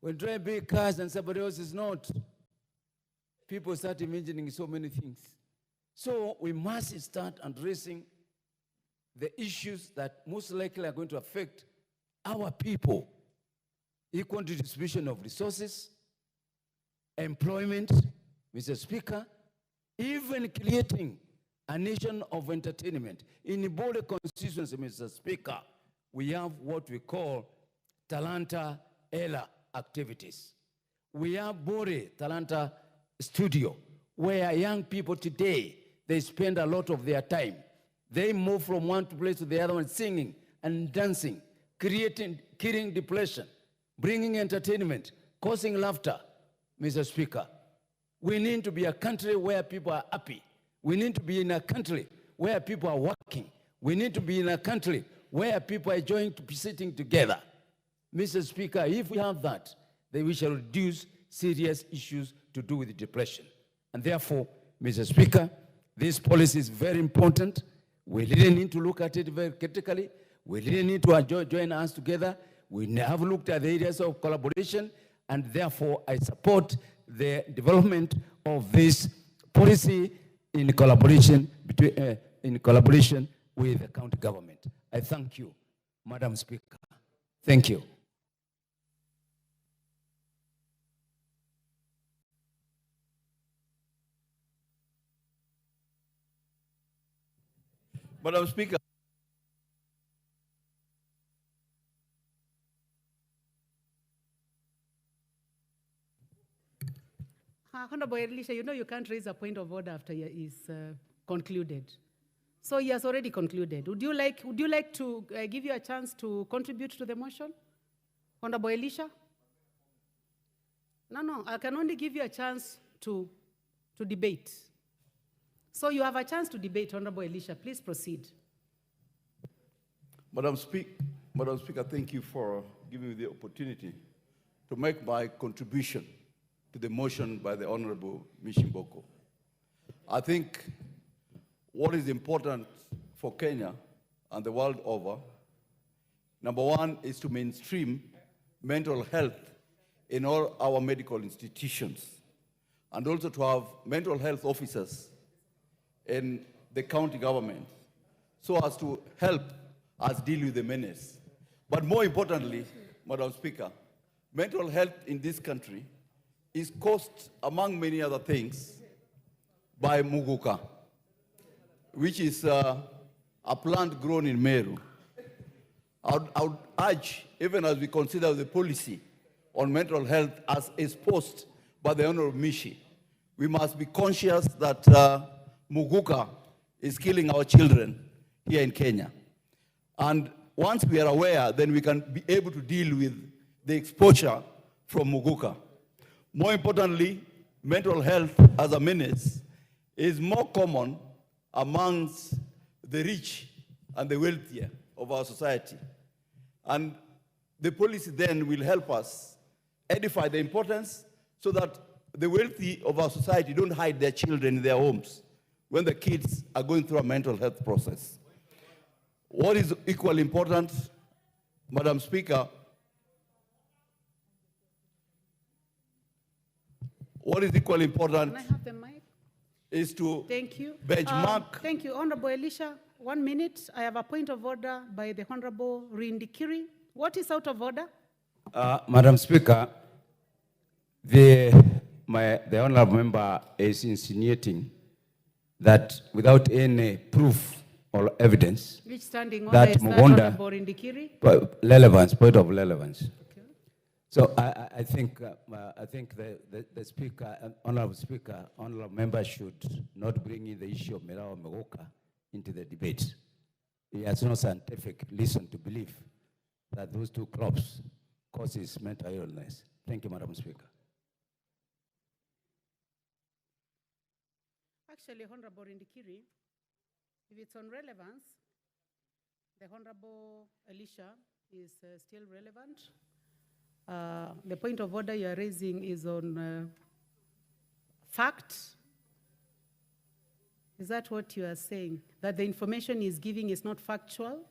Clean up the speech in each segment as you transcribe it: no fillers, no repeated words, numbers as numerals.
When drive big cars and somebody else is not, people start imagining so many things. So we must start addressing the issues that most likely are going to affect our people. Equal distribution of resources, employment, Mr. Speaker, even creating a nation of entertainment. In the Bole constituency, Mr. Speaker, we have what we call Talanta Ella activities. We have Bore Talanta Studio, where young people today, they spend a lot of their time. They move from one place to the other one, singing and dancing, killing depression, bringing entertainment, causing laughter. Mr. Speaker, we need to be a country where people are happy. We need to be in a country where people are working. We need to be in a country where people are enjoying to be sitting together. Mr. Speaker, if we have that, then we shall reduce serious issues to do with depression. And therefore, Mr. Speaker, this policy is very important. We really need to look at it very critically. We really need to join hands together. We have looked at the areas of collaboration, and therefore I support the development of this policy in collaboration with the county government. I thank you, Madam Speaker. Thank you. Madam Speaker. Honorable Elisha, you know you can't raise a point of order after is concluded. So he has already concluded. Would you like to give you a chance to contribute to the motion? Honorable Elisha? No, I can only give you a chance to debate. So you have a chance to debate, Honorable Elisha. Please proceed. Madam Speaker, thank you for giving me the opportunity to make my contribution to the motion by the Honorable Mishimboko. I think what is important for Kenya and the world over, number one is to mainstream mental health in all our medical institutions, and also to have mental health officers in the county government so as to help us deal with the menace. But more importantly, Madam Speaker, mental health in this country is caused, among many other things, by muguka, which is a plant grown in Meru. I would urge, even as we consider the policy on mental health as exposed by the Honorable Mishi, we must be conscious that muguka is killing our children here in Kenya. And once we are aware, then we can be able to deal with the exposure from muguka. More importantly, mental health as a menace is more common amongst the rich and the wealthier of our society. And the policy then will help us edify the importance so that the wealthy of our society don't hide their children in their homes when the kids are going through a mental health process. What is equally important, Madam Speaker, what is equally important Can I have the mic? Is to Thank you. benchmark. Thank you. Honorable Elisha, 1 minute. I have a point of order by the Honorable Rindikiri. What is out of order? Madam Speaker, the honorable member is insinuating that without any proof or evidence, Which standing order that is that, Mugonda, Honorable Rindikiri? point of relevance. Okay. So I think the Speaker, Honorable Speaker, Honorable Member should not bring in the issue of Merawa Megoka into the debate. He has no scientific reason to believe that those two crops causes mental illness. Thank you, Madam Speaker. Actually, Honorable Rindikiri, if it's on relevance, the Honorable Elisha is still relevant. The point of order you are raising is on fact. Is that what you are saying? That the information he's giving is not factual?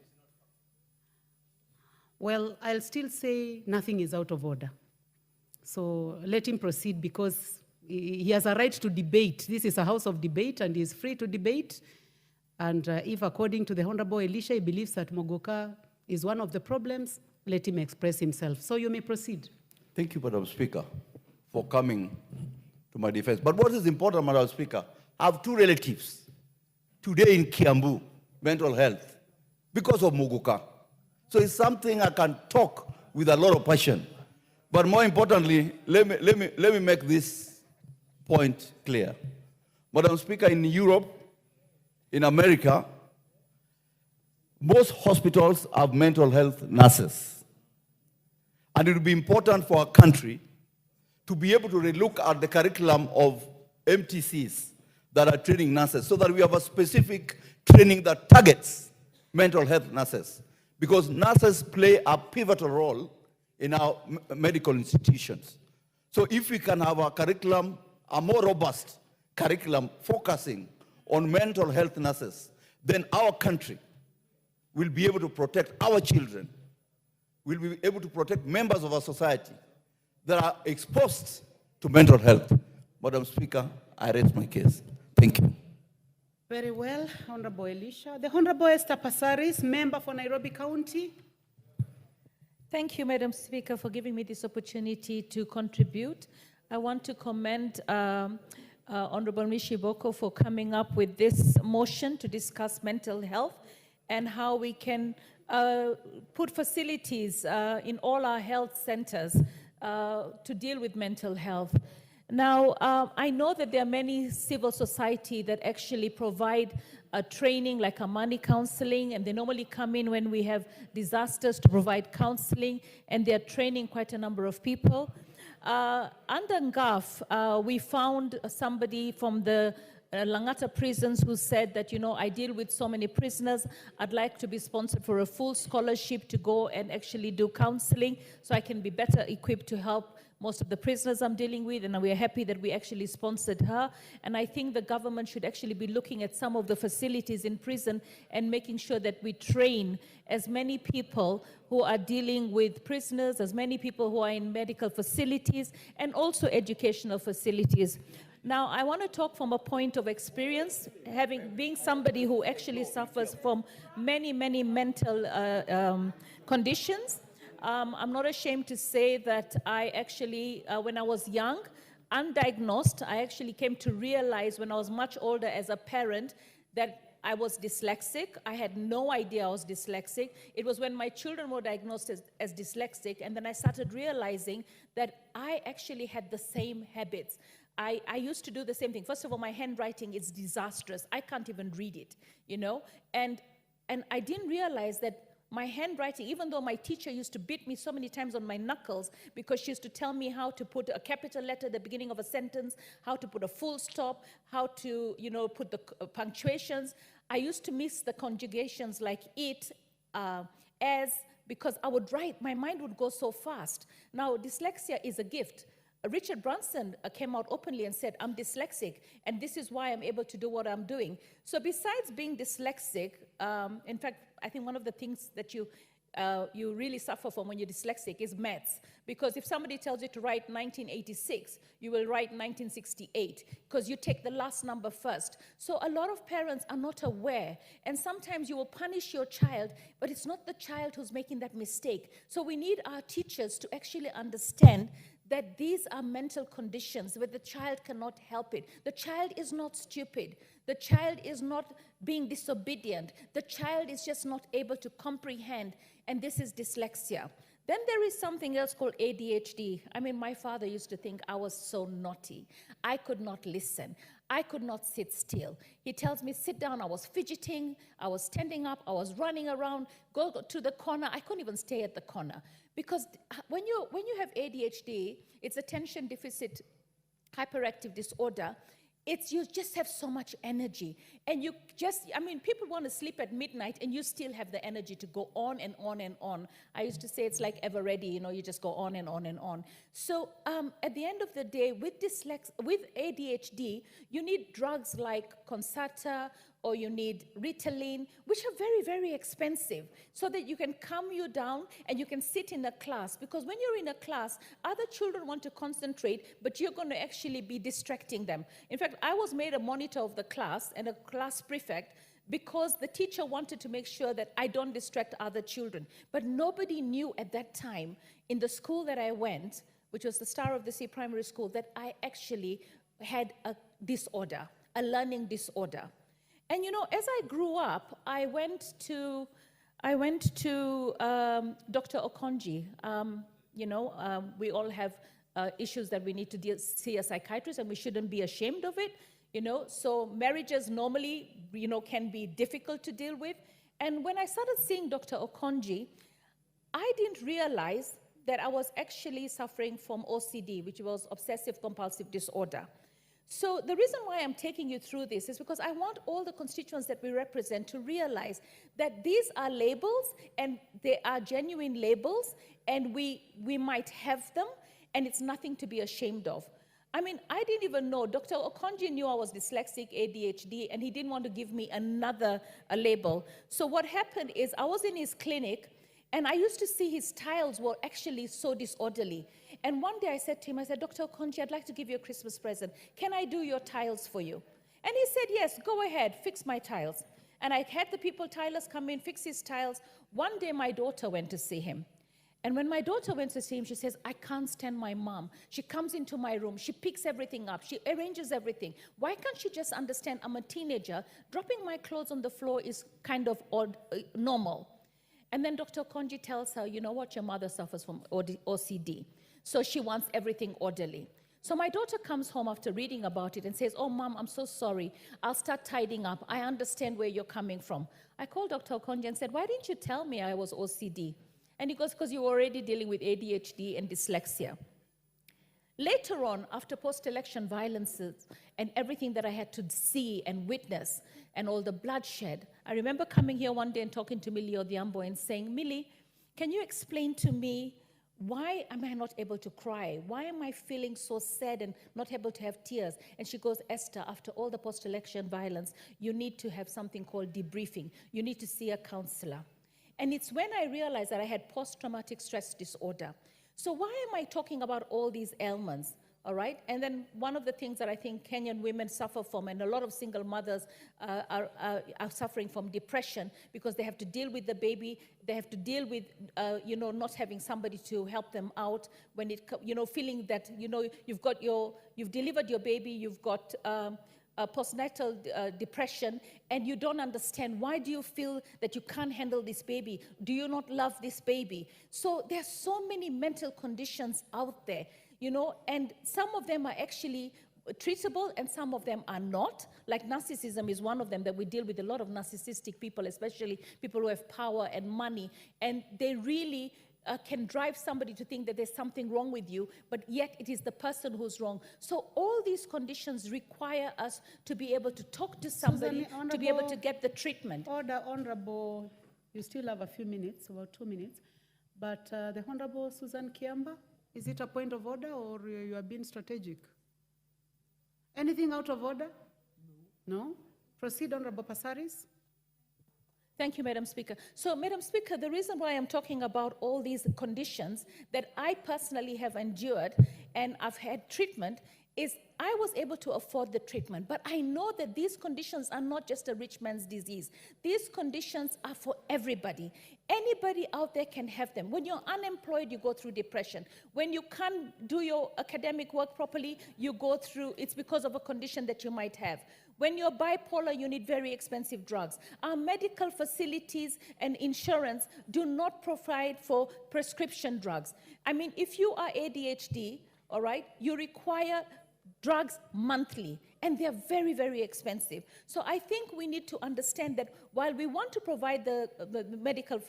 Well, I'll still say nothing is out of order. So let him proceed because he has a right to debate. This is a house of debate and he is free to debate. And if according to the Honorable Elisha, he believes that Mogoka is one of the problems, let him express himself. So you may proceed. Thank you, Madam Speaker, for coming to my defense. But what is important, Madam Speaker, I have two relatives today in Kiambu, mental health, because of Mogoka. So it's something I can talk with a lot of passion. But more importantly, let me make this point clear. Madam Speaker, in Europe, in America, most hospitals have mental health nurses. And it would be important for our country to be able to relook at the curriculum of MTCs that are training nurses so that we have a specific training that targets mental health nurses. Because nurses play a pivotal role in our medical institutions. So if we can have a curriculum, a more robust curriculum focusing on mental health nurses, then our country will be able to protect our children, will be able to protect members of our society that are exposed to mental health. Madam Speaker, I raise my case. Thank you. Very well, Honorable Elisha. The Honorable Esther Passaris, member for Nairobi County. Thank you, Madam Speaker, for giving me this opportunity to contribute. I want to commend Honorable Mishiboko for coming up with this motion to discuss mental health and how we can put facilities in all our health centers to deal with mental health. Now, I know that there are many civil society that actually provide training like money counseling, and they normally come in when we have disasters to provide counseling, and they're training quite a number of people. Under NGAF, we found somebody from the Langata prisons who said that, you know, I deal with so many prisoners, I'd like to be sponsored for a full scholarship to go and actually do counseling so I can be better equipped to help most of the prisoners I'm dealing with, and we are happy that we actually sponsored her. And I think the government should actually be looking at some of the facilities in prison and making sure that we train as many people who are dealing with prisoners, as many people who are in medical facilities, and also educational facilities. Now, I want to talk from a point of experience, being somebody who actually suffers from many, many mental conditions. I'm not ashamed to say that I actually, when I was young, undiagnosed, I actually came to realize when I was much older as a parent that I was dyslexic. I had no idea I was dyslexic. It was when my children were diagnosed as dyslexic, and then I started realizing that I actually had the same habits. I used to do the same thing. First of all, my handwriting is disastrous. I can't even read it, you know? And I didn't realize that my handwriting, even though my teacher used to beat me so many times on my knuckles because she used to tell me how to put a capital letter at the beginning of a sentence, how to put a full stop, how to, you know, put the punctuations. I used to miss the conjugations like it, as, because I would write, my mind would go so fast. Now, dyslexia is a gift. Richard Branson came out openly and said, I'm dyslexic, and this is why I'm able to do what I'm doing. So besides being dyslexic, in fact, I think one of the things that you really suffer from when you're dyslexic is maths. Because if somebody tells you to write 1986, you will write 1968, because you take the last number first. So a lot of parents are not aware, and sometimes you will punish your child, but it's not the child who's making that mistake. So we need our teachers to actually understand that these are mental conditions where the child cannot help it. The child is not stupid. The child is not being disobedient. The child is just not able to comprehend, and this is dyslexia. Then there is something else called ADHD. I mean, my father used to think I was so naughty. I could not listen. I could not sit still. He tells me, sit down. I was fidgeting. I was standing up. I was running around. Go to the corner. I couldn't even stay at the corner. Because when you have ADHD, it's attention deficit hyperactive disorder. You just have so much energy. And you just, I mean, people want to sleep at midnight and you still have the energy to go on and on and on. I used to say it's like ever ready, you know, you just go on and on and on. So at the end of the day, with ADHD, you need drugs like Concerta or you need Ritalin, which are very, very expensive, so that you can calm you down and you can sit in a class. Because when you're in a class, other children want to concentrate, but you're going to actually be distracting them. In fact, I was made a monitor of the class and a class prefect because the teacher wanted to make sure that I don't distract other children. But nobody knew at that time in the school that I went, which was the Star of the Sea Primary School, that I actually had a disorder, a learning disorder. And you know, as I grew up, I went to Dr. Okonji. We all have issues that we need to see a psychiatrist, and we shouldn't be ashamed of it. So marriages normally, can be difficult to deal with. And when I started seeing Dr. Okonji, I didn't realize that I was actually suffering from OCD, which was obsessive compulsive disorder. So the reason why I'm taking you through this is because I want all the constituents that we represent to realize that these are labels, and they are genuine labels, and we might have them, and it's nothing to be ashamed of. I mean, I didn't even know. Dr. Okonji knew I was dyslexic, ADHD, and he didn't want to give me another label. So what happened is I was in his clinic, and I used to see his tiles were actually so disorderly. And one day I said to him, Dr. Okonji, I'd like to give you a Christmas present. Can I do your tiles for you? And he said, yes, go ahead, fix my tiles. And I had the tilers come in, fix his tiles. One day my daughter went to see him. And when my daughter went to see him, she says, I can't stand my mom. She comes into my room, she picks everything up, she arranges everything. Why can't she just understand I'm a teenager? Dropping my clothes on the floor is kind of normal. And then Dr. Okonji tells her, you know what, your mother suffers from OCD. So she wants everything orderly. So my daughter comes home after reading about it and says, oh, Mom, I'm so sorry. I'll start tidying up. I understand where you're coming from. I called Dr. Okonji and said, why didn't you tell me I was OCD? And he goes, because you were already dealing with ADHD and dyslexia. Later on, after post-election violences and everything that I had to see and witness and all the bloodshed, I remember coming here one day and talking to Millie Odhiambo and saying, Millie, can you explain to me why am I not able to cry? Why am I feeling so sad and not able to have tears? And she goes, Esther, after all the post-election violence, you need to have something called debriefing. You need to see a counselor. And it's when I realized that I had post-traumatic stress disorder. So why am I talking about all these ailments? All right, and then one of the things that I think Kenyan women suffer from, and a lot of single mothers are suffering from depression because they have to deal with the baby, they have to deal with, not having somebody to help them out when it, feeling that, you've delivered your baby, you've got postnatal depression, and you don't understand, why do you feel that you can't handle this baby? Do you not love this baby? So there's so many mental conditions out there. And some of them are actually treatable and some of them are not. Like narcissism is one of them that we deal with a lot of narcissistic people, especially people who have power and money. And they really can drive somebody to think that there's something wrong with you, but yet it is the person who's wrong. So all these conditions require us to be able to talk to somebody, to be able to get the treatment. Order, Honorable, you still have a few minutes, about 2 minutes. But the Honorable Susan Kiamba, is it a point of order or you are being strategic? Anything out of order? No? Proceed, Honorable Passaris. Thank you, Madam Speaker. So, Madam Speaker, the reason why I'm talking about all these conditions that I personally have endured and I've had treatment is I was able to afford the treatment, but I know that these conditions are not just a rich man's disease. These conditions are for everybody. Anybody out there can have them. When you're unemployed, you go through depression. When you can't do your academic work properly, you go through, it's because of a condition that you might have. When you're bipolar, you need very expensive drugs. Our medical facilities and insurance do not provide for prescription drugs. I mean, if you are ADHD, all right, you require drugs monthly, and they're very, very expensive. So I think we need to understand that while we want to provide the medical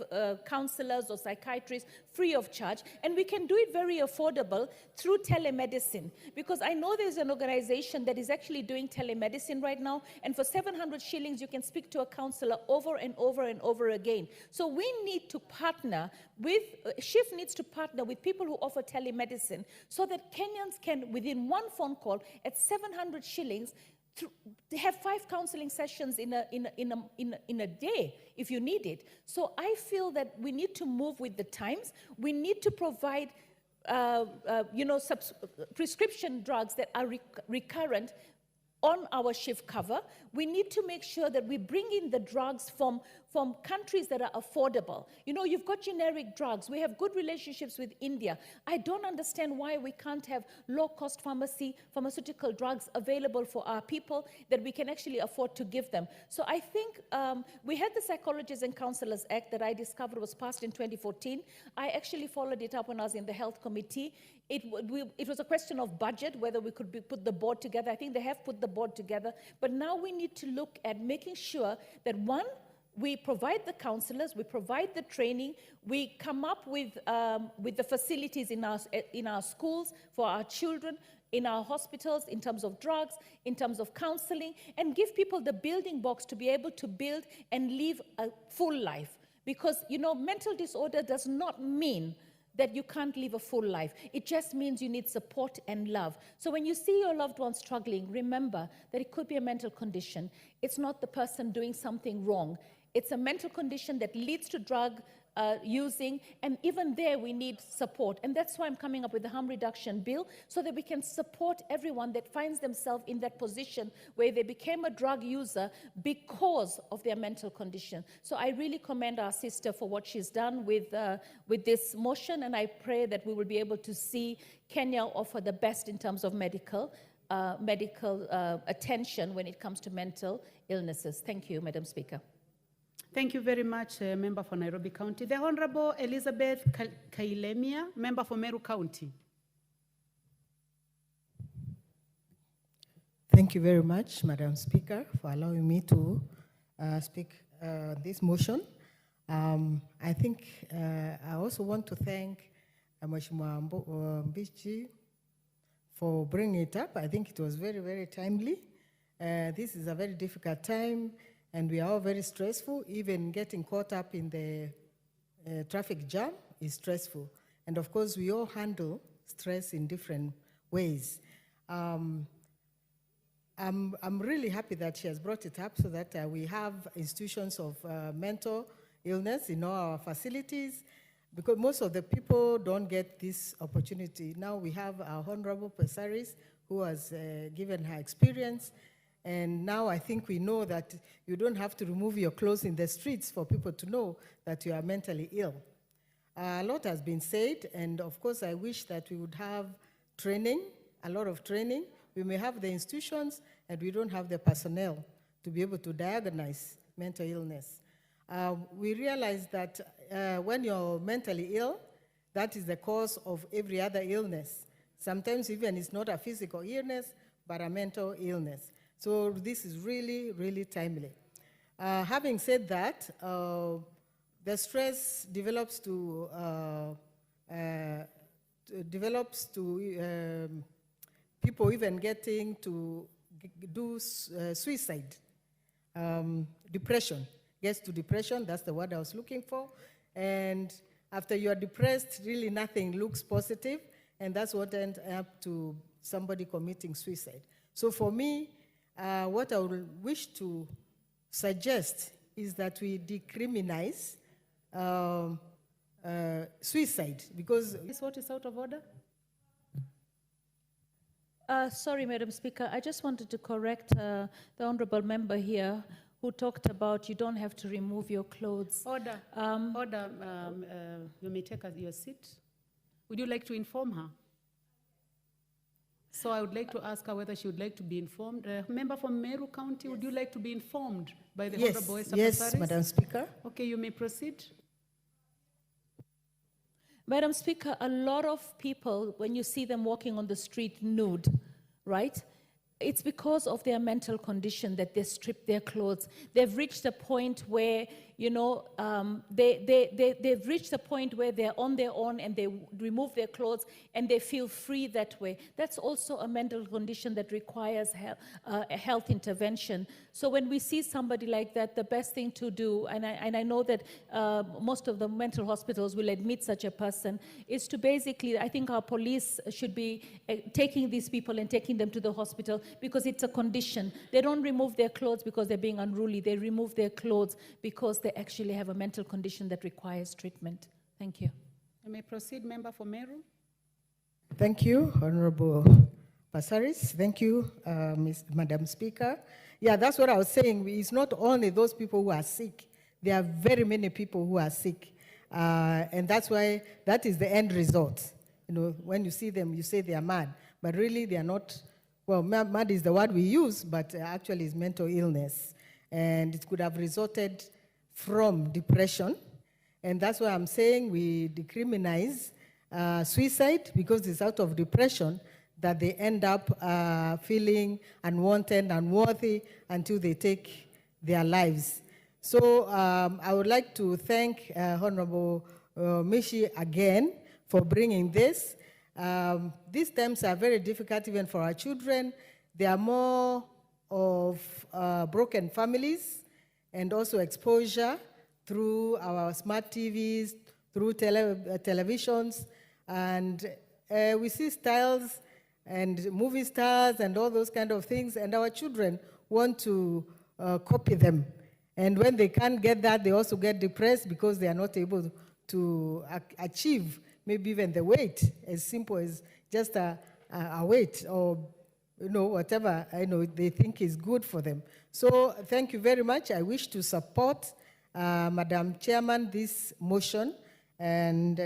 counselors or psychiatrists free of charge, and we can do it very affordable through telemedicine, because I know there's an organization that is actually doing telemedicine right now, and for 700 shillings, you can speak to a counselor over and over and over again. So we need to partner with, SHIFT needs to partner with people who offer telemedicine so that Kenyans can, within one phone call at 700 shillings, They have 5 counseling sessions in a day if you need it. So I feel that we need to move with the times. We need to provide prescription drugs that are recurrent on our shift cover. We need to make sure that we bring in the drugs from countries that are affordable. You know, you've got generic drugs. We have good relationships with India. I don't understand why we can't have low-cost pharmaceutical drugs available for our people that we can actually afford to give them. So I think we had the Psychologists and Counselors Act that I discovered was passed in 2014. I actually followed it up when I was in the Health Committee. It was a question of budget, whether we could put the board together. I think they have put the board together. But now we need to look at making sure that, one, we provide the counselors, we provide the training, we come up with the facilities in our schools for our children, in our hospitals, in terms of drugs, in terms of counseling, and give people the building blocks to be able to build and live a full life. Because, you know, mental disorder does not mean that you can't live a full life. It just means you need support and love. So when you see your loved one struggling, remember that it could be a mental condition. It's not the person doing something wrong. It's a mental condition that leads to drug using, and even there we need support. And that's why I'm coming up with the harm reduction bill, so that we can support everyone that finds themselves in that position where they became a drug user because of their mental condition. So I really commend our sister for what she's done with this motion, and I pray that we will be able to see Kenya offer the best in terms of medical attention when it comes to mental illnesses. Thank you, Madam Speaker. Thank you very much, Member for Nairobi County. The Honorable Elizabeth Kailemia, Member for Meru County. Thank you very much, Madam Speaker, for allowing me to speak this motion. I think I also want to thank Mheshimiwa Mbichi for bringing it up. I think it was very, very timely. This is a very difficult time, and we are all very stressful. Even getting caught up in the traffic jam is stressful. And of course, we all handle stress in different ways. I'm really happy that she has brought it up, so that we have institutions of mental illness in all our facilities, because most of the people don't get this opportunity. Now we have our Honorable Pesaris, who has given her experience. And now I think we know that you don't have to remove your clothes in the streets for people to know that you are mentally ill. A lot has been said, and of course I wish that we would have training, a lot of training. We may have the institutions, and we don't have the personnel to be able to diagnose mental illness. We realize that when you're mentally ill, that is the cause of every other illness. Sometimes even it's not a physical illness, but a mental illness. So this is really, really timely. Having said that, the stress develops to people even getting to do suicide. Depression, gets to depression, that's the word I was looking for. And after you are depressed, really nothing looks positive, and that's what ends up to somebody committing suicide. So for me, what I would wish to suggest is that we decriminalize suicide, because Is what is out of order? Sorry, Madam Speaker, I just wanted to correct the honourable member here who talked about you don't have to remove your clothes. Order. Order. You may take your seat. Would you like to inform her? So I would like to ask her whether she would like to be informed. Member from Meru County, would you like to be informed by the Honorable Esther Yes, Pesaris? Madam Speaker. Okay, you may proceed. Madam Speaker, a lot of people, when you see them walking on the street nude, right? It's because of their mental condition that they strip their clothes. They've reached a point where, you know, they've reached a point where they're on their own and they remove their clothes and they feel free that way. That's also a mental condition that requires a health intervention. So when we see somebody like that, the best thing to do, and I know that most of the mental hospitals will admit such a person, is to basically, I think our police should be taking these people and taking them to the hospital because it's a condition. They don't remove their clothes because they're being unruly. They remove their clothes because they actually have a mental condition that requires treatment. Thank you. You may proceed, member for Meru. Thank you, Honorable Passaris. Thank you, Madam Speaker. Yeah, that's what I was saying. It's not only those people who are sick. There are very many people who are sick. And that's why that is the end result. You know, when you see them, you say they are mad. But really, they are not. Well, mad is the word we use, but actually it's mental illness. And it could have resulted from depression. And that's why I'm saying we decriminalize suicide because it's out of depression that they end up feeling unwanted, unworthy until they take their lives. So I would like to thank Honorable Mishi again for bringing this. These times are very difficult even for our children. There are more of broken families and also exposure through our smart TVs, through televisions, and we see styles and movie stars and all those kind of things, and our children want to copy them. And when they can't get that, they also get depressed because they are not able to achieve maybe even the weight, as simple as just a weight or whatever they think is good for them. So thank you very much. I wish to support, Madam Chairman, this motion, and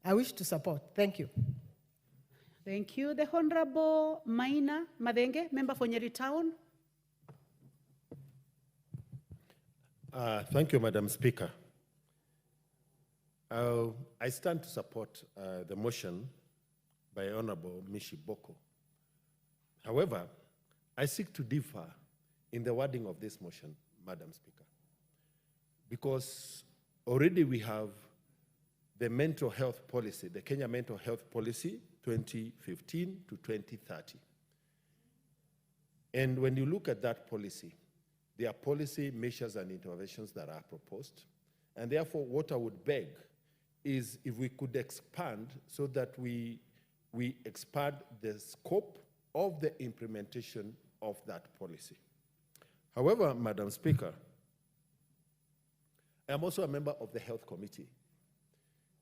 I wish to support. Thank you. Thank you. The Honorable Maina Madenge, member for Nyeri Town. Thank you, Madam Speaker. I stand to support the motion by Honorable Mishi Boko. However, I seek to differ in the wording of this motion, Madam Speaker, because already we have the mental health policy, the Kenya Mental Health Policy 2015 to 2030. And when you look at that policy, there are policy measures and interventions that are proposed. And therefore, what I would beg is if we could expand so that we expand the scope of the implementation of that policy. However, Madam Speaker, I am also a member of the Health Committee.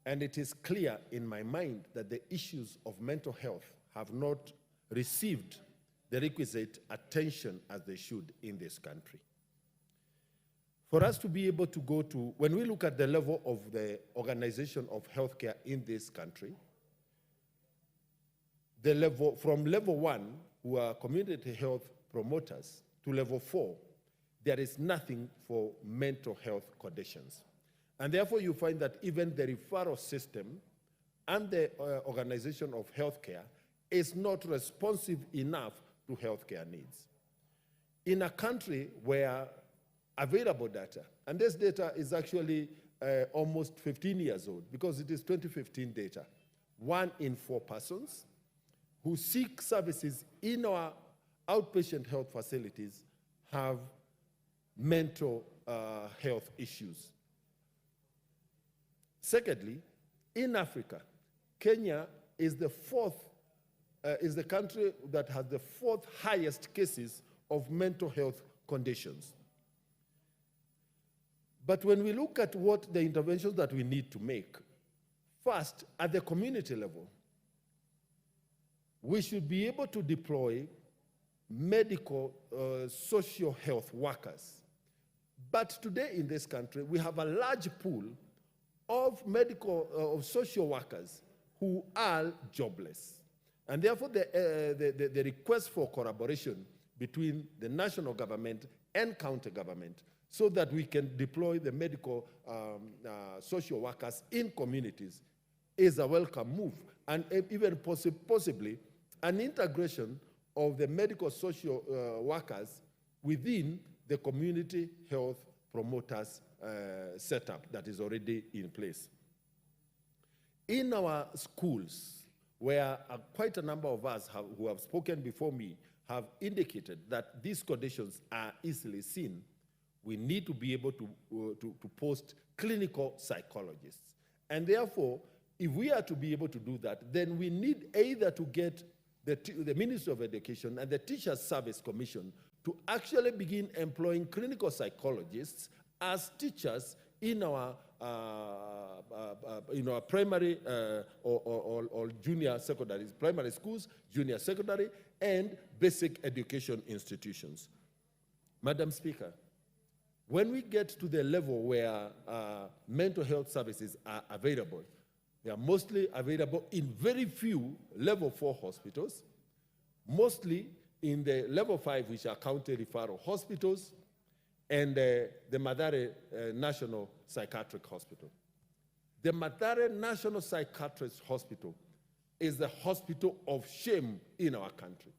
And it is clear in my mind that the issues of mental health have not received the requisite attention as they should in this country. For us to be able to go to, when we look at the level of the organization of healthcare in this country, the level, from level 1, who are community health promoters, to level 4, there is nothing for mental health conditions. And therefore you find that even the referral system and the organization of healthcare is not responsive enough to healthcare needs. In a country where available data, and this data is actually almost 15 years old because it is 2015 data, 1 in 4 persons who seek services in our outpatient health facilities have mental health issues. Secondly, in Africa, Kenya is the country that has the 4th highest cases of mental health conditions. But when we look at what the interventions that we need to make, first, at the community level, we should be able to deploy medical, social health workers. But today in this country, we have a large pool of of social workers who are jobless. And therefore, the request for collaboration between the national government and county government so that we can deploy the medical social workers in communities is a welcome move. And even possibly an integration of the medical social workers within the community health promoters setup that is already in place. In our schools, where quite a number of us who have spoken before me have indicated that these conditions are easily seen, we need to be able to post clinical psychologists. And therefore, if we are to be able to do that, then we need either to get the Ministry of Education and the Teachers Service Commission to actually begin employing clinical psychologists as teachers in our primary or junior secondary, primary schools, junior secondary, and basic education institutions. Madam Speaker, when we get to the level where mental health services are available, they are mostly available in very few level 4 hospitals, mostly in the level 5, which are county referral hospitals, and the Mathare National Psychiatric Hospital. The Mathare National Psychiatric Hospital is the hospital of shame in our country.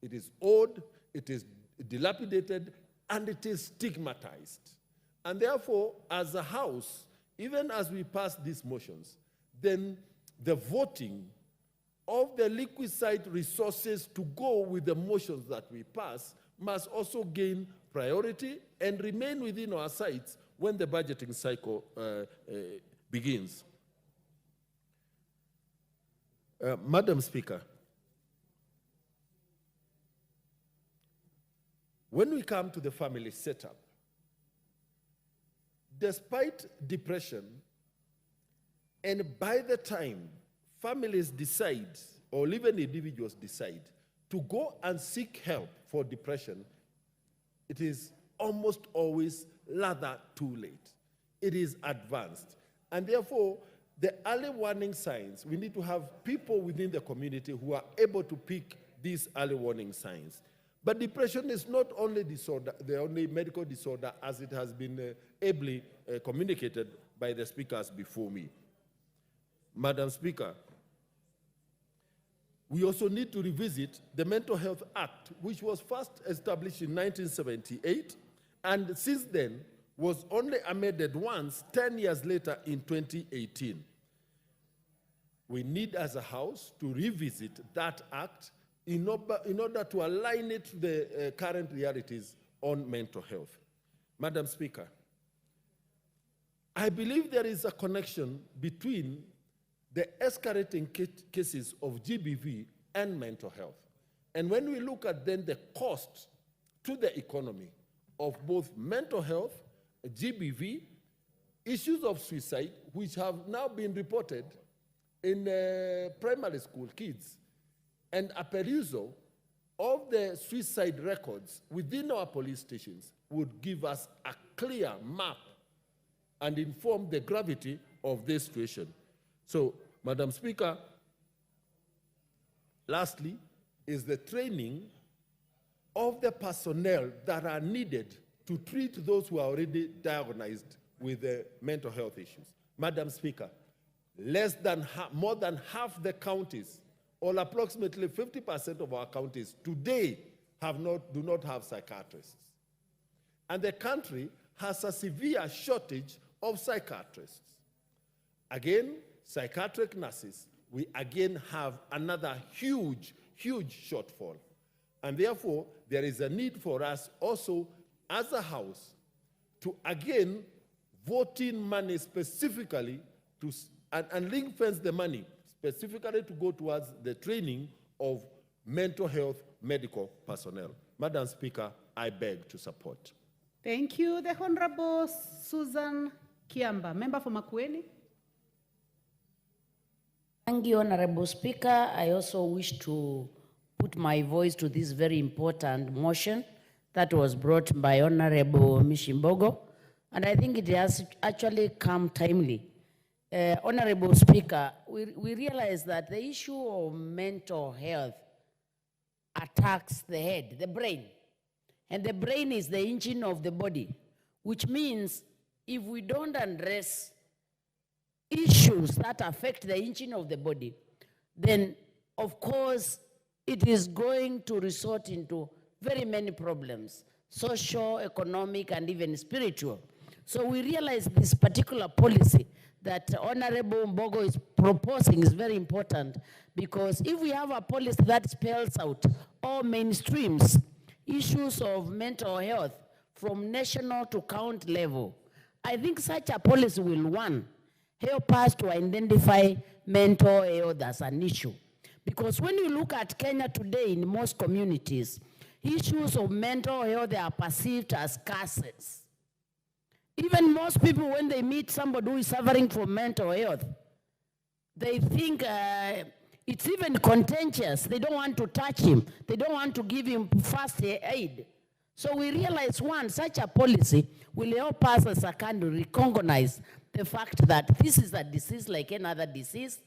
It is old, it is dilapidated, and it is stigmatized. And therefore, as a House, even as we pass these motions, then the voting of the liquid site resources to go with the motions that we pass must also gain priority and remain within our sites when the budgeting cycle begins. Madam Speaker, when we come to the family setup, despite depression, and by the time families decide, or even individuals decide, to go and seek help for depression, it is almost always rather too late. It is advanced. And therefore, the early warning signs, we need to have people within the community who are able to pick these early warning signs. But depression is not only disorder, the only medical disorder, as it has been ably communicated by the speakers before me. Madam Speaker, we also need to revisit the Mental Health Act, which was first established in 1978, and since then was only amended once 10 years later in 2018. We need as a House to revisit that act in order to align it to the current realities on mental health. Madam Speaker, I believe there is a connection between the escalating cases of GBV and mental health. And when we look at then the cost to the economy of both mental health, GBV, issues of suicide, which have now been reported in primary school kids, and a perusal of the suicide records within our police stations would give us a clear map and inform the gravity of this situation. So, Madam Speaker, lastly, is the training of the personnel that are needed to treat those who are already diagnosed with mental health issues. Madam Speaker, more than half the counties, or approximately 50% of our counties today do not have psychiatrists. And the country has a severe shortage of psychiatrists. Again, psychiatric nurses, we again have another huge, huge shortfall. And therefore, there is a need for us also as a House to again vote in money specifically to, and ring fence the money specifically to go towards the training of mental health medical personnel. Madam Speaker, I beg to support. Thank you. The Honorable Susan Kiamba, member for Makueni. Thank you, Honorable Speaker. I also wish to put my voice to this very important motion that was brought by Honorable Mishimbogo, and I think it has actually come timely. Honorable Speaker, we realize that the issue of mental health attacks the head, the brain, and the brain is the engine of the body, which means if we don't address issues that affect the engine of the body, then of course it is going to resort into very many problems, social, economic, and even spiritual. So we realize this particular policy that Honorable Mbogo is proposing is very important, because if we have a policy that spells out all mainstreams issues of mental health from national to county level, I think such a policy will, one, help us to identify mental health as an issue. Because when you look at Kenya today, in most communities, issues of mental health are perceived as curses. Even most people, when they meet somebody who is suffering from mental health, they think it's even contentious. They don't want to touch him. They don't want to give him first aid. So we realize, one, such a policy will help us as a country recognize the fact that this is a disease like any other disease,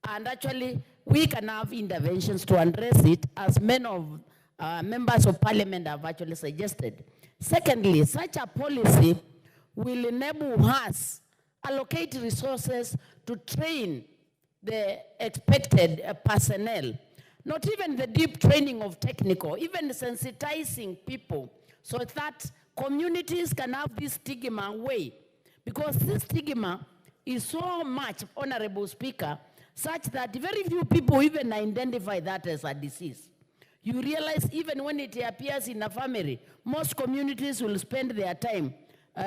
and actually we can have interventions to address it, as many of members of parliament have actually suggested. Secondly, such a policy will enable us allocate resources to train the expected personnel, not even the deep training of technical, even sensitizing people so that communities can have this stigma away. Because this stigma is so much, Honorable Speaker, such that very few people even identify that as a disease. You realize even when it appears in a family, most communities will spend their time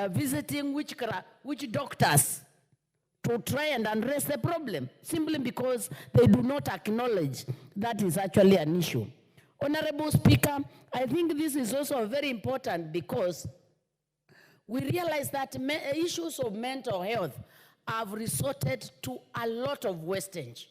visiting which doctors to try and address the problem, simply because they do not acknowledge that is actually an issue. Honorable Speaker, I think this is also very important, because we realize that issues of mental health have resorted to a lot of wastage.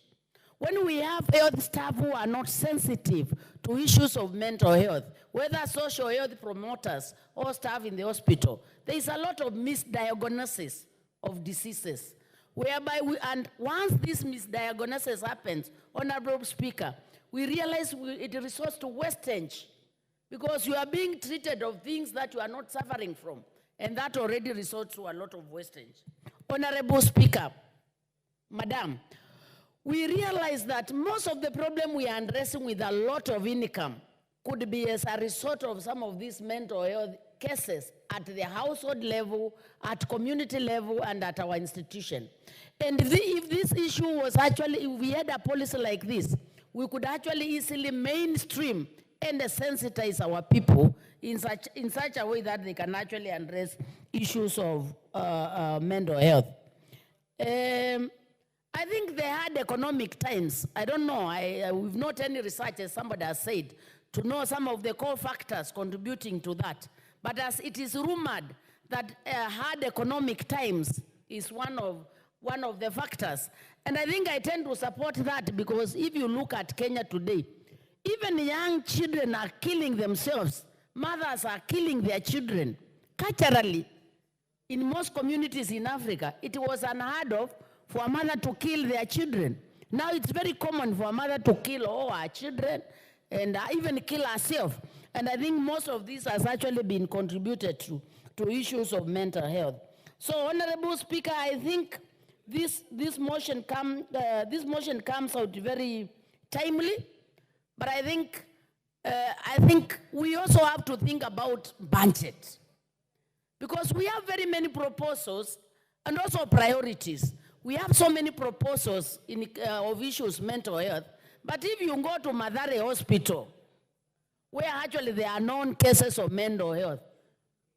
When we have health staff who are not sensitive to issues of mental health, whether social health promoters or staff in the hospital, there is a lot of misdiagnosis of diseases, whereby and once this misdiagnosis happens, Honorable Speaker, we realize it resorts to wastage, because you are being treated of things that you are not suffering from, and that already resorts to a lot of wastage. Honorable Speaker, Madam, we realize that most of the problem we are addressing with a lot of income could be as a result of some of these mental health cases at the household level, at community level, and at our institution. And if this issue was actually, if we had a policy like this, we could actually easily mainstream and sensitize our people in such a way that they can actually address issues of mental health. I think they had economic times. I don't know, we've not any research, as somebody has said, to know some of the core factors contributing to that. But as it is rumored that hard economic times is one of the factors. And I think I tend to support that, because if you look at Kenya today, even young children are killing themselves. Mothers are killing their children. Culturally, in most communities in Africa, it was unheard of for a mother to kill their children. Now it's very common for a mother to kill all her children and even kill herself. And I think most of this has actually been contributed to issues of mental health. So, Honorable Speaker, I think this motion comes out very timely, but I think we also have to think about budget, because we have very many proposals and also priorities. We have so many proposals of issues mental health, but if you go to Mathare Hospital, where actually there are known cases of mental health,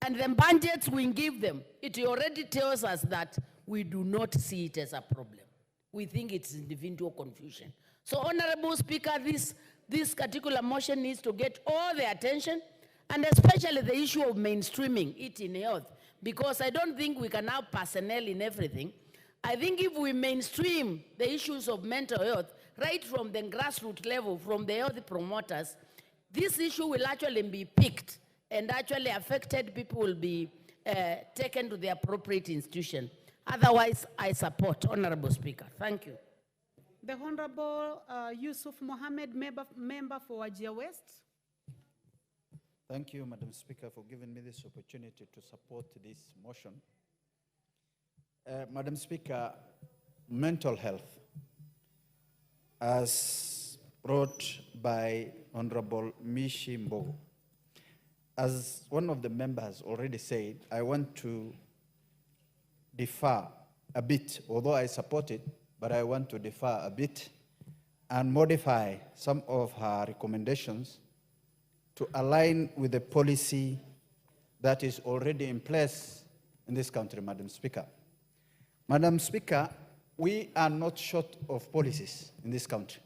and the budgets we give them, it already tells us that we do not see it as a problem. We think it's individual confusion. So, Honorable Speaker, this particular motion needs to get all the attention, and especially the issue of mainstreaming it in health, because I don't think we can have personnel in everything. I think if we mainstream the issues of mental health right from the grassroots level, from the health promoters, this issue will actually be picked, and actually affected people will be taken to the appropriate institution. Otherwise, I support, Honorable Speaker. Thank you. The Honorable Yusuf Mohammed, member for Wajir West. Thank you, Madam Speaker, for giving me this opportunity to support this motion. Madam Speaker, mental health, as brought by Honorable Mishi Mbogo, as one of the members already said, I want to differ a bit, although I support it, but I want to differ a bit and modify some of her recommendations to align with the policy that is already in place in this country, Madam Speaker. Madam Speaker, we are not short of policies in this country.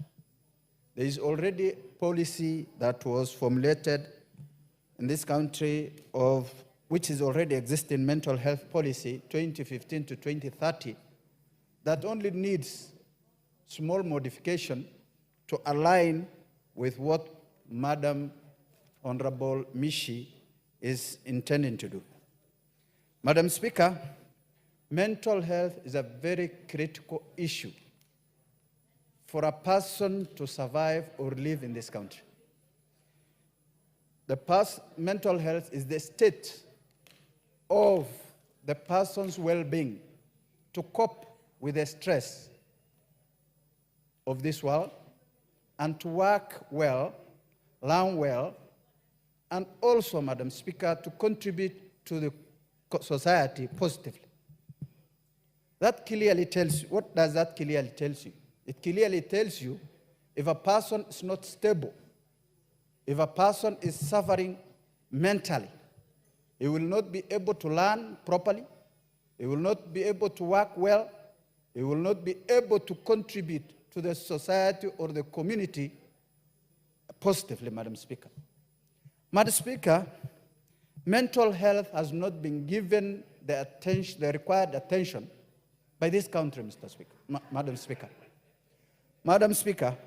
There is already policy that was formulated in this country of which is already existing mental health policy 2015 to 2030 that only needs small modification to align with what Madam Honorable Mishi is intending to do. Madam Speaker, mental health is a very critical issue for a person to survive or live in this country. Mental health is the state of the person's well-being to cope with the stress of this world and to work well, learn well, and also, Madam Speaker, to contribute to the society positively. That clearly tells you, what does that clearly tell you? It clearly tells you if a person is not stable, if a person is suffering mentally, he will not be able to learn properly, he will not be able to work well, he will not be able to contribute to the society or the community positively, Madam Speaker. Madam Speaker, mental health has not been given the attention, the required attention by this country, Mr. Speaker, Madam Speaker. Madam Speaker,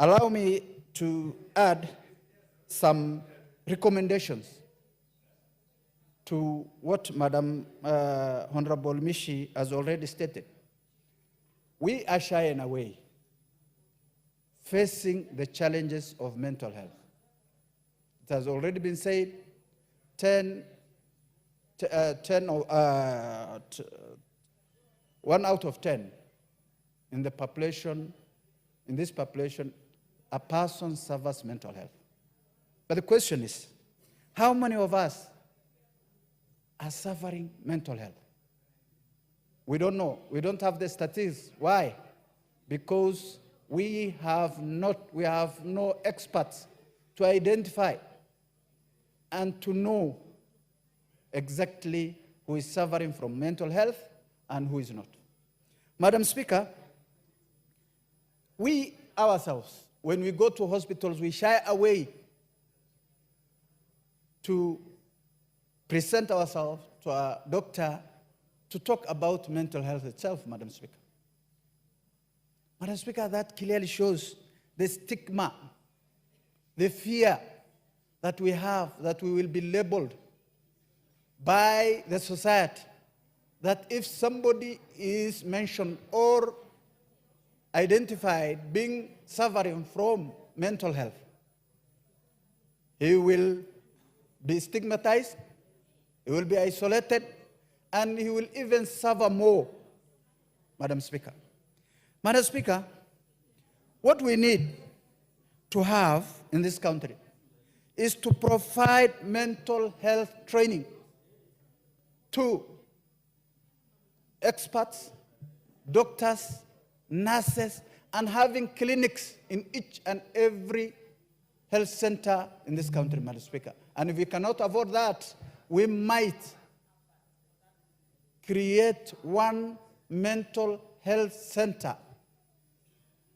allow me to add some recommendations to what Madam Honorable Mishi has already stated. We are shying away facing the challenges of mental health. It has already been said, 1 out of 10 in the population, in this population, a person suffers mental health. But the question is, how many of us are suffering mental health? We don't know. We don't have the statistics. Why? Because we have no experts to identify and to know exactly who is suffering from mental health and who is not. Madam Speaker, we ourselves, when we go to hospitals, we shy away to present ourselves to a doctor to talk about mental health itself, Madam Speaker. Madam Speaker, that clearly shows the stigma, the fear that we have that we will be labeled by the society, that if somebody is mentioned or identified being suffering from mental health, he will be stigmatized, he will be isolated, and he will even suffer more, Madam Speaker. Madam Speaker, what we need to have in this country is to provide mental health training to experts, doctors, nurses, and having clinics in each and every health center in this country, Madam Speaker. And if we cannot afford that, we might create one mental health center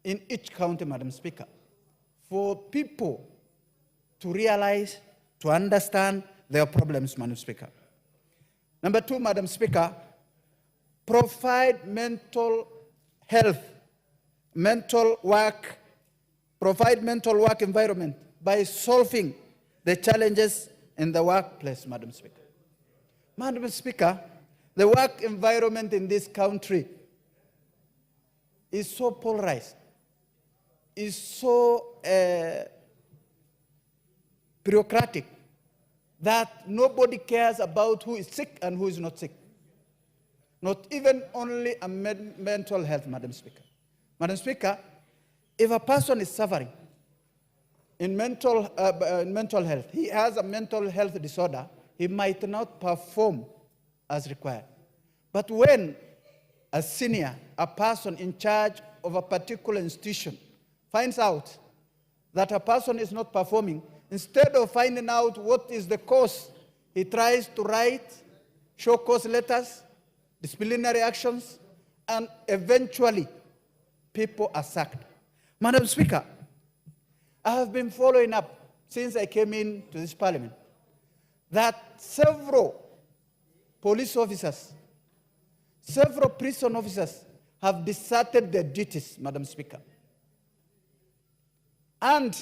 in each county, Madam Speaker, for people to realize, to understand their problems, Madam Speaker. Number two, Madam Speaker, provide mental health, provide mental work environment by solving the challenges in the workplace, Madam Speaker. Madam Speaker, the work environment in this country is so polarized, is so bureaucratic, that nobody cares about who is sick and who is not sick. Not even only a mental health, Madam Speaker. Madam Speaker, if a person is suffering, in mental health, he has a mental health disorder, he might not perform as required. But when a senior, a person in charge of a particular institution, finds out that a person is not performing, instead of finding out what is the cause, he tries to write show cause letters, disciplinary actions, and eventually people are sacked. Madam Speaker, I have been following up since I came into this parliament that several police officers, several prison officers have deserted their duties, Madam Speaker. And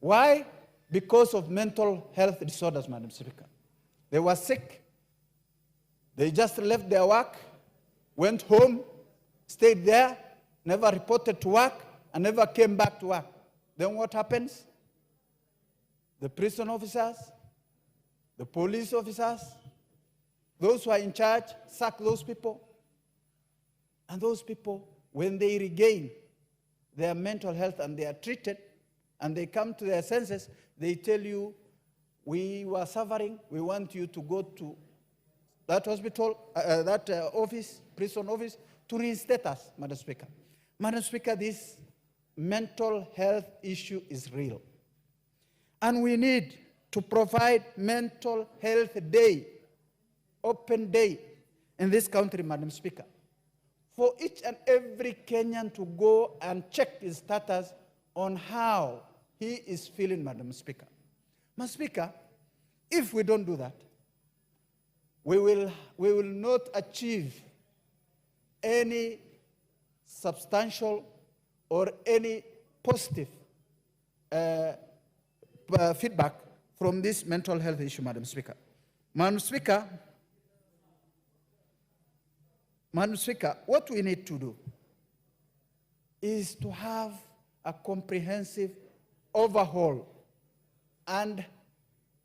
why? Because of mental health disorders, Madam Speaker. They were sick. They just left their work, went home, stayed there, never reported to work, and never came back to work. Then what happens? The prison officers, the police officers, those who are in charge, sack those people. And those people, when they regain their mental health and they are treated, and they come to their senses, they tell you, we were suffering, we want you to go to that hospital, office, prison office, to reinstate us, Madam Speaker. Madam Speaker, this mental health issue is real. And we need to provide mental health day, open day in this country, Madam Speaker, for each and every Kenyan to go and check his status on how he is feeling, Madam Speaker. Madam Speaker, if we don't do that, we will not achieve any substantial or any positive feedback from this mental health issue, Madam Speaker. Madam Speaker, what we need to do is to have a comprehensive overhaul and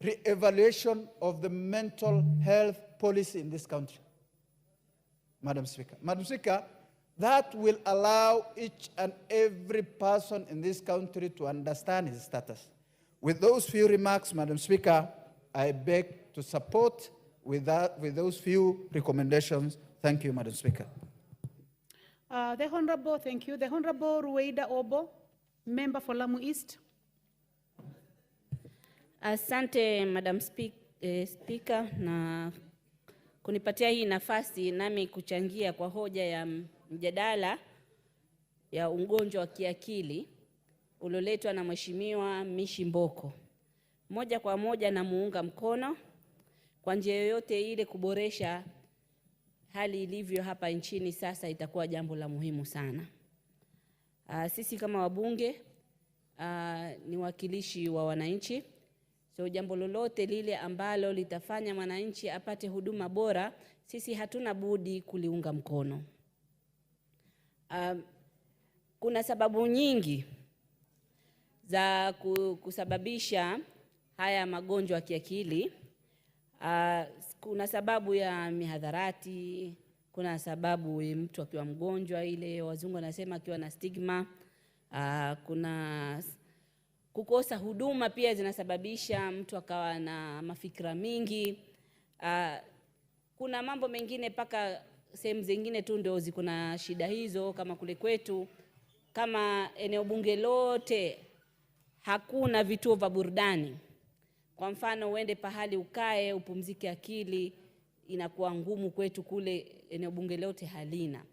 re-evaluation of the mental health policy in this country, Madam Speaker. Madam Speaker, that will allow each and every person in this country to understand his status. With those few remarks, Madam Speaker, I beg to support with those few recommendations. Thank you, Madam Speaker. The Honorable, thank you. The Honorable Rueda Obo, member for Lamu East. Asante, Madam Speaker, na kunipatia hii nafasi nami kuchangia kwa hoja ya mjadala ya ugonjwa wa kiakili ulioletwa na Mheshimiwa Mishi Mboko. Moja kwa moja na muunga mkono kwa njia yoyote ile kuboresha hali ilivyo hapa nchini sasa itakuwa jambo la muhimu sana. Sisi kama wabunge ni wakilishi wa wananchi. So jambo lolote lile ambalo litafanya mwananchi apate huduma bora, sisi hatuna budi kuliunga mkono. Kuna sababu nyingi za kusababisha haya magonjwa ya kiakili. Kuna sababu ya mihadharati, kuna sababu mtu akiwa mgonjwa ile wazungu wanasema akiwa na stigma, kuna kukosa huduma pia zinasababisha mtu akawa na mafikira mingi. Kuna mambo mengine paka sehemu zingine tu ndio ziko na shida hizo, kama kule kwetu, kama eneo bunge lote hakuna vituo vya burudani. Kwa mfano uende pahali ukae upumzike akili, inakuwa ngumu kwetu kule eneo bunge lote halina.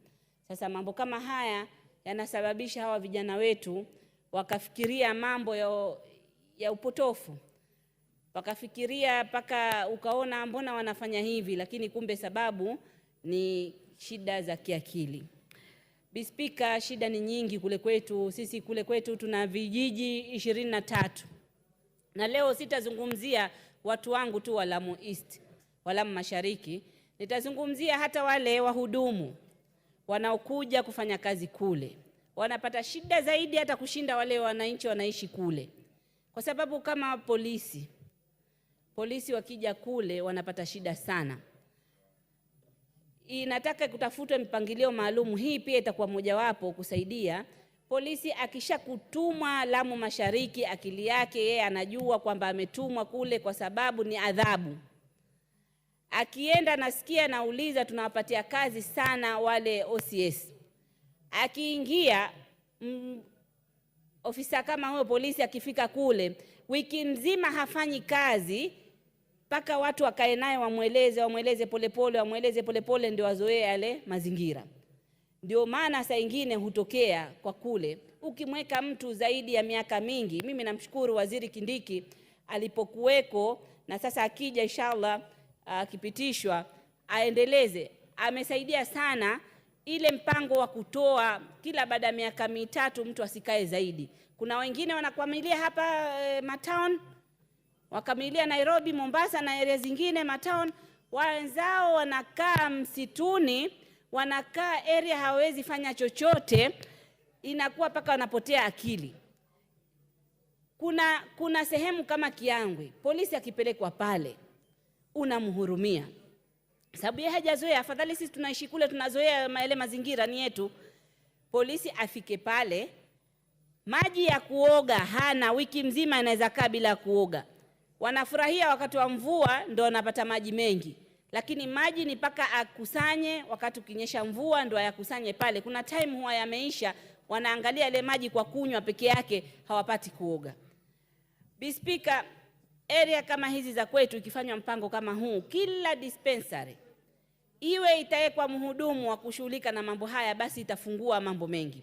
Sasa mambo kama haya yanasababisha hawa vijana wetu wakafikiria mambo ya upotofu. Wakafikiria paka ukaona mbona wanafanya hivi, lakini kumbe sababu ni shida za kiakili. Bispika, shida ni nyingi kule kwetu. Sisi kule kwetu tuna vijiji 23. Na leo sitazungumzia watu wangu tu wa Lamu East, wa Lamu Mashariki. Nitazungumzia hata wale wahudumu wanaokuja kufanya kazi kule. Wanapata shida zaidi hata kushinda wale wananchi wanaishi kule. Kwa sababu kama polisi wakija kule wanapata shida sana. Inataka kutafutwe mpangilio maalum. Hii pia itakuwa mojawapo kusaidia polisi akisha kutumwa Lamu Mashariki, akili yake yeye anajua kwamba ametumwa kule kwa sababu ni adhabu. Akienda nasikia nauliza, tunawapatia kazi sana wale OCS. Akiingia ofisa kama huyo polisi akifika kule, wiki nzima hafanyi kazi, mpaka watu wakae naye wamweleze polepole ndio wazoee yale mazingira. Ndio maana saa nyingine hutokea kwa kule, ukimweka mtu zaidi ya miaka mingi. Mimi namshukuru Waziri Kindiki alipokuweko, na sasa akija inshallah akipitishwa aendeleze, amesaidia sana ile mpango wa kutoa kila baada ya miaka mitatu mtu asikae zaidi. Kuna wengine wanakwamilia hapa matown, wakamilia Nairobi, Mombasa na area zingine matown, wenzao wanakaa msituni, wanakaa area hawezi fanya chochote, inakuwa paka wanapotea akili. Kuna sehemu kama Kiangwe, polisi akipelekwa pale unamhurumia, sababu yeye hajazoea. Afadhali sisi tunaishi kule tunazoea yale mazingira ni yetu. Polisi afike pale, maji ya kuoga hana, wiki mzima anaweza kaa bila kuoga. Wanafurahia wakati wa mvua ndo wanapata maji mengi, lakini maji ni paka akusanye wakati ukinyesha mvua ndo ayakusanye pale. Kuna time huwa yameisha, wanaangalia ile maji kwa kunywa peke yake, hawapati kuoga. Speaker, area kama hizi za kwetu ikifanywa mpango kama huu, kila dispensary iwe itawekwa mhudumu wa kushughulika na mambo haya, basi itafungua mambo mengi.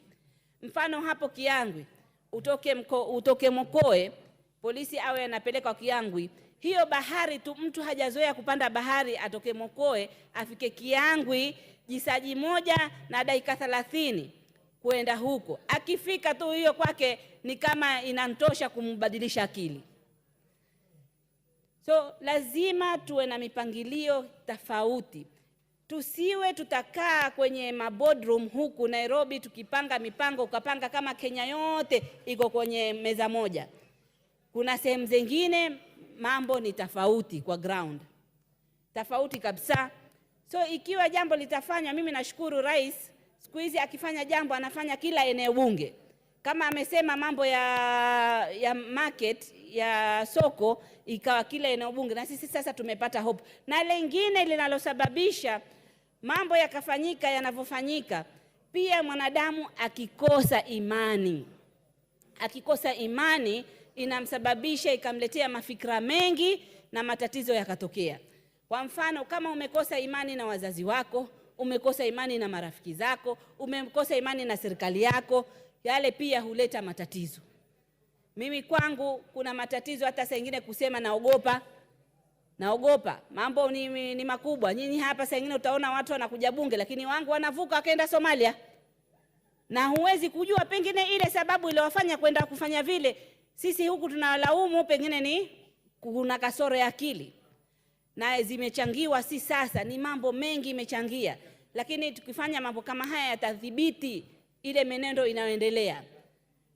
Mfano hapo Kiangwe, utoke Mokoe, polisi awe anapeleka Kiangwe. Hiyo bahari tu, mtu hajazoea kupanda bahari, atoke Mokoe afike Kiangwe jisaji moja na dakika 30 kwenda huko. Akifika tu hiyo kwake ni kama inantosha kumbadilisha akili. So lazima tuwe na mipangilio tofauti. Tusiwe tutakaa kwenye maboardroom huku Nairobi tukipanga mipango, ukapanga kama Kenya yote iko kwenye meza moja. Kuna sehemu zingine mambo ni tofauti kwa ground. Tofauti kabisa. So ikiwa jambo litafanywa, mimi nashukuru Rais, siku hizi akifanya jambo anafanya kila eneo bunge. Kama amesema mambo ya market, ya soko, ikawa kila eneo bunge, na sisi sasa tumepata hope. Na lingine linalosababisha mambo yakafanyika yanavyofanyika, pia mwanadamu akikosa imani inamsababisha ikamletea mafikra mengi na matatizo yakatokea. Kwa mfano, kama umekosa imani na wazazi wako, umekosa imani na marafiki zako, umekosa imani na serikali yako, yale pia huleta matatizo. Mimi kwangu kuna matatizo hata saa nyingine kusema naogopa. Mambo ni makubwa. Nyinyi hapa saa nyingine utaona watu wanakuja bunge, lakini wangu wanavuka wakaenda Somalia. Na huwezi kujua pengine ile sababu iliyowafanya kwenda kufanya vile. Sisi huku tunawalaumu pengine ni kuna kasoro ya akili. Na zimechangiwa si sasa, ni mambo mengi imechangia. Lakini tukifanya mambo kama haya yatadhibiti ile menendo inayoendelea.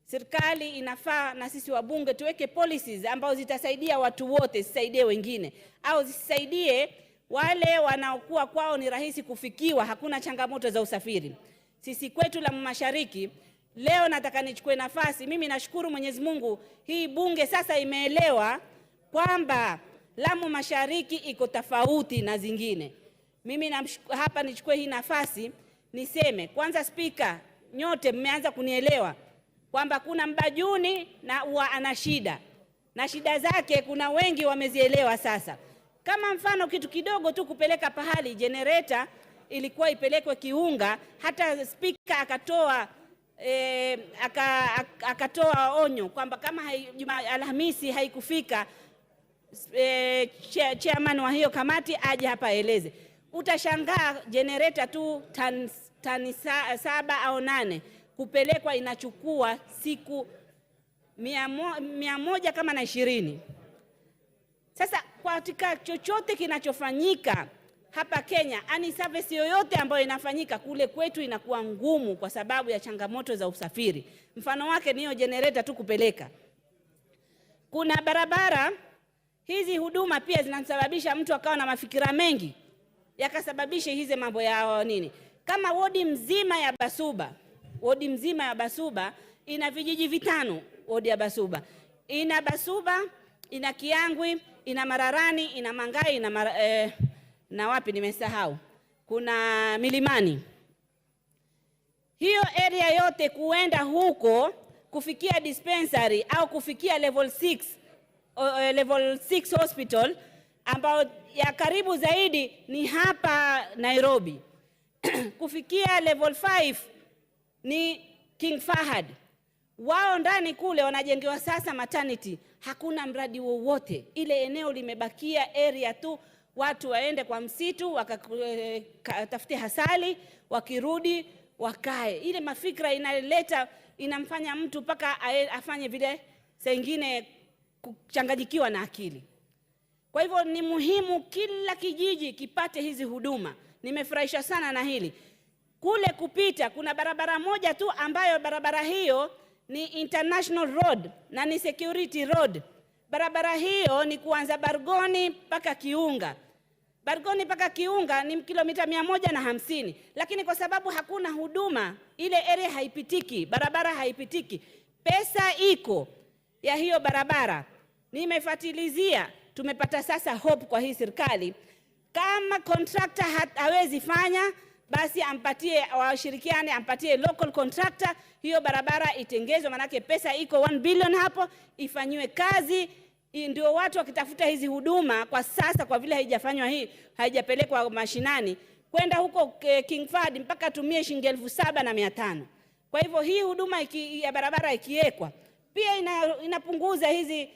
Serikali inafaa na sisi wabunge tuweke policies ambao zitasaidia watu wote, zisaidie wengine, au zisaidie wale wanaokuwa kwao ni rahisi kufikiwa, hakuna changamoto za usafiri. Sisi kwetu Lamu Mashariki, leo nataka nichukue nafasi, mimi nashukuru Mwenyezi Mungu, hii bunge sasa imeelewa kwamba Lamu Mashariki iko tofauti na zingine. Mimi hapa nichukue hii nafasi niseme, kwanza Speaker, nyote mmeanza kunielewa kwamba kuna Mbajuni na ana shida. Na shida zake kuna wengi wamezielewa sasa. Kama mfano kitu kidogo tu kupeleka pahali generator ilikuwa ipelekwe Kiunga, hata Speaker akatoa onyo kwamba kama Alhamisi haikufika, chairman wa hiyo kamati aje hapa aeleze. Utashangaa generator tu tani 7 au 8 kupelekwa inachukua siku 100 kama na 20. Sasa katika chochote kinachofanyika hapa Kenya, ani service yoyote ambayo inafanyika kule kwetu inakuwa ngumu kwa sababu ya changamoto za usafiri. Mfano wake ni hiyo generator tu kupeleka. Kuna barabara, hizi huduma pia zinasababisha mtu akawa na mafikira mengi, yakasababisha hizi mambo ya nini. Kama wodi mzima ya Basuba wodi mzima ya Basuba ina vijiji vitano. Wodi ya Basuba ina Basuba, ina Kiangwi, ina Mararani, ina Mangai, na wapi nimesahau, kuna Milimani. Hiyo area yote kuenda huko kufikia dispensary au kufikia level 6 hospital ambao ya karibu zaidi ni hapa Nairobi. Kufikia level 5 ni King Fahad. Wao ndani kule wanajengewa sasa maternity. Hakuna mradi wowote. Ile eneo limebakia area tu, watu waende kwa msitu wakatafute hasali, wakirudi wakae. Ile mafikra inamfanya mtu paka afanye vile saa nyingine kuchanganyikiwa na akili. Kwa hivyo ni muhimu kila kijiji kipate hizi huduma. Nimefurahisha sana na hili. Kule kupita kuna barabara moja tu ambayo barabara hiyo ni international road na ni security road. Barabara hiyo ni kuanza Bargoni mpaka Kiunga. Bargoni mpaka Kiunga ni kilomita 150, lakini kwa sababu hakuna huduma, ile area haipitiki, barabara haipitiki. Pesa iko ya hiyo barabara. Nimefuatilizia, tumepata sasa hope kwa hii serikali. Kama contractor hawezi fanya, basi ampatie washirikiane, ampatie local contractor, hiyo barabara itengezwe, manake pesa iko 1 billion hapo, ifanywe kazi. Ndio watu wakitafuta hizi huduma kwa sasa, kwa vile haijafanywa hii, haijapelekwa mashinani, kwenda huko King Fahd mpaka tumie shilingi 7,500. Kwa hivyo hii huduma ya barabara ikiwekwa, pia inapunguza hizi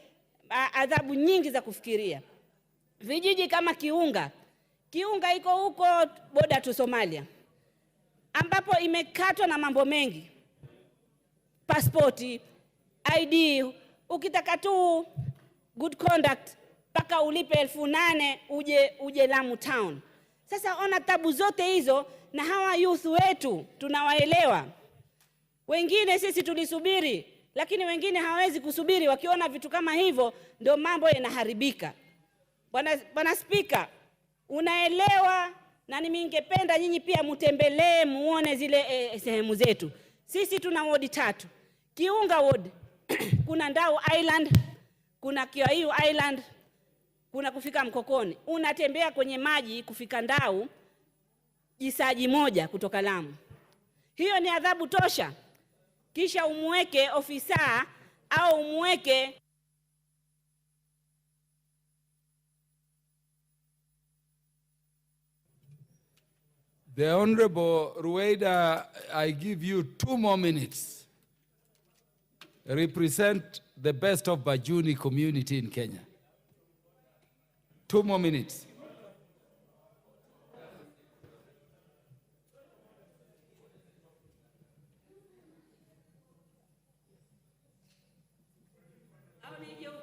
adhabu nyingi za kufikiria. Vijiji kama Kiunga iko huko boda tu Somalia, ambapo imekatwa na mambo mengi. Passporti, ID, ukitaka tu good conduct paka ulipe 8,000 uje Lamu town. Sasa ona tabu zote hizo, na hawa youth wetu tunawaelewa. Wengine sisi tulisubiri, lakini wengine hawezi kusubiri. Wakiona vitu kama hivyo ndio mambo yanaharibika. Bwana Speaker, unaelewa, na ningependa nyinyi pia mtembelee muone zile sehemu zetu. Sisi tuna ward 3. Kiunga ward kuna Ndau Island, kuna Kiaiu Island, kuna kufika Mkokoni. Unatembea kwenye maji kufika Ndau jisaji moja kutoka Lamu. Hiyo ni adhabu tosha. Kisha umweke ofisa au umweke The Honorable Rueda, I give you 2 more minutes. Represent the best of Bajuni community in Kenya. 2 more minutes.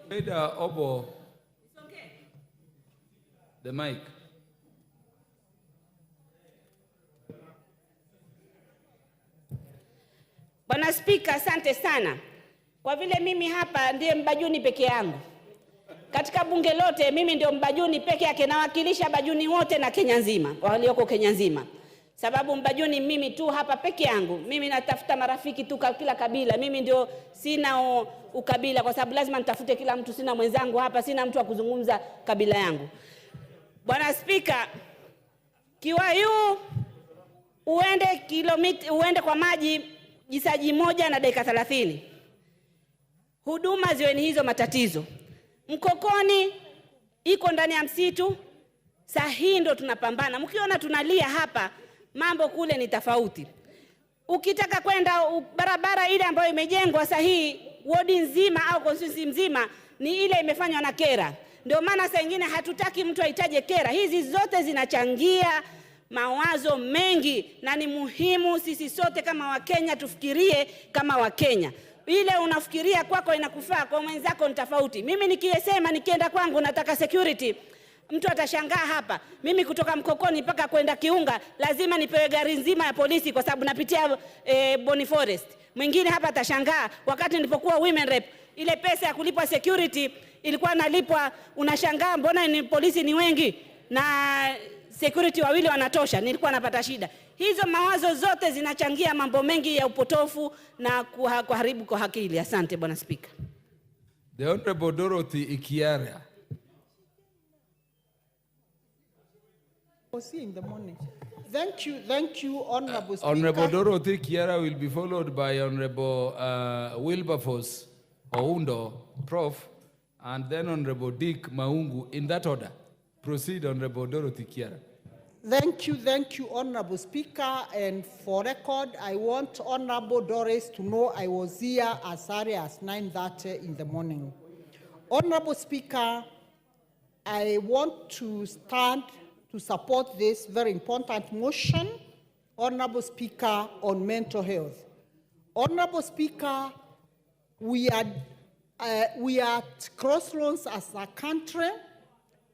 Rueda Obo, the mic. Bwana Speaker, asante sana. Kwa vile mimi hapa ndiye Mbajuni peke yangu. Katika bunge lote mimi ndio Mbajuni peke yake, nawakilisha Bajuni wote na Kenya nzima, walioko Kenya nzima. Sababu Mbajuni mimi tu hapa peke yangu. Mimi natafuta marafiki tu kila kabila. Mimi ndio sina ukabila, kwa sababu lazima nitafute kila mtu. Sina mwenzangu hapa, sina mtu wa kuzungumza kabila yangu. Bwana Speaker, Kiwayu uende kwa maji jisaji moja na dakika 30. Huduma ziwe ni hizo matatizo. Mkokoni iko ndani ya msitu. Sahi ndo tunapambana. Mkiona tunalia hapa, mambo kule ni tofauti. Ukitaka kwenda barabara ile ambayo imejengwa sahi, wodi nzima au constituency mzima ni ile imefanywa na kera. Ndio maana saa nyingine hatutaki mtu aitaje kera. Hizi zote zinachangia mawazo mengi, na ni muhimu sisi sote kama Wakenya tufikirie kama Wakenya. Ile unafikiria kwako inakufaa, kwa mwenzako ni tofauti. Mimi nikisema nikienda kwangu nataka security, mtu atashangaa hapa. Mimi kutoka Mkokoni mpaka kwenda Kiunga lazima nipewe gari nzima ya polisi kwa sababu napitia Boni Forest. Mwingine hapa atashangaa, wakati nilipokuwa women rep, ile pesa ya kulipwa security ilikuwa nalipwa, unashangaa mbona ni polisi ni wengi na security wawili wanatosha, nilikuwa napata shida. Hizo mawazo zote zinachangia mambo mengi ya upotofu na kuharibu kwa akili. Asante Bwana Speaker. The Honorable Dorothy Ikiara. Was here in the morning. Thank you, Honorable Speaker. Honorable Dorothy Ikiara will be followed by Honorable Wilberforce Oundo, Prof, and then Honorable Dick Maungu, in that order. Proceed, Honorable Dorothy Ikiara. Thank you, Honorable Speaker. And for record, I want Honorable Doris to know I was here as early as 9:30 in the morning. Honorable Speaker, I want to stand to support this very important motion, Honorable Speaker, on mental health. Honorable Speaker, we are at crossroads as a country,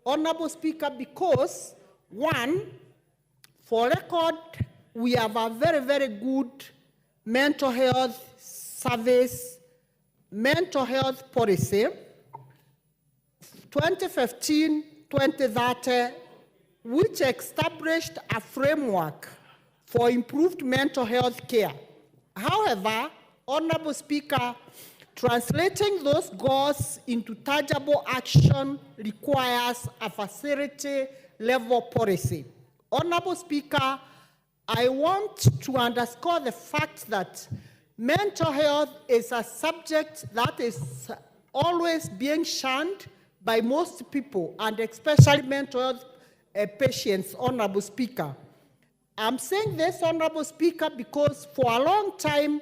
Honorable Speaker, because one, for record, we have a very, very good mental health service, mental health policy, 2015-2030, which established a framework for improved mental health care. However, Honorable Speaker, translating those goals into tangible action requires a facility-level policy. Honorable Speaker, I want to underscore the fact that mental health is a subject that is always being shunned by most people, and especially mental health patients, Honorable Speaker. I'm saying this, Honorable Speaker, because for a long time,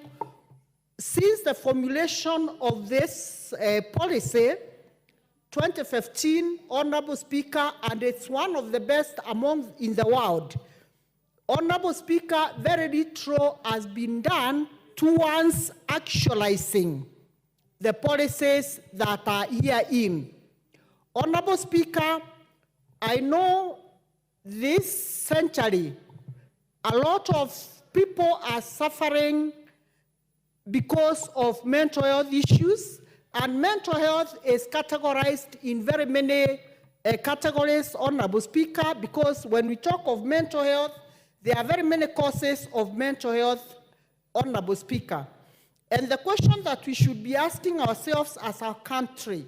since the formulation of this policy, 2015, Honorable Speaker, and it's one of the best among in the world. Honorable Speaker, very little has been done towards actualizing the policies that are herein. Honorable Speaker, I know this century, a lot of people are suffering because of mental health issues, and mental health is categorized in very many categories, Honorable Speaker, because when we talk of mental health, there are very many causes of mental health, Honorable Speaker. And the question that we should be asking ourselves as a country,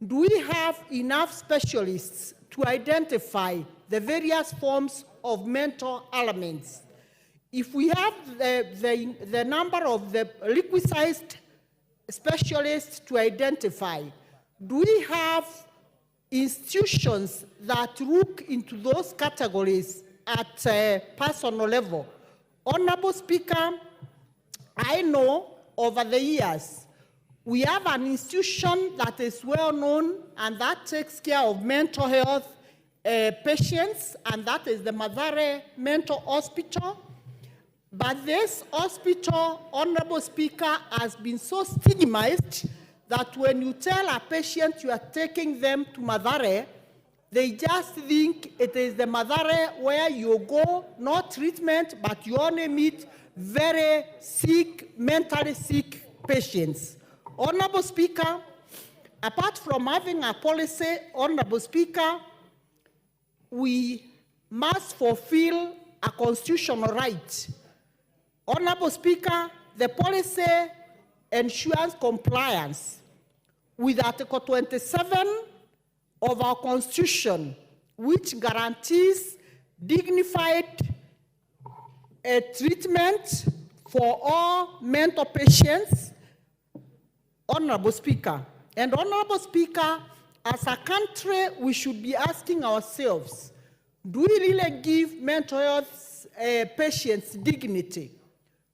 do we have enough specialists to identify the various forms of mental elements? If we have the number of the requisite specialists to identify, do we have institutions that look into those categories at a personal level? Honorable Speaker, I know over the years, we have an institution that is well known and that takes care of mental health patients, and that is the Mathare Mental Hospital. But this hospital, Honorable Speaker, has been so stigmatized that when you tell a patient you are taking them to Mathare, they just think it is the Mathare where you go, not treatment, but you only meet very sick, mentally sick patients. Honorable Speaker, apart from having a policy, Honorable Speaker, we must fulfill a constitutional right. Honorable Speaker, the policy ensures compliance with Article 27 of our Constitution, which guarantees dignified treatment for all mental patients, Honorable Speaker. And Honorable Speaker, as a country, we should be asking ourselves, do we really give mental health patients dignity?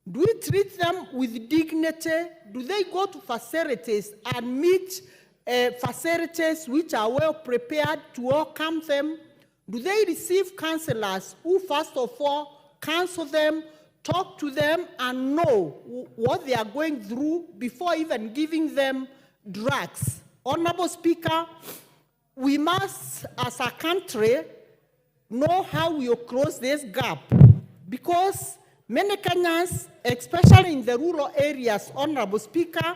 Do we treat them with dignity? Do they go to facilities and meet facilities which are well prepared to welcome them? Do they receive counselors who, first of all, counsel them, talk to them, and know what they are going through before even giving them drugs? Honorable Speaker, we must, as a country, know how we will close this gap, because many Kenyans, especially in the rural areas, Honorable Speaker,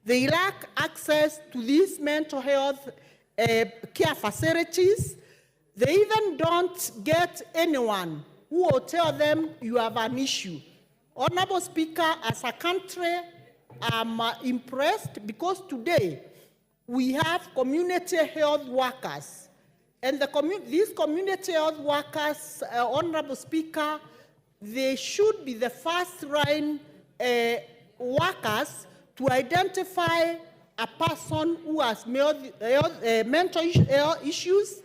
they lack access to these mental health care facilities. They even don't get anyone who will tell them you have an issue. Honorable Speaker, as a country, I'm impressed because today we have community health workers. And these community health workers, Honorable Speaker, they should be the first line workers to identify a person who has mental health issues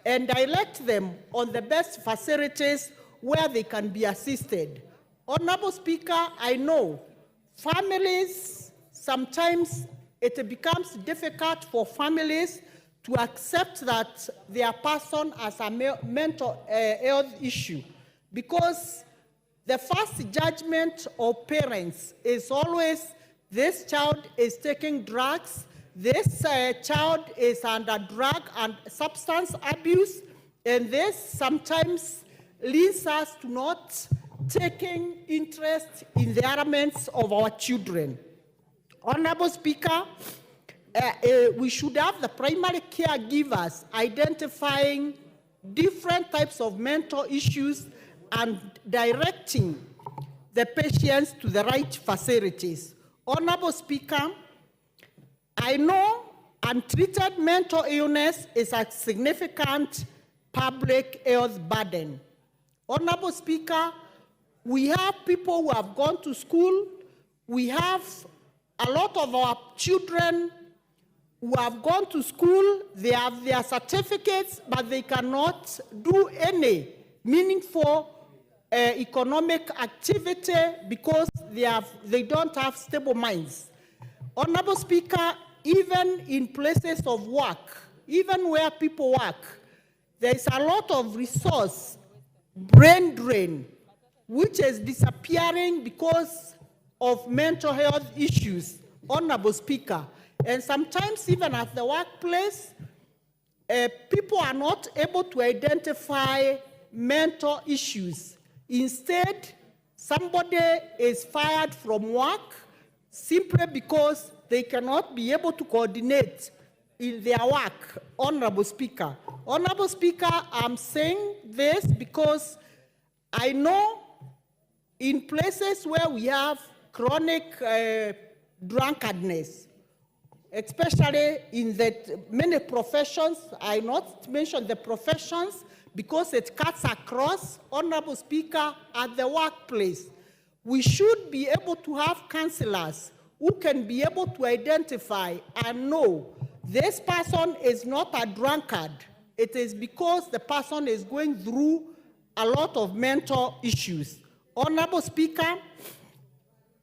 and direct them on the best facilities where they can be assisted. Honorable Speaker, I know families, sometimes it becomes difficult for families to accept that their person has a mental health issue, because the first judgment of parents is always this child is taking drugs, this child is under drug and substance abuse, and this sometimes leads us to not taking interest in the elements of our children. Honorable Speaker, we should have the primary caregivers identifying different types of mental issues and directing the patients to the right facilities. Honorable Speaker, I know untreated mental illness is a significant public health burden. Honorable Speaker, we have people who have gone to school. We have a lot of our children who have gone to school. They have their certificates, but they cannot do any meaningful economic activity because they don't have stable minds. Honorable Speaker, even in places of work, even where people work, there is a lot of resource, brain drain, which is disappearing because of mental health issues, Honorable Speaker. And sometimes even at the workplace, people are not able to identify mental issues. Instead, somebody is fired from work simply because they cannot be able to coordinate in their work, Honorable Speaker. Honorable Speaker, I'm saying this because I know in places where we have chronic drunkenness, especially in many professions, I not mention the professions because it cuts across, Honorable Speaker, at the workplace. We should be able to have counselors who can be able to identify and know this person is not a drunkard. It is because the person is going through a lot of mental issues. Honorable Speaker,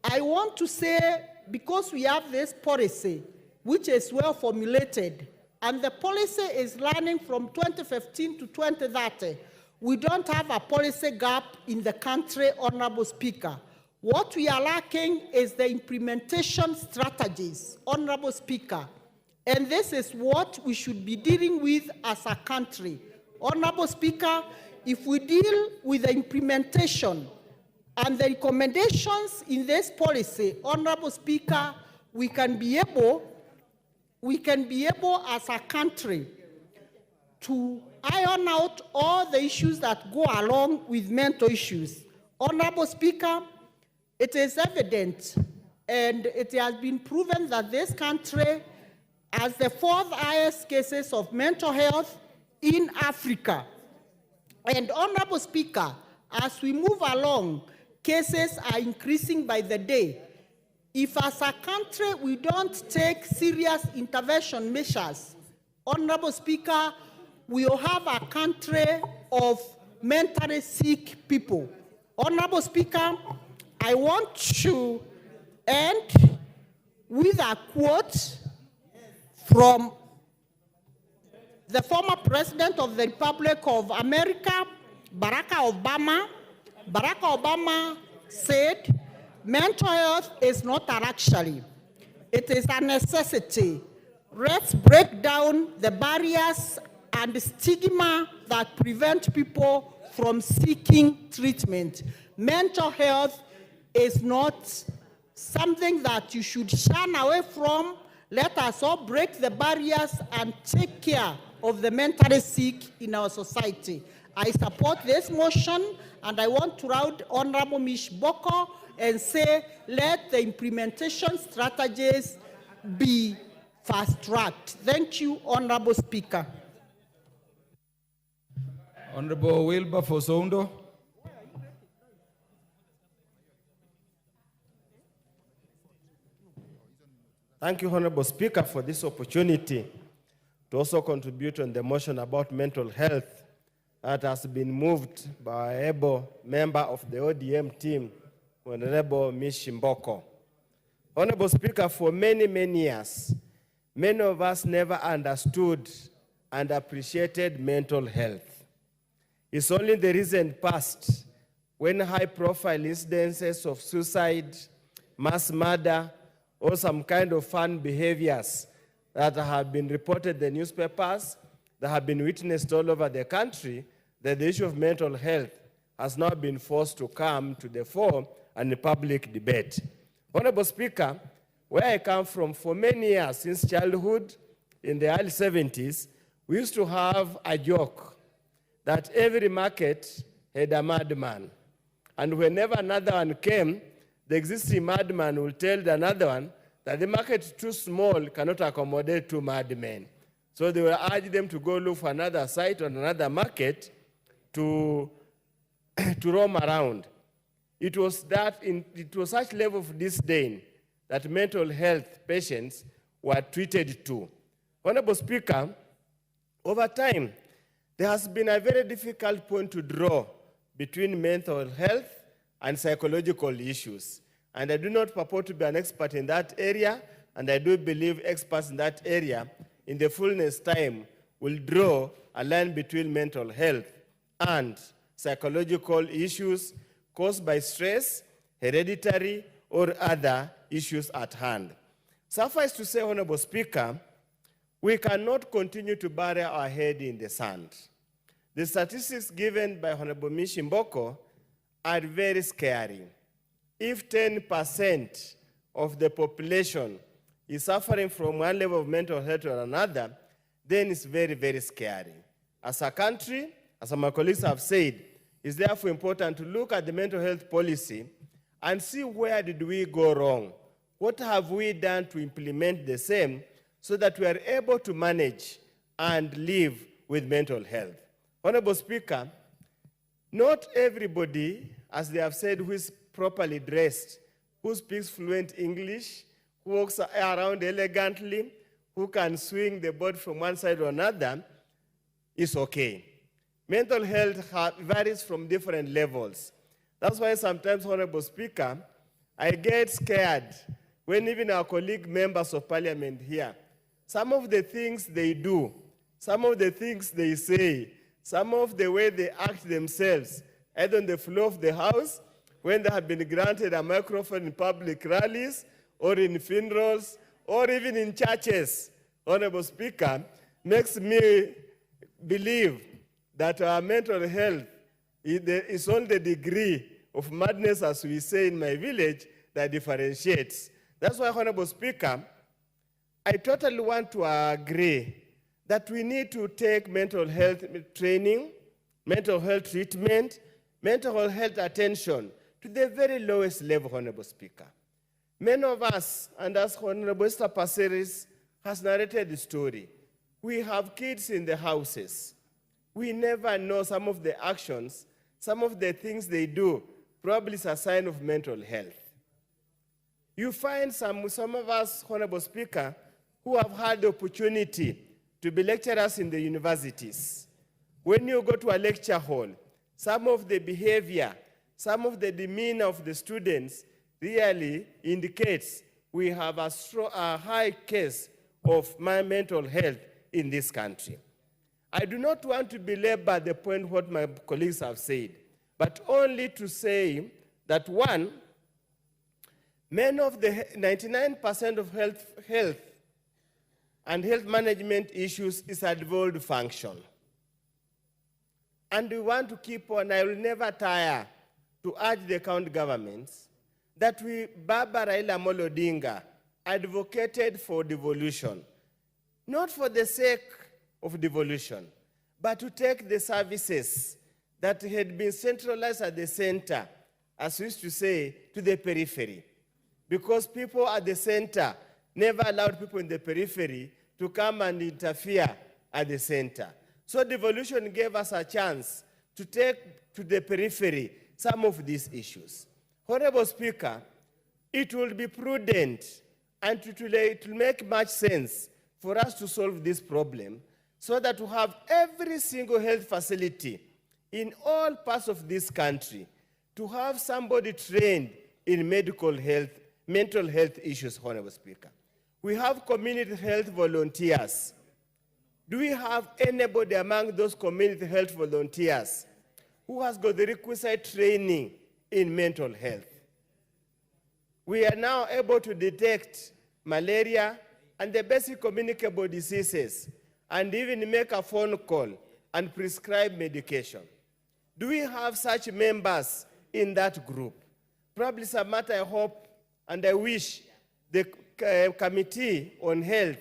I want to say, because we have this policy, which is well formulated, and the policy is running from 2015 to 2030, we don't have a policy gap in the country, Honorable Speaker. What we are lacking is the implementation strategies, Honorable Speaker. And this is what we should be dealing with as a country. Honorable Speaker, if we deal with the implementation and the recommendations in this policy, Honorable Speaker, we can be able as a country to iron out all the issues that go along with mental issues. Honorable Speaker, it is evident and it has been proven that this country has the fourth highest cases of mental health in Africa. And Honorable Speaker, as we move along, cases are increasing by the day. If as a country we don't take serious intervention measures, Honorable Speaker, we will have a country of mentally sick people. Honorable Speaker, I want to end with a quote from the former President of the Republic of America, Barack Obama. Barack Obama said, mental health is not a luxury, it is a necessity. Let's break down the barriers and stigma that prevent people from seeking treatment. Mental health is not something that you should shun away from. Let us all break the barriers and take care of the mentally sick in our society. I support this motion, and I want to round Honorable Mish Boko and say, let the implementation strategies be fast-tracked. Thank you, Honorable Speaker. Honorable Wilberforce Oundo. Thank you, Honorable Speaker, for this opportunity to also contribute on the motion about mental health that has been moved by an able member of the ODM team, Honorable Mish Mboko. Honorable Speaker, for many, many years, many of us never understood and appreciated mental health. It's only in the recent past when high-profile incidences of suicide, mass murder, or some kind of fun behaviors that have been reported in the newspapers, that have been witnessed all over the country, that the issue of mental health has now been forced to come to the fore and the public debate. Honorable Speaker, where I come from, for many years, since childhood, in the early 70s, we used to have a joke that every market had a madman. And whenever another one came, the existing madman will tell another one that the market is too small, cannot accommodate two madmen. So they will urge them to go look for another site on another market to roam around. It was such level of disdain that mental health patients were treated to. Honorable Speaker, over time, there has been a very difficult point to draw between mental health and psychological issues. And I do not purport to be an expert in that area, and I do believe experts in that area, in the fullness time, will draw a line between mental health and psychological issues caused by stress, hereditary, or other issues at hand. Suffice to say, Honorable Speaker, we cannot continue to bury our head in the sand. The statistics given by Honorable Mish Mboko are very scary. If 10% of the population is suffering from one level of mental health or another, then it's very, very scary. As a country, as my colleagues have said, it's therefore important to look at the mental health policy and see where did we go wrong. What have we done to implement the same so that we are able to manage and live with mental health? Honorable Speaker, not everybody, as they have said, who is properly dressed, who speaks fluent English, who walks around elegantly, who can swing the board from one side to another, is okay. Mental health varies from different levels. That's why sometimes, Honorable Speaker, I get scared when even our colleague members of parliament here, some of the things they do, some of the things they say, some of the way they act themselves, either on the floor of the House, when they have been granted a microphone in public rallies, or in funerals, or even in churches, Honorable Speaker, makes me believe that our mental health is only the degree of madness, as we say in my village, that differentiates. That's why, Honorable Speaker, I totally want to agree that we need to take mental health training, mental health treatment, mental health attention to the very lowest level, Honorable Speaker. Many of us, and as Honorable Esther Passeris has narrated the story, we have kids in the houses. We never know some of the actions, some of the things they do, probably is a sign of mental health. You find some of us, Honorable Speaker, who have had the opportunity to be lecturers in the universities. When you go to a lecture hall, some of the behavior, some of the demeanor of the students really indicates we have a high case of mental health in this country. I do not want to belabor the point what my colleagues have said, but only to say that one, many of the 99% of health and health management issues is a devolved function. And we want to keep on, I will never tire to urge the county governments that Baba Raila Amolo Odinga advocated for devolution, not for the sake of devolution, but to take the services that had been centralized at the center, as we used to say, to the periphery. Because people at the center never allowed people in the periphery to come and interfere at the center. So devolution gave us a chance to take to the periphery some of these issues. Honorable Speaker, it will be prudent and it will make much sense for us to solve this problem so that we have every single health facility in all parts of this country to have somebody trained in mental health issues, Honorable Speaker. We have community health volunteers. Do we have anybody among those community health volunteers who has got the requisite training in mental health? We are now able to detect malaria and the basic communicable diseases and even make a phone call and prescribe medication. Do we have such members in that group? Probably, Samantha, I hope and I wish the Committee on Health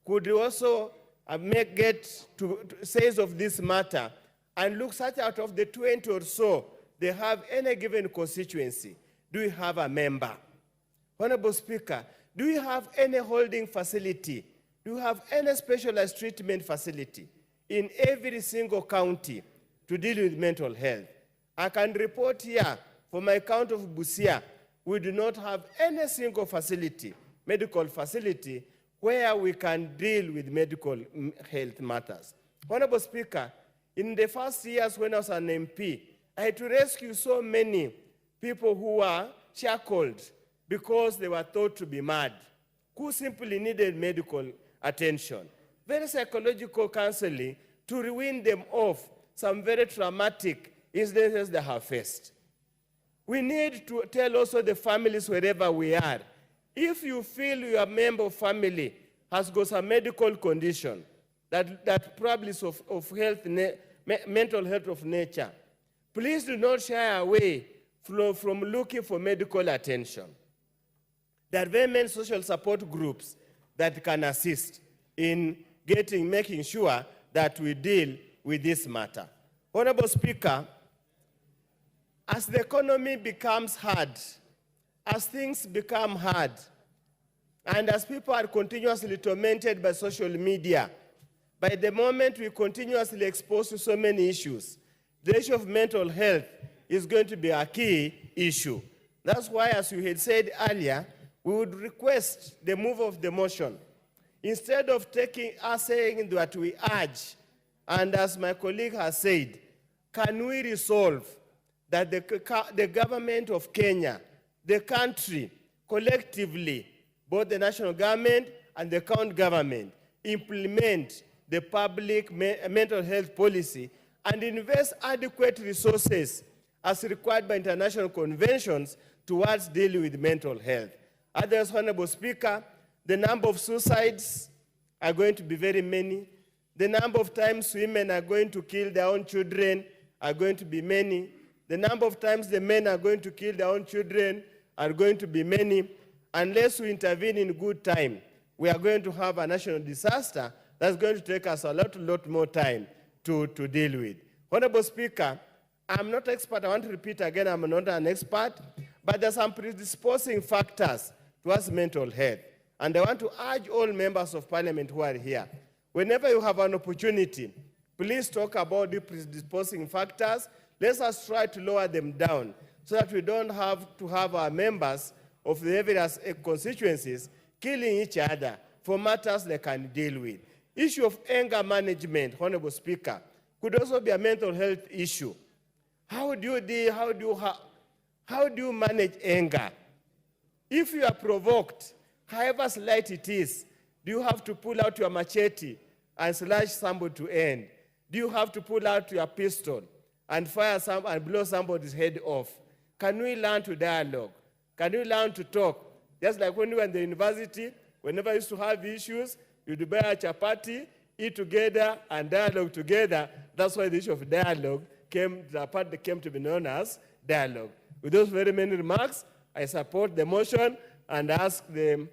could also get to says of this matter and look such out of the 20 or so they have any given constituency. Do we have a member? Honorable Speaker, do we have any holding facility? Do we have any specialized treatment facility in every single county to deal with mental health? I can report here, for my county of Busia, we do not have any single facility, medical facility, where we can deal with medical health matters. Honorable Speaker, in the first years when I was an MP, I had to rescue so many people who were shackled because they were thought to be mad, who simply needed medical attention. Very psychological counseling to wean them off some very traumatic incidences they have faced. We need to tell also the families wherever we are, if you feel your member of family has got some medical condition that probably is of health, mental health of nature, please do not shy away from looking for medical attention. There are very many social support groups that can assist in making sure that we deal with this matter. Honorable Speaker, as the economy becomes hard, as things become hard, and as people are continuously tormented by social media, by the moment we continuously exposed to so many issues, the issue of mental health is going to be a key issue. That's why, as you had said earlier, we would request the move of the motion. Instead of saying that we urge, and as my colleague has said, can we resolve that the government of Kenya, the country, collectively, both the national government and the county government, implement the public mental health policy and invest adequate resources as required by international conventions towards dealing with mental health. Otherwise, Honorable Speaker, the number of suicides are going to be very many. The number of times women are going to kill their own children are going to be many. The number of times the men are going to kill their own children are going to be many. Unless we intervene in good time, we are going to have a national disaster that's going to take us a lot more time to deal with. Honorable Speaker, I'm not an expert. I want to repeat again, I'm not an expert, but there's some predisposing factors towards mental health. And I want to urge all members of parliament who are here, whenever you have an opportunity, please talk about the predisposing factors. Let us try to lower them down so that we don't have to have our members of the various constituencies killing each other for matters they can deal with. Issue of anger management, Honorable Speaker, could also be a mental health issue. How do you manage anger? If you are provoked, however slight it is, do you have to pull out your machete and slash somebody to end? Do you have to pull out your pistol and fire and blow somebody's head off? Can we learn to dialogue? Can we learn to talk? Just like when we were in the university, whenever we used to have issues, you'd buy a chapati, eat together, and dialogue together. That's why the issue of dialogue came to be known as dialogue. With those very many remarks, I support the motion and ask the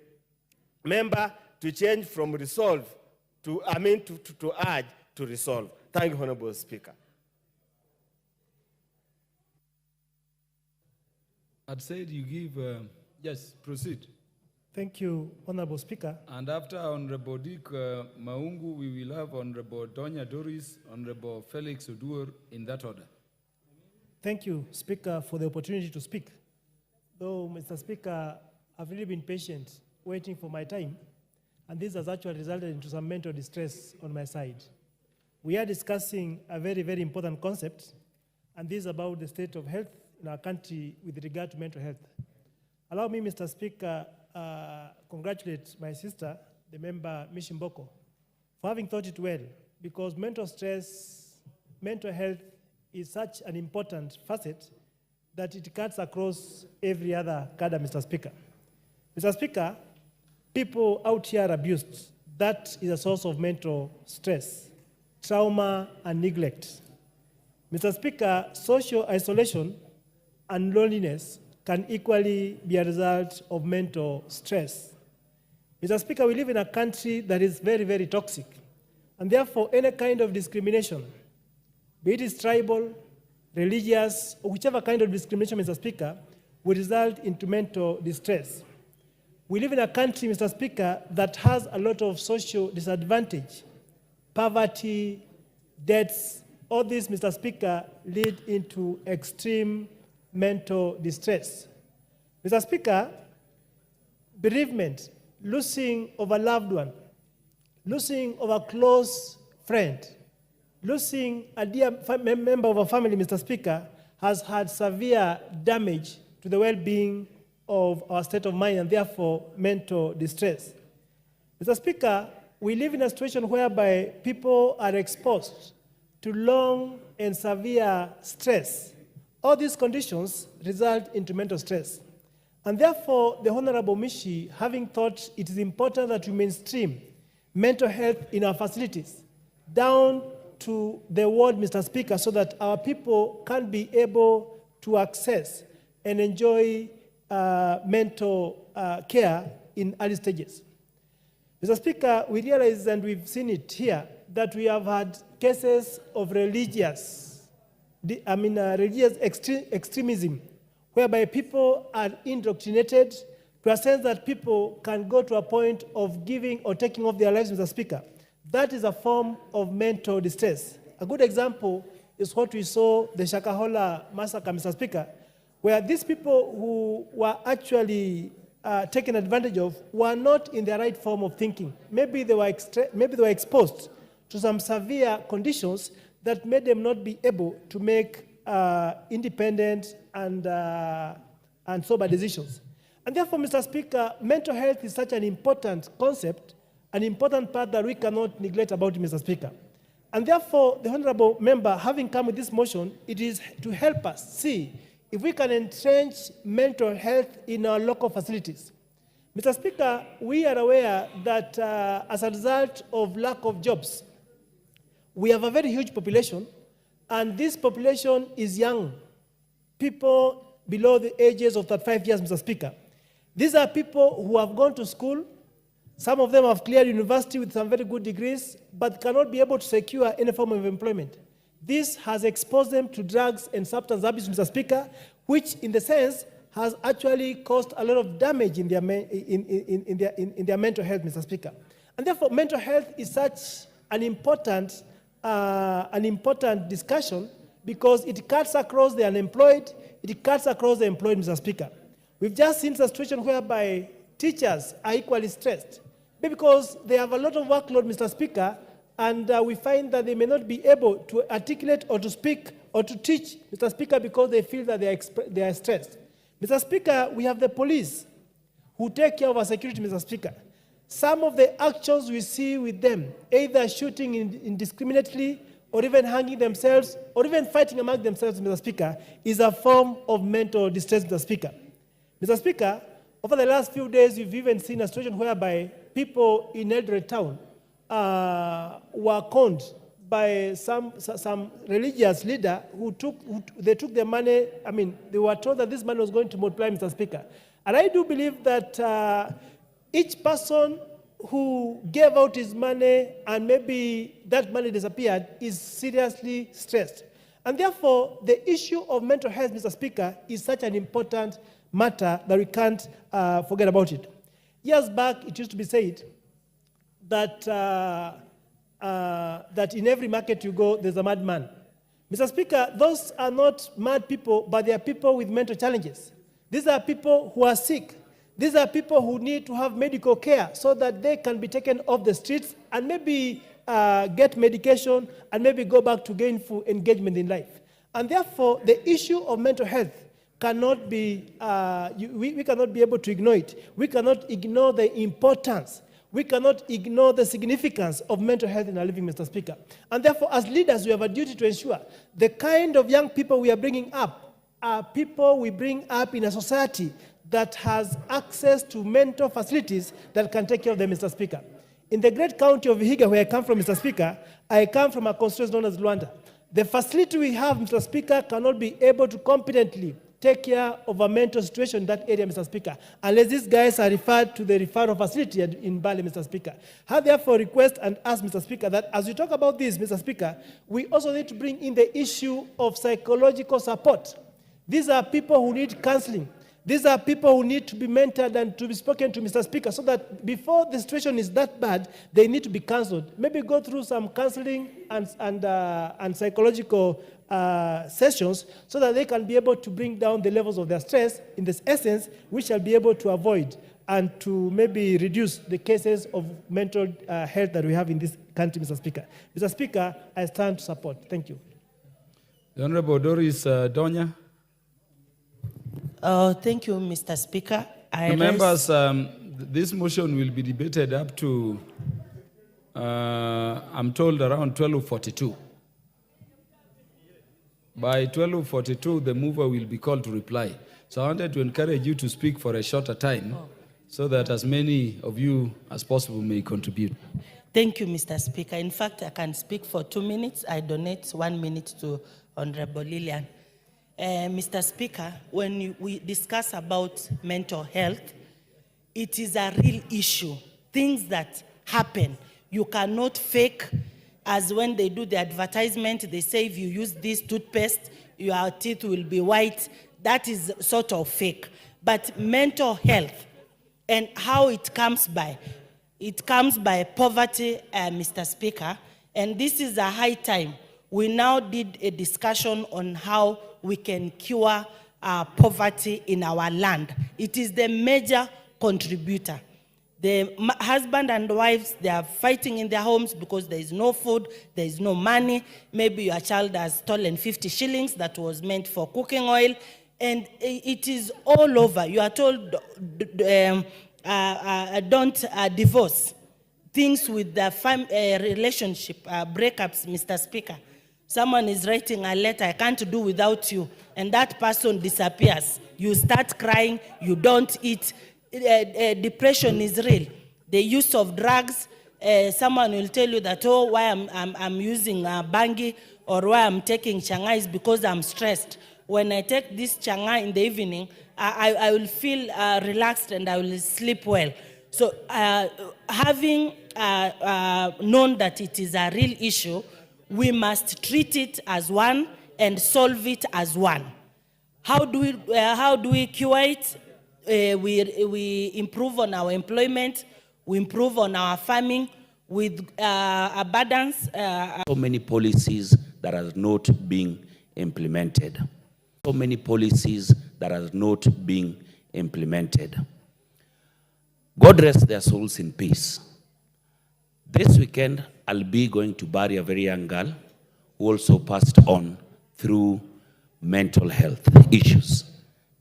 member to change from resolve to urge to resolve. Thank you, Honorable Speaker. I'd said you give, yes, proceed. Thank you, Honorable Speaker. And after Honorable Dick Maungu, we will have Honorable Donya Doris, Honorable Felix Oduor, in that order. Thank you, Speaker, for the opportunity to speak. Though, Mr. Speaker, I've really been patient waiting for my time, and this has actually resulted into some mental distress on my side. We are discussing a very, very important concept, and this is about the state of health in our country with regard to mental health. Allow me, Mr. Speaker, congratulate my sister, the member Mishimboko, for having thought it well, because mental stress, mental health is such an important facet that it cuts across every other cadre, Mr. Speaker. Mr. Speaker, people out here are abused. That is a source of mental stress, trauma, and neglect. Mr. Speaker, social isolation and loneliness can equally be a result of mental stress. Mr. Speaker, we live in a country that is very, very toxic, and therefore any kind of discrimination, be it tribal, religious, or whichever kind of discrimination, Mr. Speaker, will result into mental distress. We live in a country, Mr. Speaker, that has a lot of social disadvantage, poverty, debts. All these, Mr. Speaker, lead into extreme mental distress. Mr. Speaker, bereavement, losing of a loved one, losing of a close friend, losing a dear member of a family, Mr. Speaker, has had severe damage to the well-being of our state of mind and therefore mental distress. Mr. Speaker, we live in a situation whereby people are exposed to long and severe stress. All these conditions result into mental stress. And therefore, the Honorable Mishi, having thought it is important that we mainstream mental health in our facilities down to the ward, Mr. Speaker, so that our people can be able to access and enjoy mental care in early stages. Mr. Speaker, we realize, and we've seen it here, that we have had cases of religious extremism, whereby people are indoctrinated to a sense that people can go to a point of giving or taking off their lives, Mr. Speaker. That is a form of mental distress. A good example is what we saw, the Shakahola massacre, Mr. Speaker, where these people who were actually taken advantage of were not in their right form of thinking. Maybe they were exposed to some severe conditions that made them not be able to make independent and sober decisions. And therefore, Mr. Speaker, mental health is such an important concept, an important part that we cannot neglect about it, Mr. Speaker. And therefore, the Honorable Member, having come with this motion, it is to help us see if we can entrench mental health in our local facilities. Mr. Speaker, we are aware that as a result of lack of jobs, we have a very huge population, and this population is young, people below the ages of 35 years, Mr. Speaker. These are people who have gone to school. Some of them have cleared university with some very good degrees, but cannot be able to secure any form of employment. This has exposed them to drugs and substance abuse, Mr. Speaker, which in the sense has actually caused a lot of damage in their mental health, Mr. Speaker. And therefore, mental health is such an important discussion because it cuts across the unemployed, it cuts across the employed, Mr. Speaker. We've just seen a situation whereby teachers are equally stressed because they have a lot of workload, Mr. Speaker, and we find that they may not be able to articulate or to speak or to teach, Mr. Speaker, because they feel that they are stressed. Mr. Speaker, we have the police who take care of our security, Mr. Speaker. Some of the actions we see with them, either shooting indiscriminately or even hanging themselves or even fighting among themselves, Mr. Speaker, is a form of mental distress, Mr. Speaker. Mr. Speaker, over the last few days, we've even seen a situation whereby people in Eldoret town were conned by some religious leader they took their money. I mean, they were told that this money was going to multiply, Mr. Speaker. And I do believe that each person who gave out his money and maybe that money disappeared is seriously stressed. And therefore, the issue of mental health, Mr. Speaker, is such an important matter that we can't forget about it. Years back, it used to be said that, that in every market you go, there's a madman. Mr. Speaker, those are not mad people, but they are people with mental challenges. These are people who are sick. These are people who need to have medical care so that they can be taken off the streets and maybe get medication and maybe go back to gainful engagement in life. And therefore, the issue of mental health cannot be, we cannot be able to ignore it. We cannot ignore the importance. We cannot ignore the significance of mental health in our living, Mr. Speaker. And therefore, as leaders, we have a duty to ensure the kind of young people we are bringing up are people we bring up in a society that has access to mental facilities that can take care of them, Mr. Speaker. In the great county of Vihiga, where I come from, Mr. Speaker, I come from a constituency known as Luanda. The facility we have, Mr. Speaker, cannot be able to competently take care of a mental situation in that area, Mr. Speaker, unless these guys are referred to the referral facility in Bali, Mr. Speaker. I therefore request and ask, Mr. Speaker, that as we talk about this, Mr. Speaker, we also need to bring in the issue of psychological support. These are people who need counseling. These are people who need to be mentored and to be spoken to, Mr. Speaker, so that before the situation is that bad, they need to be counseled. Maybe go through some counseling and psychological sessions so that they can be able to bring down the levels of their stress. In this essence, we shall be able to avoid and to maybe reduce the cases of mental health that we have in this country, Mr. Speaker. Mr. Speaker, I stand to support. Thank you. The Honorable Doris Donya. Thank you, Mr. Speaker. Members, this motion will be debated up to, I'm told, around 12:42. By 12:42, the mover will be called to reply. So I wanted to encourage you to speak for a shorter time so that as many of you as possible may contribute. Thank you, Mr. Speaker. In fact, I can speak for 2 minutes. I donate 1 minute to Honorable Lillian. Mr. Speaker, when we discuss about mental health, it is a real issue. Things that happen, you cannot fake. As when they do the advertisement, they say if you use this toothpaste, your teeth will be white. That is sort of fake. But mental health and how it comes by poverty, Mr. Speaker, and this is a high time. We now did a discussion on how we can cure poverty in our land. It is the major contributor. The husband and wives, they are fighting in their homes because there is no food, there is no money. Maybe your child has stolen 50 shillings that was meant for cooking oil. And it is all over. You are told, don't divorce. Things with the relationship, breakups, Mr. Speaker. Someone is writing a letter, I can't do without you, and that person disappears. You start crying, you don't eat. Depression is real. The use of drugs, someone will tell you that, oh, why I'm using bangi or why I'm taking changa is because I'm stressed. When I take this changa in the evening, I will feel relaxed and I will sleep well. So having known that it is a real issue, we must treat it as one and solve it as one. How do we cure it? We improve on our employment, we improve on our farming with abundance. So many policies that are not being implemented. So many policies that are not being implemented. God rest their souls in peace. This weekend, I'll be going to bury a very young girl who also passed on through mental health issues.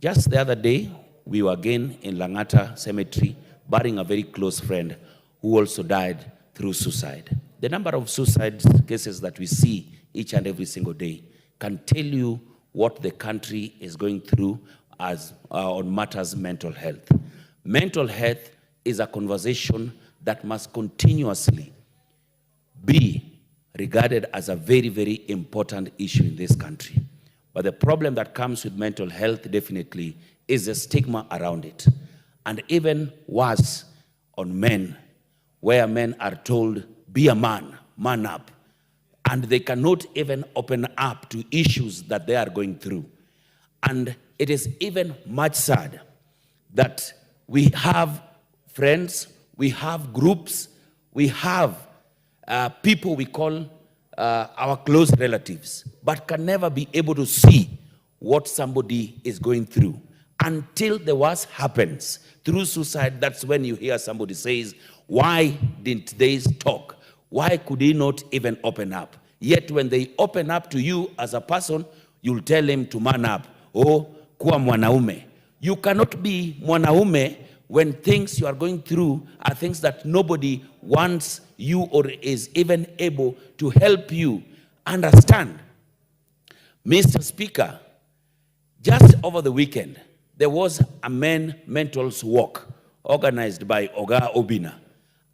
Just the other day, we were again in Langata Cemetery burying a very close friend who also died through suicide. The number of suicide cases that we see each and every single day can tell you what the country is going through as on matters mental health. Mental health is a conversation that must continuously be regarded as a very, very important issue in this country. But the problem that comes with mental health definitely is the stigma around it. And even worse on men where men are told, be a man, man up. And they cannot even open up to issues that they are going through. And it is even much sad that we have friends, we have groups, we have people we call our close relatives, but can never be able to see what somebody is going through. Until the worst happens, through suicide, that's when you hear somebody says, why didn't they talk? Why could he not even open up? Yet when they open up to you as a person, you'll tell him to man up. Oh, kuwa mwanaume. You cannot be mwanaume when things you are going through are things that nobody wants you or is even able to help you understand. Mr. Speaker, just over the weekend, there was a men mentors walk organized by Oga Obina.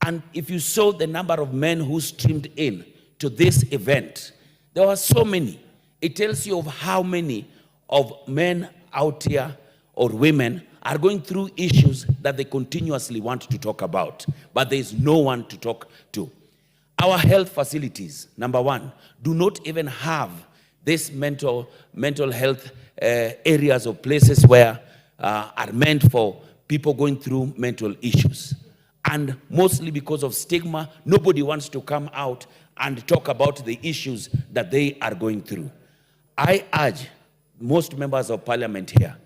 And if you saw the number of men who streamed in to this event, there were so many. It tells you of how many of men out here or women are going through issues that they continuously want to talk about, but there is no one to talk to. Our health facilities, number one, do not even have this mental health areas or places where are meant for people going through mental issues. And mostly because of stigma, nobody wants to come out and talk about the issues that they are going through. I urge most members of parliament here,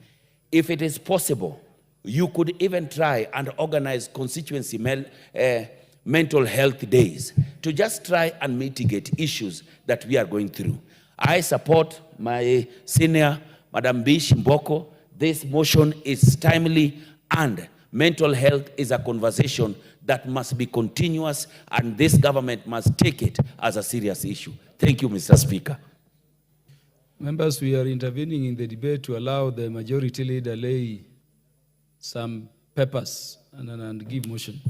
if it is possible, you could even try and organize constituency mental health days to just try and mitigate issues that we are going through. I support my senior, Madam Bish Mboko. This motion is timely, and mental health is a conversation that must be continuous, and this government must take it as a serious issue. Thank you, Mr. Speaker. Members, we are intervening in the debate to allow the majority leader lay some papers and give motion.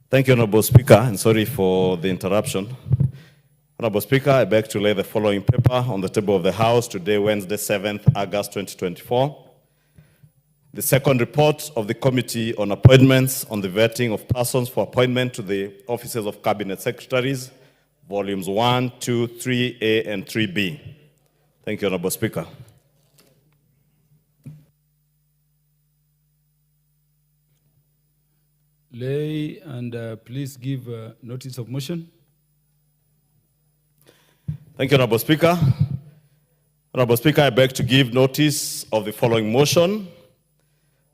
Thank you, Honorable Speaker, and sorry for the interruption. Honorable Speaker, I beg to lay the following paper on the table of the House today, Wednesday, 7th August 2024. The second report of the Committee on Appointments on the vetting of persons for appointment to the offices of Cabinet Secretaries, volumes 1, 2, 3A, and 3B. Thank you, Honorable Speaker. Lay and please give notice of motion. Thank you, Honorable Speaker. Honorable Speaker, I beg to give notice of the following motion,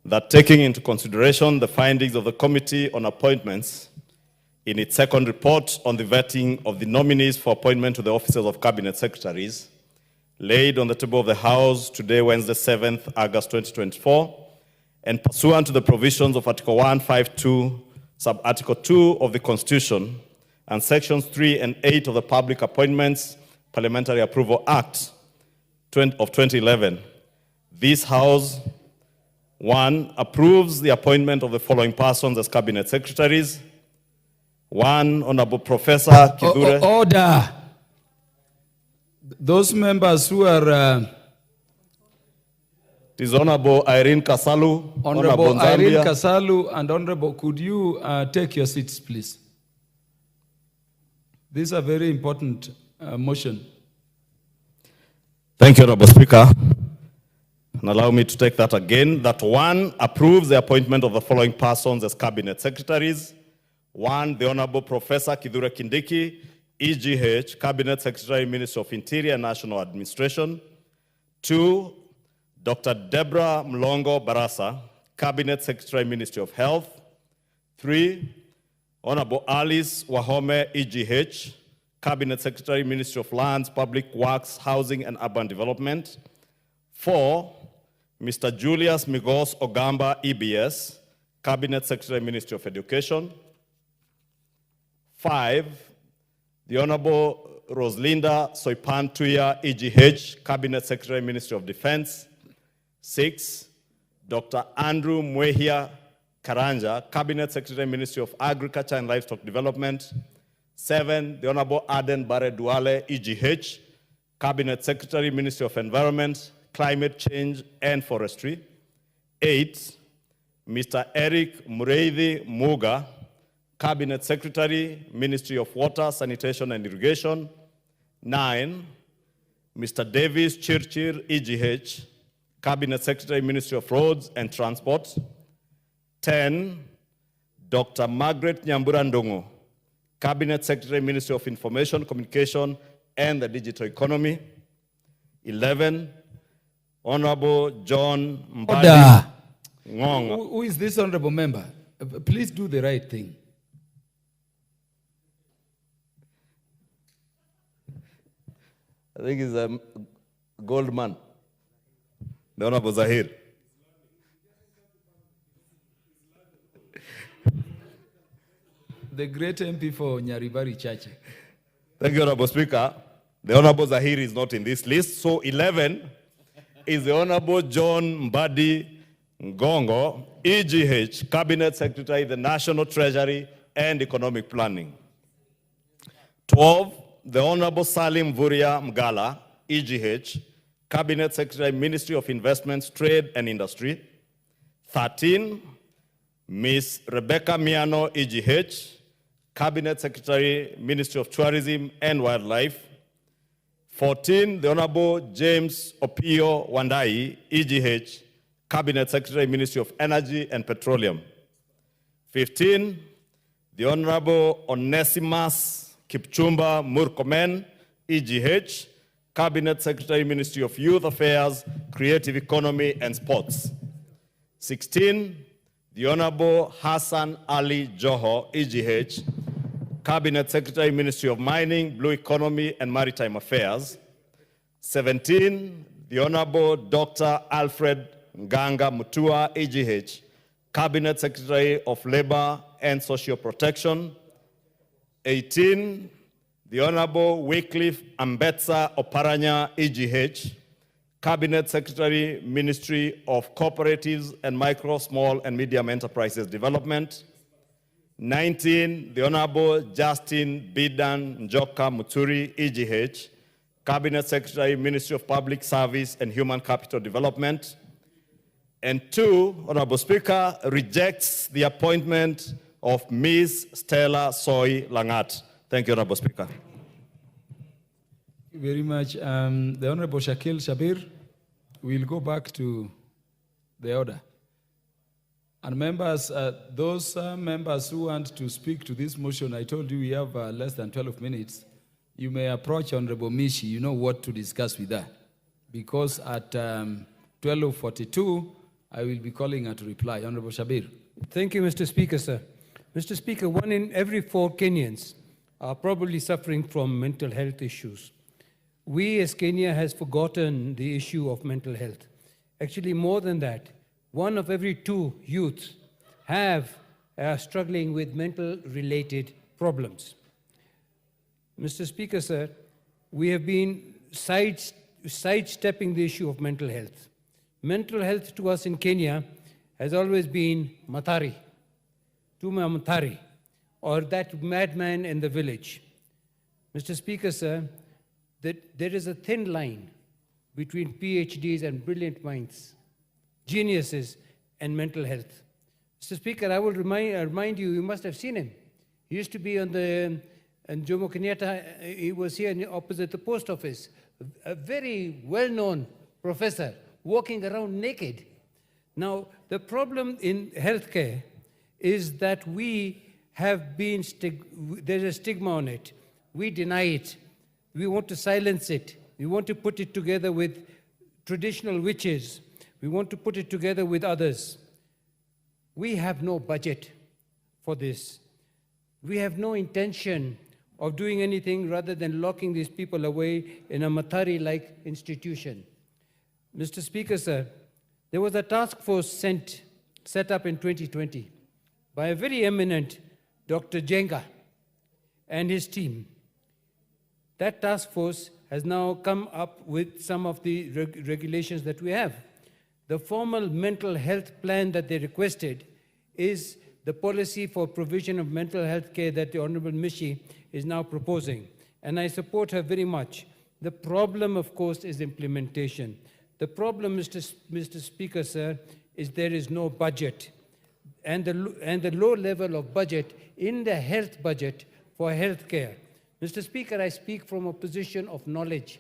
that taking into consideration the findings of the Committee on Appointments in its second report on the vetting of the nominees for appointment to the offices of Cabinet Secretaries, laid on the table of the House today, Wednesday, 7th August 2024, and pursuant to the provisions of Article 152, Sub-Article 2 of the Constitution, and Sections 3 and 8 of the Public Appointments Parliamentary Approval Act of 2011, this House, 1, approves the appointment of the following persons as Cabinet Secretaries. 1, Honorable Professor Kidhure. Order. Those members who are... It is Honorable Irene Kasalu. Honorable Irene Kasalu and Honorable, could you take your seats, please? This is a very important motion. Thank you, Honorable Speaker. And allow me to take that again. That 1, approves the appointment of the following persons as Cabinet Secretaries. 1, the Honorable Professor Kidhure Kindiki, EGH, Cabinet Secretary, Ministry of Interior and National Administration. 2, Dr. Deborah Mlongo Barasa, Cabinet Secretary, Ministry of Health. 3, Honorable Alice Wahome, EGH, Cabinet Secretary, Ministry of Lands, Public Works, Housing and Urban Development. 4, Mr. Julius Migos Ogamba, EBS, Cabinet Secretary, Ministry of Education. 5, the Honorable Roslinda Soipan Tuya, EGH, Cabinet Secretary, Ministry of Defense. 6, Dr. Andrew Mwehia Karanja, Cabinet Secretary, Ministry of Agriculture and Livestock Development. 7, the Honorable Aden Bare Duale, EGH, Cabinet Secretary, Ministry of Environment, Climate Change and Forestry. 8, Mr. Eric Mureithi Muga, Cabinet Secretary, Ministry of Water, Sanitation and Irrigation. 9, Mr. Davis Chirchir, EGH, Cabinet Secretary, Ministry of Roads and Transport. 10, Dr. Margaret Nyambura Ndongo, Cabinet Secretary, Ministry of Information, Communication and the Digital Economy. 11, Honorable John Mbadi Ngongo. Who is this honorable member? Please do the right thing. I think he's a Goldman. The Honorable Zahir. The great MP for Nyaribari Church. Thank you, Honorable Speaker. The Honorable Zahir is not in this list. So 11 is the Honorable John Mbadi Ngongo, EGH, Cabinet Secretary, the National Treasury and Economic Planning. 12, the Honorable Salim Vuria Mgala, EGH, Cabinet Secretary, Ministry of Investments, Trade and Industry. 13, Ms. Rebecca Miano, EGH, Cabinet Secretary, Ministry of Tourism and Wildlife. 14, the Honorable James Opio Wandai, EGH, Cabinet Secretary, Ministry of Energy and Petroleum. 15, the Honorable Onesimus Kipchumba Murkomen, EGH, Cabinet Secretary, Ministry of Youth Affairs, Creative Economy and Sports. 16, the Honorable Hassan Ali Joho, EGH, Cabinet Secretary, Ministry of Mining, Blue Economy and Maritime Affairs. 17, the Honorable Dr. Alfred Nganga Mutua, EGH, Cabinet Secretary of Labor and Social Protection. 18, the Honorable Wycliffe Ambetsa Oparanya, EGH, Cabinet Secretary, Ministry of Cooperatives and Micro, Small and Medium Enterprises Development. 19, the Honorable Justin Bidan Njoka Muturi, EGH, Cabinet Secretary, Ministry of Public Service and Human Capital Development. And 2, Honorable Speaker, rejects the appointment of Ms. Stella Soy Langat. Thank you, Honorable Speaker. Thank you very much. The Honorable Shakil Shabir will go back to the order. And members, those members who want to speak to this motion, I told you we have less than 12 minutes. You may approach Honorable Mishi, you know what to discuss with her. Because at 12:42, I will be calling her to reply. Honorable Shabir. Thank you, Mr. Speaker, sir. Mr. Speaker, 1 in every 4 Kenyans are probably suffering from mental health issues. We as Kenya has forgotten the issue of mental health. Actually, more than that, 1 of every 2 youths are struggling with mental-related problems. Mr. Speaker, sir, we have been sidestepping the issue of mental health. Mental health to us in Kenya has always been Matari, Tuma Matari, or that madman in the village. Mr. Speaker, sir, that there is a thin line between PhDs and brilliant minds, geniuses, and mental health. Mr. Speaker, I will remind you, you must have seen him. He used to be on the, and Jomo Kenyatta, he was here opposite the post office, a very well-known professor, walking around naked. Now, the problem in healthcare is that we have been, there's a stigma on it. We deny it. We want to silence it. We want to put it together with traditional witches. We want to put it together with others. We have no budget for this. We have no intention of doing anything rather than locking these people away in a Matari-like institution. Mr. Speaker, sir, there was a task force set up in 2020 by a very eminent Dr. Jenga and his team. That task force has now come up with some of the regulations that we have. The formal mental health plan that they requested is the policy for provision of mental health care that the Honorable Mishi is now proposing. And I support her very much. The problem, of course, is implementation. The problem, Mr. Speaker, sir, is there is no budget. and the low level of budget in the health budget for health care. Mr. Speaker, I speak from a position of knowledge.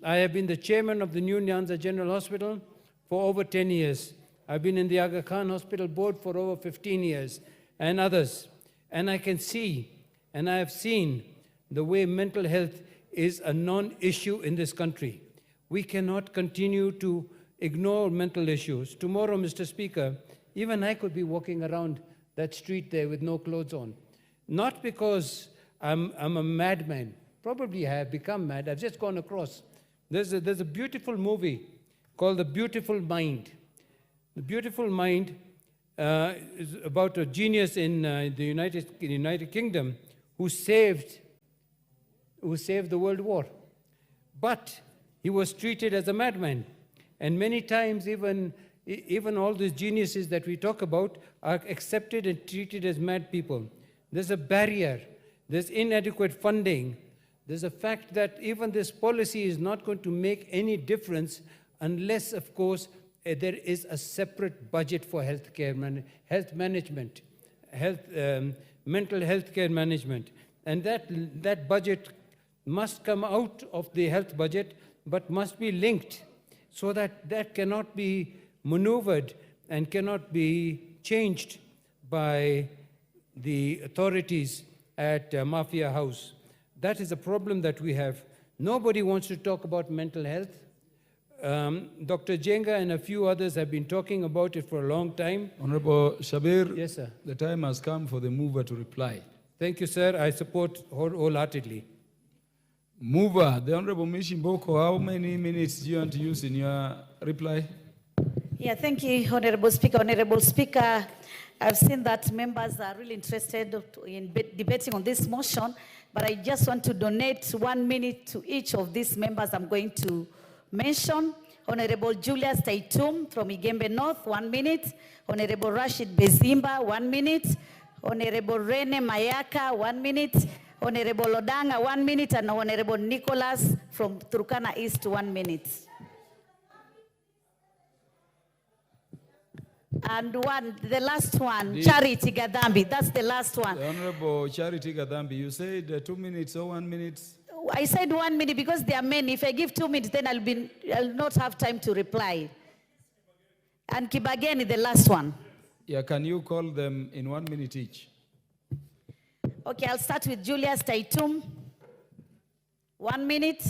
I have been the chairman of the New Nyanza General Hospital for over 10 years. I've been in the Aga Khan Hospital Board for over 15 years, and others. And I can see, and I have seen, the way mental health is a non-issue in this country. We cannot continue to ignore mental issues. Tomorrow, Mr. Speaker, even I could be walking around that street there with no clothes on. Not because I'm a madman. Probably I have become mad. I've just gone across. There's a beautiful movie called The Beautiful Mind. The Beautiful Mind is about a genius in the United Kingdom who saved the World War. But he was treated as a madman. And many times even all these geniuses that we talk about are accepted and treated as mad people. There's a barrier. There's inadequate funding. There's a fact that even this policy is not going to make any difference unless, of course, there is a separate budget for health management, mental health care management. And that budget must come out of the health budget, but must be linked so that cannot be maneuvered and cannot be changed by the authorities at Mafia House. That is a problem that we have. Nobody wants to talk about mental health. Dr. Jenga and a few others have been talking about it for a long time. Honorable Shabir, yes, sir. The time has come for the mover to reply. Thank you, sir. I support wholeheartedly. Mover, the Honorable Mishimboko, how many minutes do you want to use in your reply? Yeah, thank you, Honorable Speaker. Honorable Speaker, I've seen that members are really interested in debating on this motion, but I just want to donate 1 minute to each of these members I'm going to mention. Honorable Julius Taitum from Igembe North, 1 minute. Honorable Rashid Bezimba, 1 minute. Honorable Rene Mayaka, 1 minute. Honorable Odanga, 1 minute. And Honorable Nicholas from Turkana East, 1 minute. And the last one, Charity Gadambi. That's the last one. The Honorable Charity Gadambi, you said 2 minutes or 1 minute? I said 1 minute because there are many. If I give 2 minutes, then I'll not have time to reply. And Kibageni, the last one. Yeah, can you call them in 1 minute each? Okay, I'll start with Julius Taitum. 1 minute.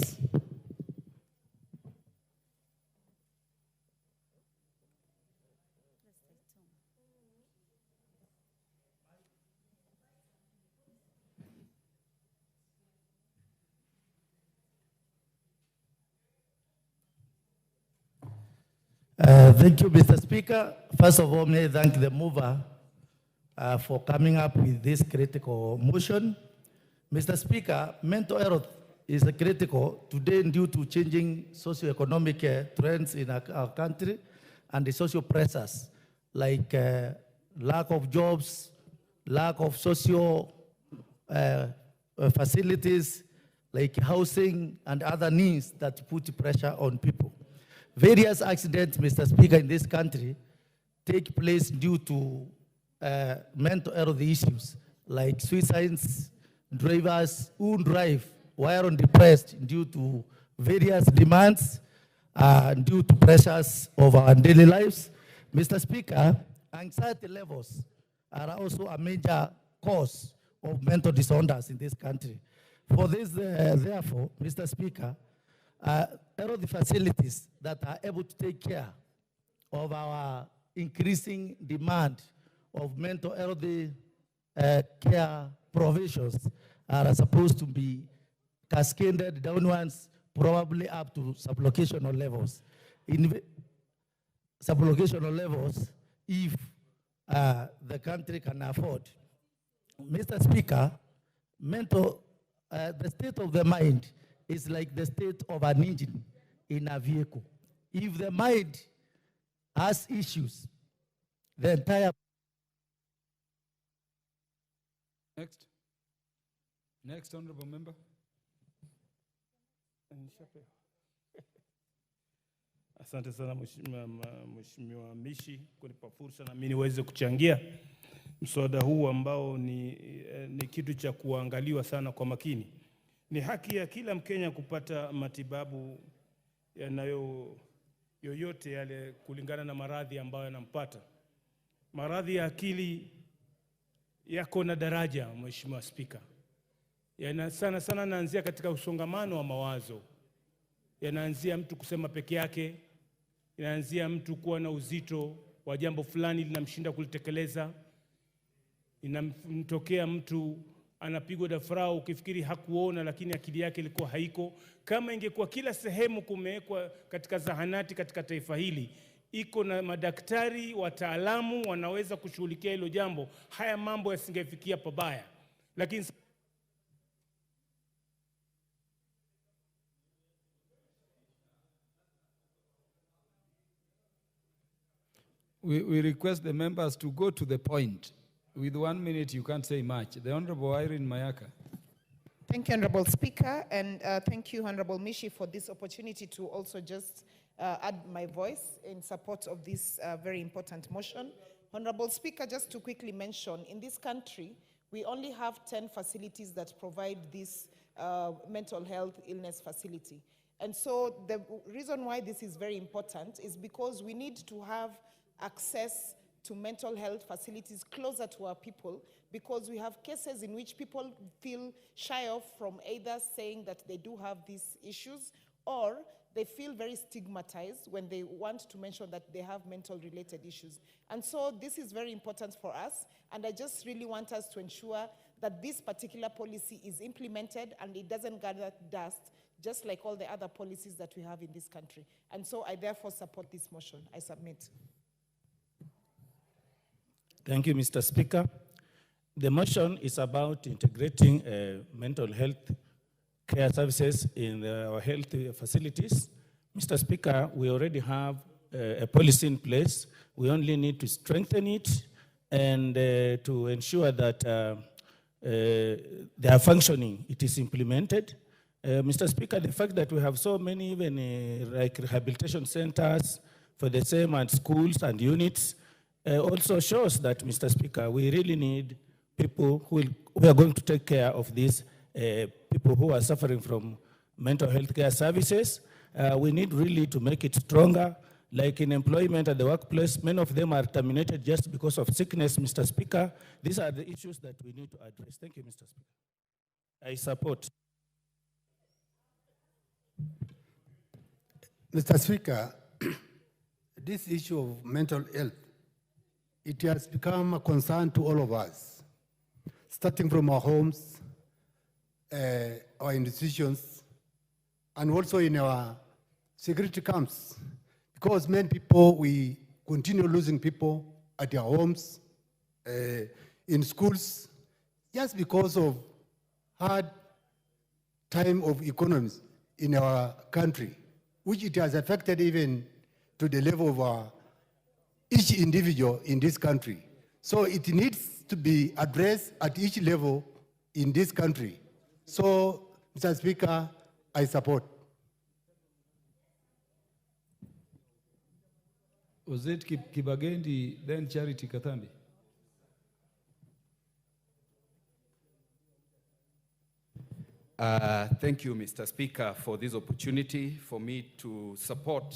Thank you, Mr. Speaker. First of all, may I thank the mover for coming up with this critical motion. Mr. Speaker, mental health is critical today due to changing socioeconomic trends in our country and the social pressures like lack of jobs, lack of social facilities like housing and other needs that put pressure on people. Various accidents, Mr. Speaker, in this country take place due to mental health issues like suicides, drivers who drive while depressed due to various demands, due to pressures of our daily lives. Mr. Speaker, anxiety levels are also a major cause of mental disorders in this country. For this, therefore, Mr. Speaker, health facilities that are able to take care of our increasing demand of mental health care provisions are supposed to be cascaded downwards, probably up to sublocational levels. In sublocational levels, if the country can afford. Mr. Speaker, the state of the mind is like the state of an engine in a vehicle. If the mind has issues, the entire... Next, honorable member. Asante sana Mheshimiwa Mishi kunipa fursa na mimi niweze kuchangia mswada huu ambao ni kitu cha kuangaliwa sana kwa makini. Ni haki ya kila Mkenya kupata matibabu yoyote yale kulingana na maradhi ambayo yanampata. Maradhi ya akili yako na daraja, Mheshimiwa Spika. Sana sana naanzia katika usongamano wa mawazo. Yanaanzia mtu kusema peke yake, inaanzia mtu kuwa na uzito wa jambo fulani linamshinda kulitekeleza, inamtokea mtu anapigwa dafrau ukifikiri hakuona lakini akili yake ilikuwa haiko. Kama ingekuwa kila sehemu kumewekwa katika zahanati katika taifa hili iko na madaktari wataalamu wanaweza kushughulikia hilo jambo, haya mambo yasingefikia pabaya. Lakini we request the members to go to the point. With 1 minute, you can't say much. The Honorable Irene Mayaka. Thank you, Honorable Speaker, and thank you, Honorable Mishi, for this opportunity to also just add my voice in support of this very important motion. Honorable Speaker, just to quickly mention, in this country, we only have 10 facilities that provide this mental health illness facility. And so the reason why this is very important is because we need to have access to mental health facilities closer to our people, because we have cases in which people feel shy off from either saying that they do have these issues, or they feel very stigmatized when they want to mention that they have mental related issues. And so this is very important for us, and I just really want us to ensure that this particular policy is implemented and it doesn't gather dust, just like all the other policies that we have in this country. And so I therefore support this motion. I submit. Thank you, Mr. Speaker. The motion is about integrating mental health care services in our health facilities. Mr. Speaker, we already have a policy in place. We only need to strengthen it and to ensure that they are functioning, it is implemented. Mr. Speaker, the fact that we have so many even like rehabilitation centers for the same and schools and units also shows that, Mr. Speaker, we really need people who are going to take care of these people who are suffering from mental health care services. We need really to make it stronger. Like in employment at the workplace, many of them are terminated just because of sickness, Mr. Speaker. These are the issues that we need to address. Thank you, Mr. Speaker. I support. Mr. Speaker, this issue of mental health, it has become a concern to all of us, starting from our homes, our institutions, and also in our security camps, because many people, we continue losing people at their homes, in schools, just because of hard time of economies in our country, which it has affected even to the level of each individual in this country. So it needs to be addressed at each level in this country. So, Mr. Speaker, I support. Was it Kibagendi, then Charity Katambi? Thank you, Mr. Speaker, for this opportunity for me to support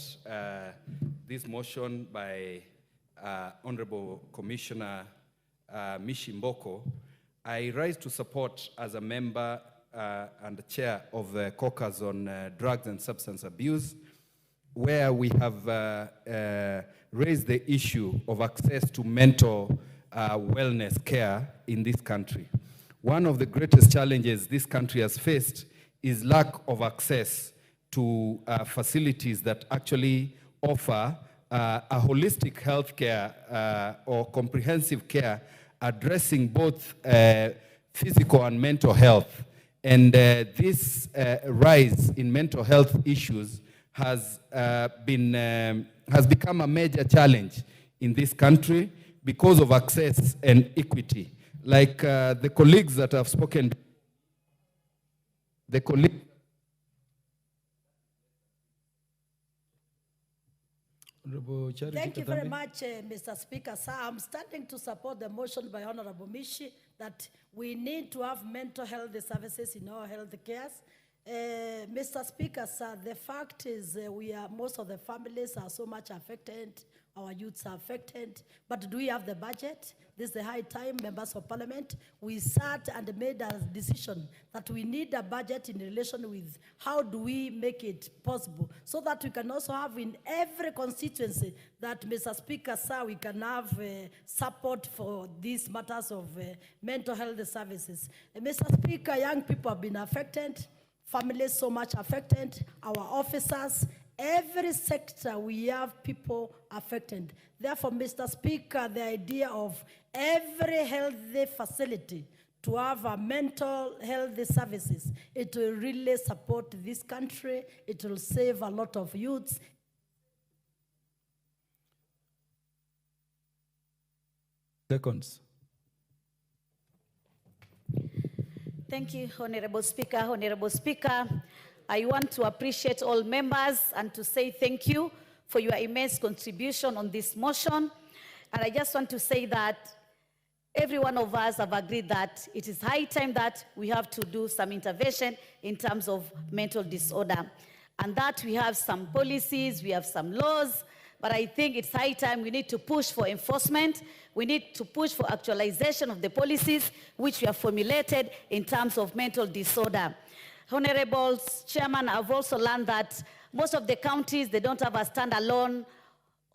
this motion by Honorable Commissioner Mishi Mboko. I rise to support as a member and the chair of the caucus on drugs and substance abuse, where we have raised the issue of access to mental wellness care in this country. One of the greatest challenges this country has faced is lack of access to facilities that actually offer a holistic health care or comprehensive care addressing both physical and mental health. And this rise in mental health issues has become a major challenge in this country because of access and equity. Like the colleagues that have spoken, Honorable Charity Thank you Katambi. very much, Mr. Speaker. Sir, I'm standing to support the motion by Honorable Mishi that we need to have mental health services in our health cares. Mr. Speaker, sir, the fact is most of the families are so much affected, our youths are affected, but do we have the budget? This is the high time, members of parliament. We sat and made a decision that we need a budget in relation with how do we make it possible so that we can also have in every constituency that, Mr. Speaker, sir, we can have support for these matters of mental health services. Mr. Speaker, young people have been affected, families so much affected, our officers, every sector we have people affected. Therefore, Mr. Speaker, the idea of every healthy facility to have a mental health services, it will really support this country, it will save a lot of youths. Seconds. Thank you, Honorable Speaker. Honorable Speaker, I want to appreciate all members and to say thank you for your immense contribution on this motion. And I just want to say that every one of us have agreed that it is high time that we have to do some intervention in terms of mental disorder. And that we have some policies, we have some laws, but I think it's high time we need to push for enforcement. We need to push for actualization of the policies which we have formulated in terms of mental disorder. Honorable Chairman, I've also learned that most of the counties, they don't have a standalone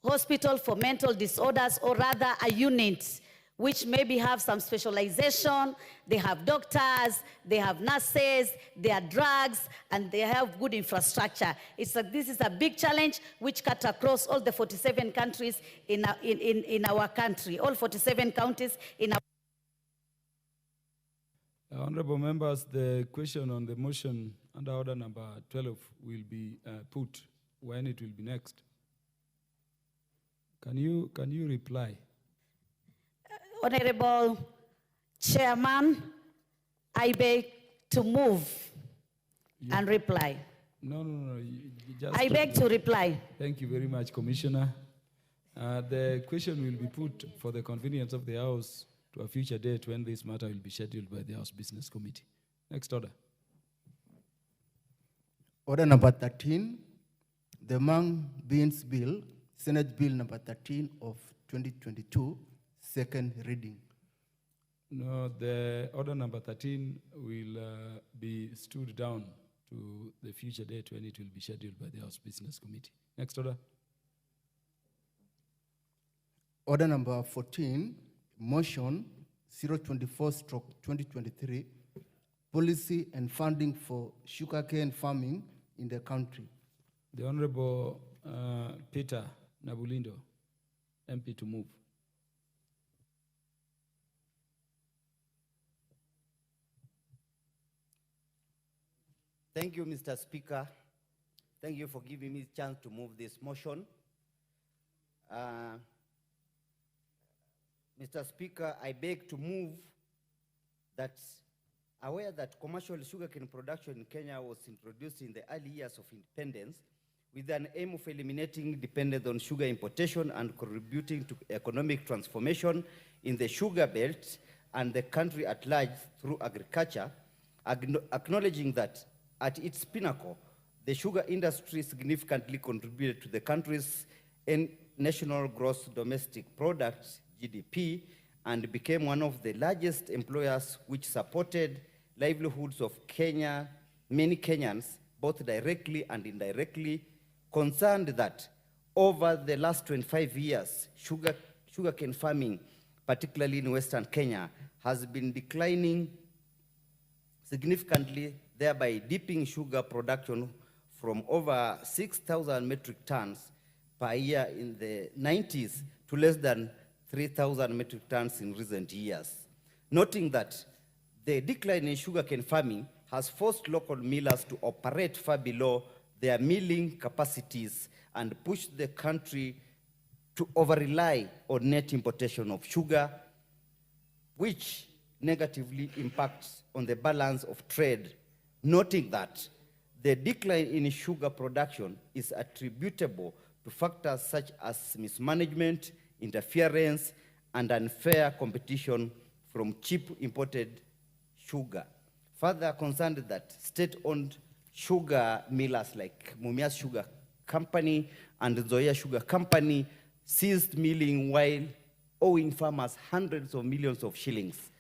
hospital for mental disorders, or rather a unit which maybe have some specialization. They have doctors, they have nurses, they have drugs, and they have good infrastructure. This is a big challenge which cut across all the 47 countries in our country, all 47 counties in our Honorable members, the question on the motion under order number 12 will be put when it will be next. Can you reply? Honorable Chairman, I beg to move and reply. No. You just I beg to reply. Thank you very much, Commissioner. The question will be put for the convenience of the House to a future date when this matter will be scheduled by the House Business Committee. Next order. Order number 13, the Mung Beans Bill, Senate Bill number 13 of 2022, second reading. No, the order number 13 will be stood down to the future date when it will be scheduled by the House Business Committee. Next order. Order number 14, motion 024/2023, policy and funding for sugarcane farming in the country. The Honorable Peter Nabulindo, MP to move. Thank you, Mr. Speaker. Thank you for giving me a chance to move this motion. Mr. Speaker, I beg to move that, aware that commercial sugarcane production in Kenya was introduced in the early years of independence with an aim of eliminating dependence on sugar importation and contributing to economic transformation in the sugar belt and the country at large through agriculture, acknowledging that at its pinnacle, the sugar industry significantly contributed to the country's national gross domestic product, GDP, and became one of the largest employers which supported livelihoods of many Kenyans, both directly and indirectly, concerned that over the last 25 years, sugarcane farming, particularly in Western Kenya, has been declining significantly, thereby dipping sugar production from over 6,000 metric tons per year in the 90s to less than 3,000 metric tons in recent years. Noting that the decline in sugarcane farming has forced local millers to operate far below their milling capacities and pushed the country to over-rely on net importation of sugar, which negatively impacts on the balance of trade, noting that the decline in sugar production is attributable to factors such as mismanagement, interference, and unfair competition from cheap imported sugar. Further concerned that state-owned sugar millers like Mumias Sugar Company and Zoya Sugar Company ceased milling while owing farmers hundreds of millions of shillings.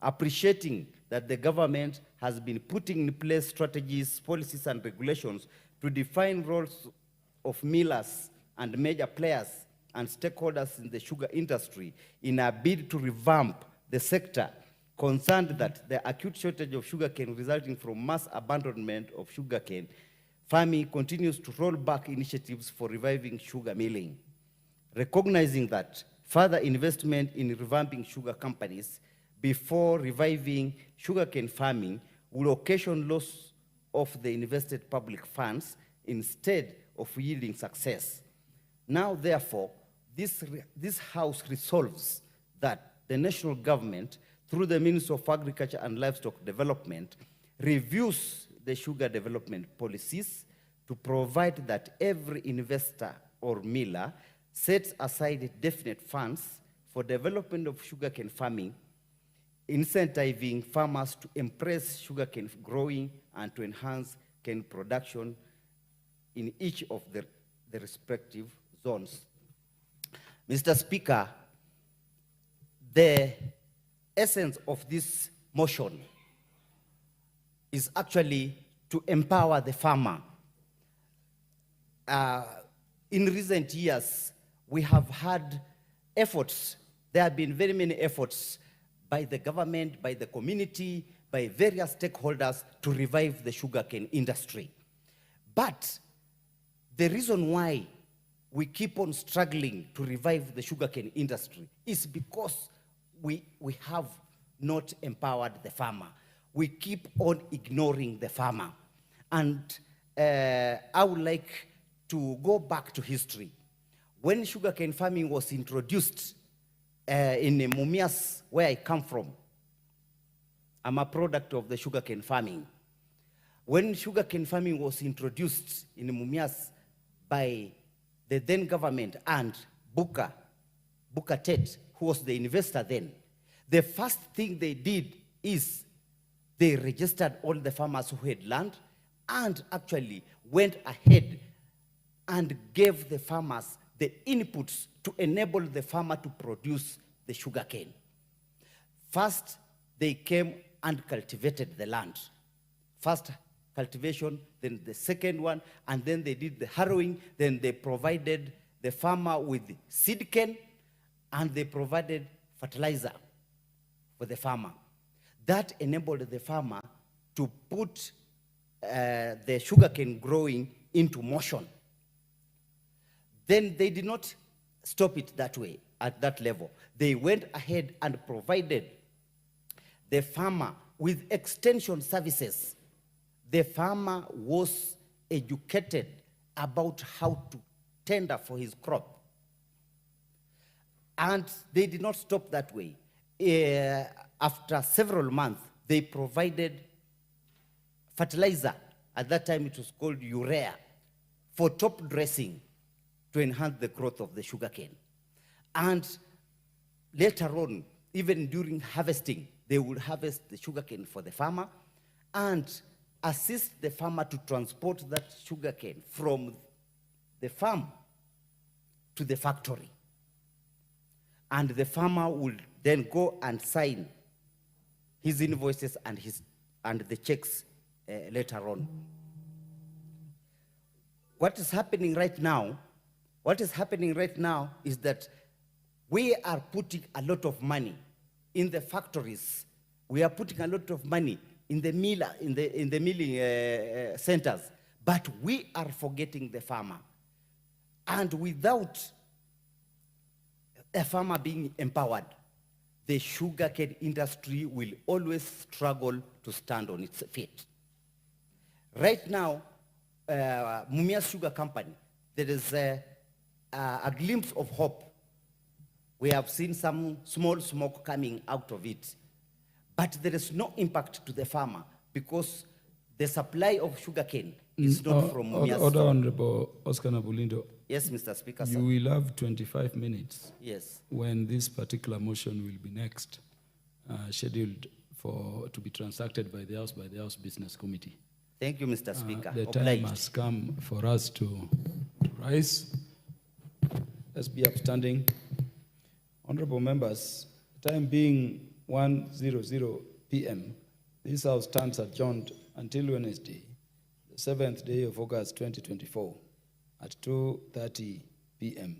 Appreciating that the government has been putting in place strategies, policies, and regulations to define roles of millers and major players and stakeholders in the sugar industry in a bid to revamp the sector, concerned that the acute shortage of sugarcane resulting from mass abandonment of sugarcane farming continues to roll back initiatives for reviving sugar milling. Recognizing that further investment in revamping sugar companies before reviving sugarcane farming will occasion loss of the invested public funds instead of yielding success. Now, therefore, this House resolves that the national government, through the Ministry of Agriculture and Livestock Development, reviews the sugar development policies to provide that every investor or miller sets aside definite funds for development of sugarcane farming, incentivizing farmers to embrace sugarcane growing and to enhance cane production in each of the respective zones. Mr. Speaker, the essence of this motion is actually to empower the farmer. In recent years, we have had efforts. There have been very many efforts by the government, by the community, by various stakeholders to revive the sugarcane industry. But the reason why we keep on struggling to revive the sugarcane industry is because we have not empowered the farmer. We keep on ignoring the farmer. And I would like to go back to history. When sugarcane farming was introduced in Mumias, where I come from, I'm a product of the sugarcane farming. When sugarcane farming was introduced in Mumias by the then government and Buka Tet, who was the investor then, the first thing they did is they registered all the farmers who had land and actually went ahead and gave the farmers the inputs to enable the farmer to produce the sugarcane. First, they came and cultivated the land. First cultivation, then the second one, and then they did the harrowing, then they provided the farmer with seed cane, and they provided fertilizer for the farmer. That enabled the farmer to put the sugarcane growing into motion. Then they did not stop it that way, at that level. They went ahead and provided the farmer with extension services. The farmer was educated about how to tender for his crop. And they did not stop that way. After several months, they provided fertilizer. At that time, it was called urea, for top dressing to enhance the growth of the sugarcane. And later on, even during harvesting, they would harvest the sugarcane for the farmer and assist the farmer to transport that sugarcane from the farm to the factory. And the farmer would then go and sign his invoices and the checks later on. What is happening right now is that we are putting a lot of money in the factories. We are putting a lot of money in the milling centers, but we are forgetting the farmer. And without a farmer being empowered, the sugarcane industry will always struggle to stand on its feet. Right now, Mumias Sugar Company, there is a glimpse of hope. We have seen some small smoke coming out of it. But there is no impact to the farmer because the supply of sugarcane It's not from mere Order, stone. Honorable Oscar Nabulindo. Yes, Mr. Speaker, sir. You will have 25 minutes. Yes. When this particular motion will be next scheduled to be transacted by the House Business Committee. Thank you, Mr. Speaker. The time Obliged. has come for us to rise. Let's be upstanding. Honorable members, time being 1:00 p.m., this House stands adjourned until Wednesday, the 7th day of August 2024 at 2:30 p.m.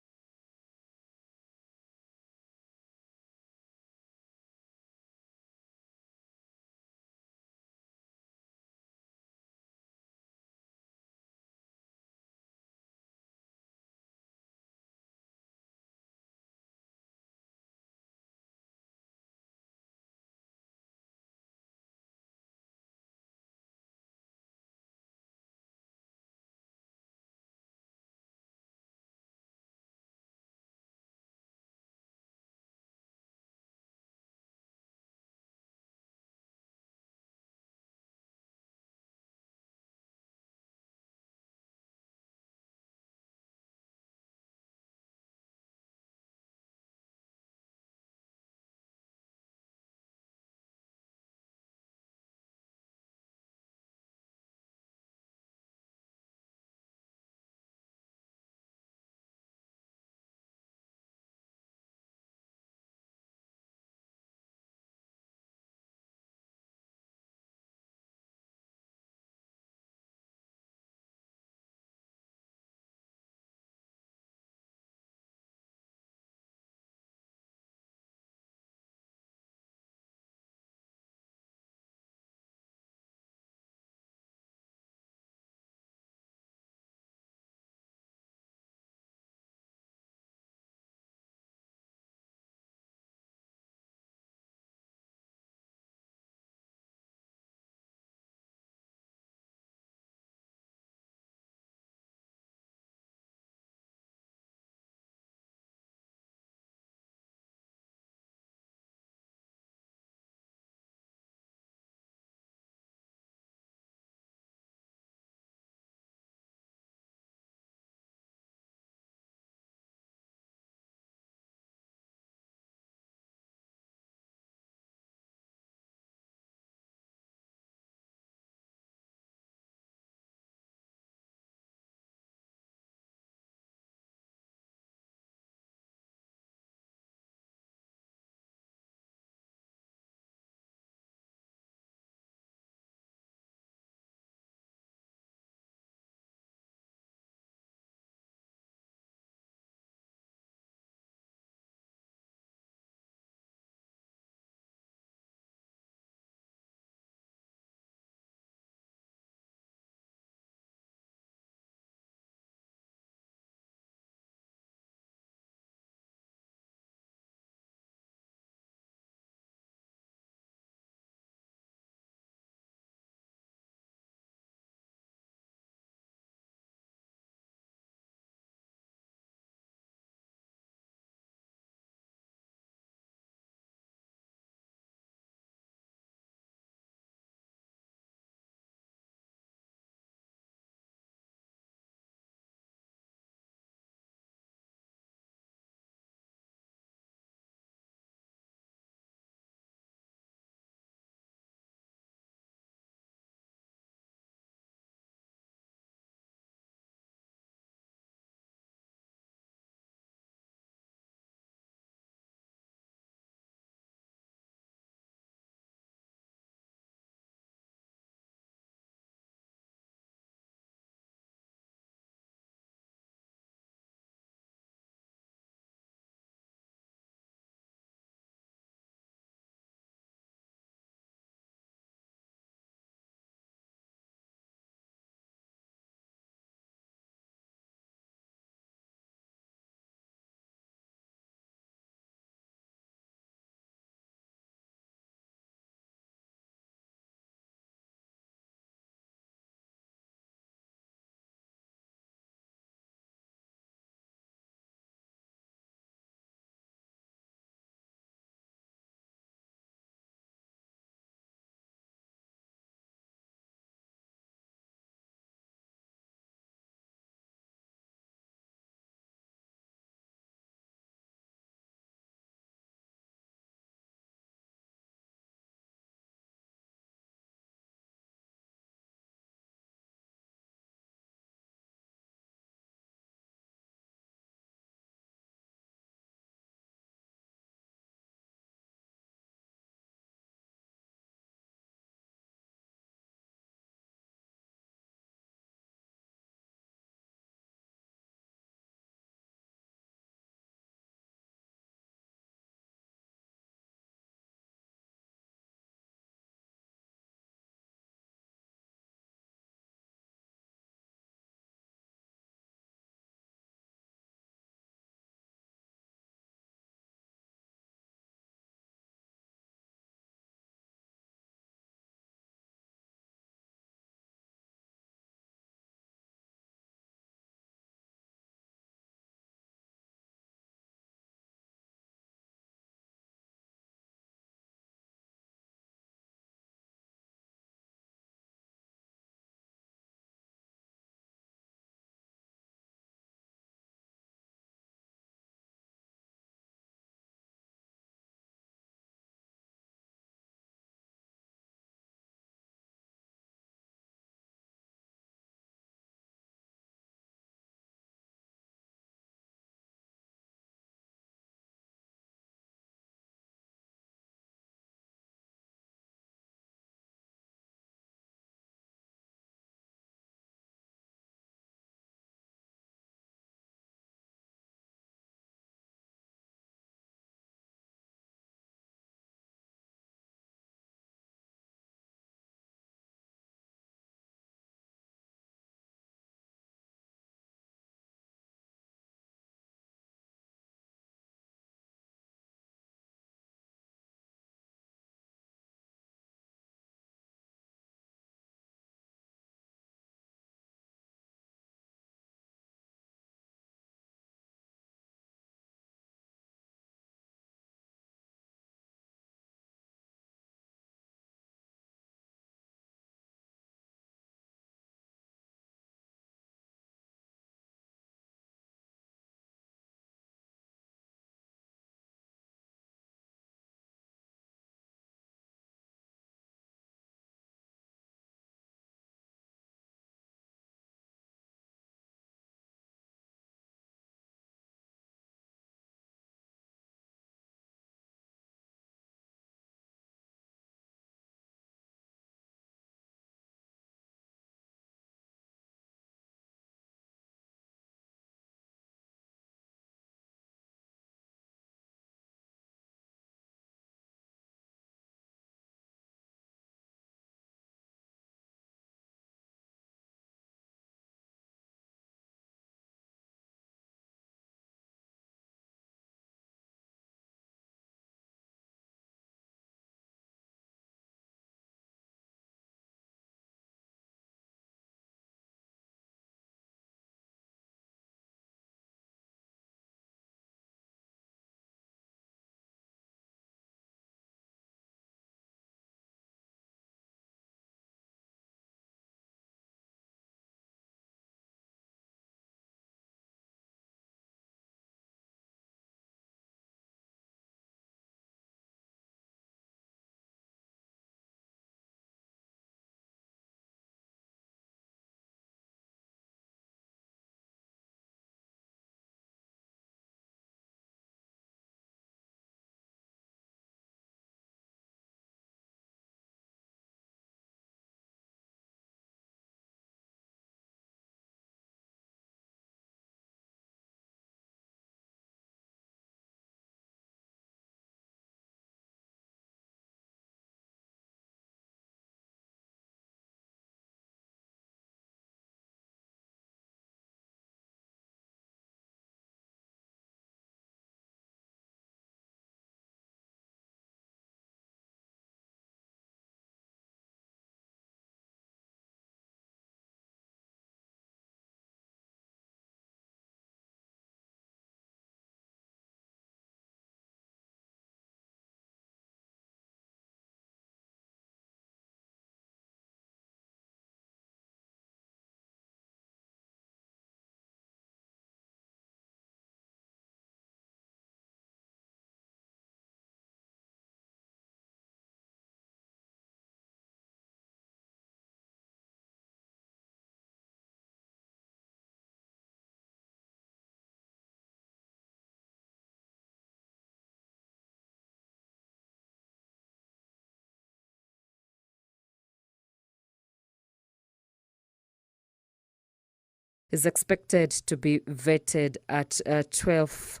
is expected to be vetted at 12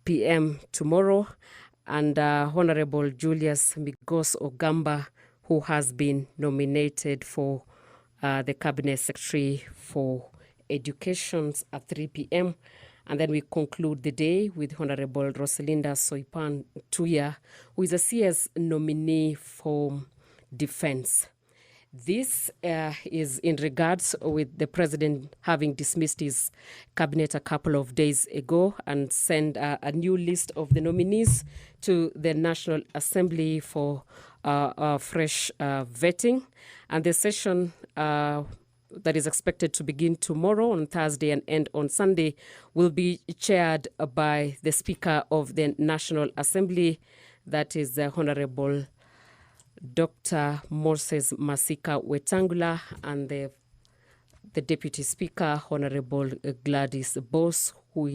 p.m. tomorrow, and Honorable Julius Migos Ogamba, who has been nominated for the Cabinet Secretary for Education at 3 p.m. And then we conclude the day with Honorable Rosalinda Soipan Tuya, who is a CS nominee for Defense. This is in regards with the President having dismissed his cabinet a couple of days ago and sent a new list of the nominees to the National Assembly for fresh vetting. And the session that is expected to begin tomorrow on Thursday and end on Sunday will be chaired by the Speaker of the National Assembly, that is the Honorable Dr. Moses Masika Wetangula, and the Deputy Speaker, Honorable Gladys Boss, who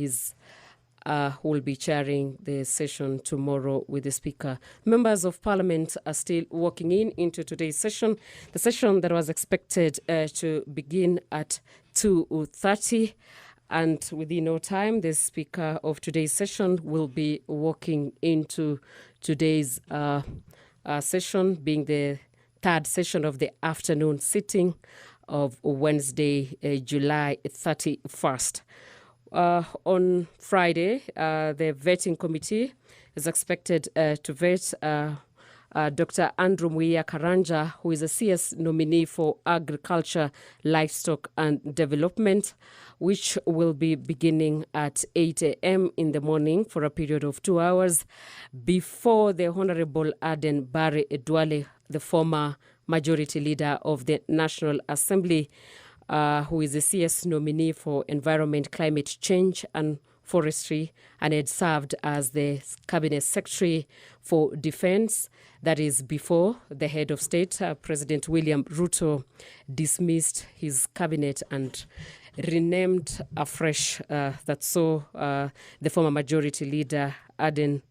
will be chairing the session tomorrow with the Speaker. Members of Parliament are still walking into today's session, the session that was expected to begin at 2:30. And within no time, the Speaker of today's session will be walking into today's session, being the third session of the afternoon sitting of Wednesday, July 31st. On Friday, the vetting committee is expected to vet Dr. Andrew Muia Karanja, who is a CS nominee for Agriculture, Livestock and Development, which will be beginning at 8 a.m. in the morning for a period of 2 hours before the Honorable Aden Bare Edwale, the former majority leader of the National Assembly, who is a CS nominee for Environment, Climate Change and Forestry, and had served as the Cabinet Secretary for Defense. That is before the head of state, President William Ruto, dismissed his cabinet and renamed afresh. That saw the former majority leader, Aden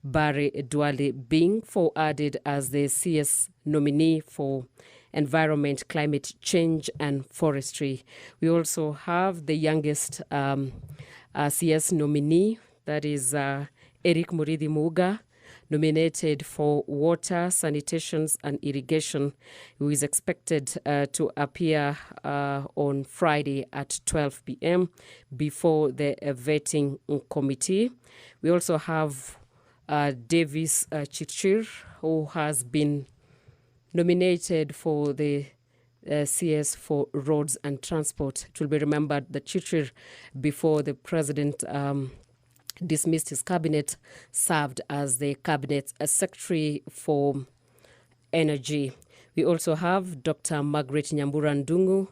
Bare Edwale, being forwarded as the CS nominee for Environment, Climate Change and Forestry. We also have the youngest CS nominee, that is Eric Murithi Muga, nominated for Water, Sanitations and Irrigation, who is expected to appear on Friday at 12 p.m. before the vetting committee. We also have Davis Chirchir, who has been nominated for the CS for Roads and Transport. It will be remembered that Chirchir, before the President dismissed his cabinet, served as the Cabinet Secretary for Energy. We also have Dr. Margaret Nyambura Ndungu,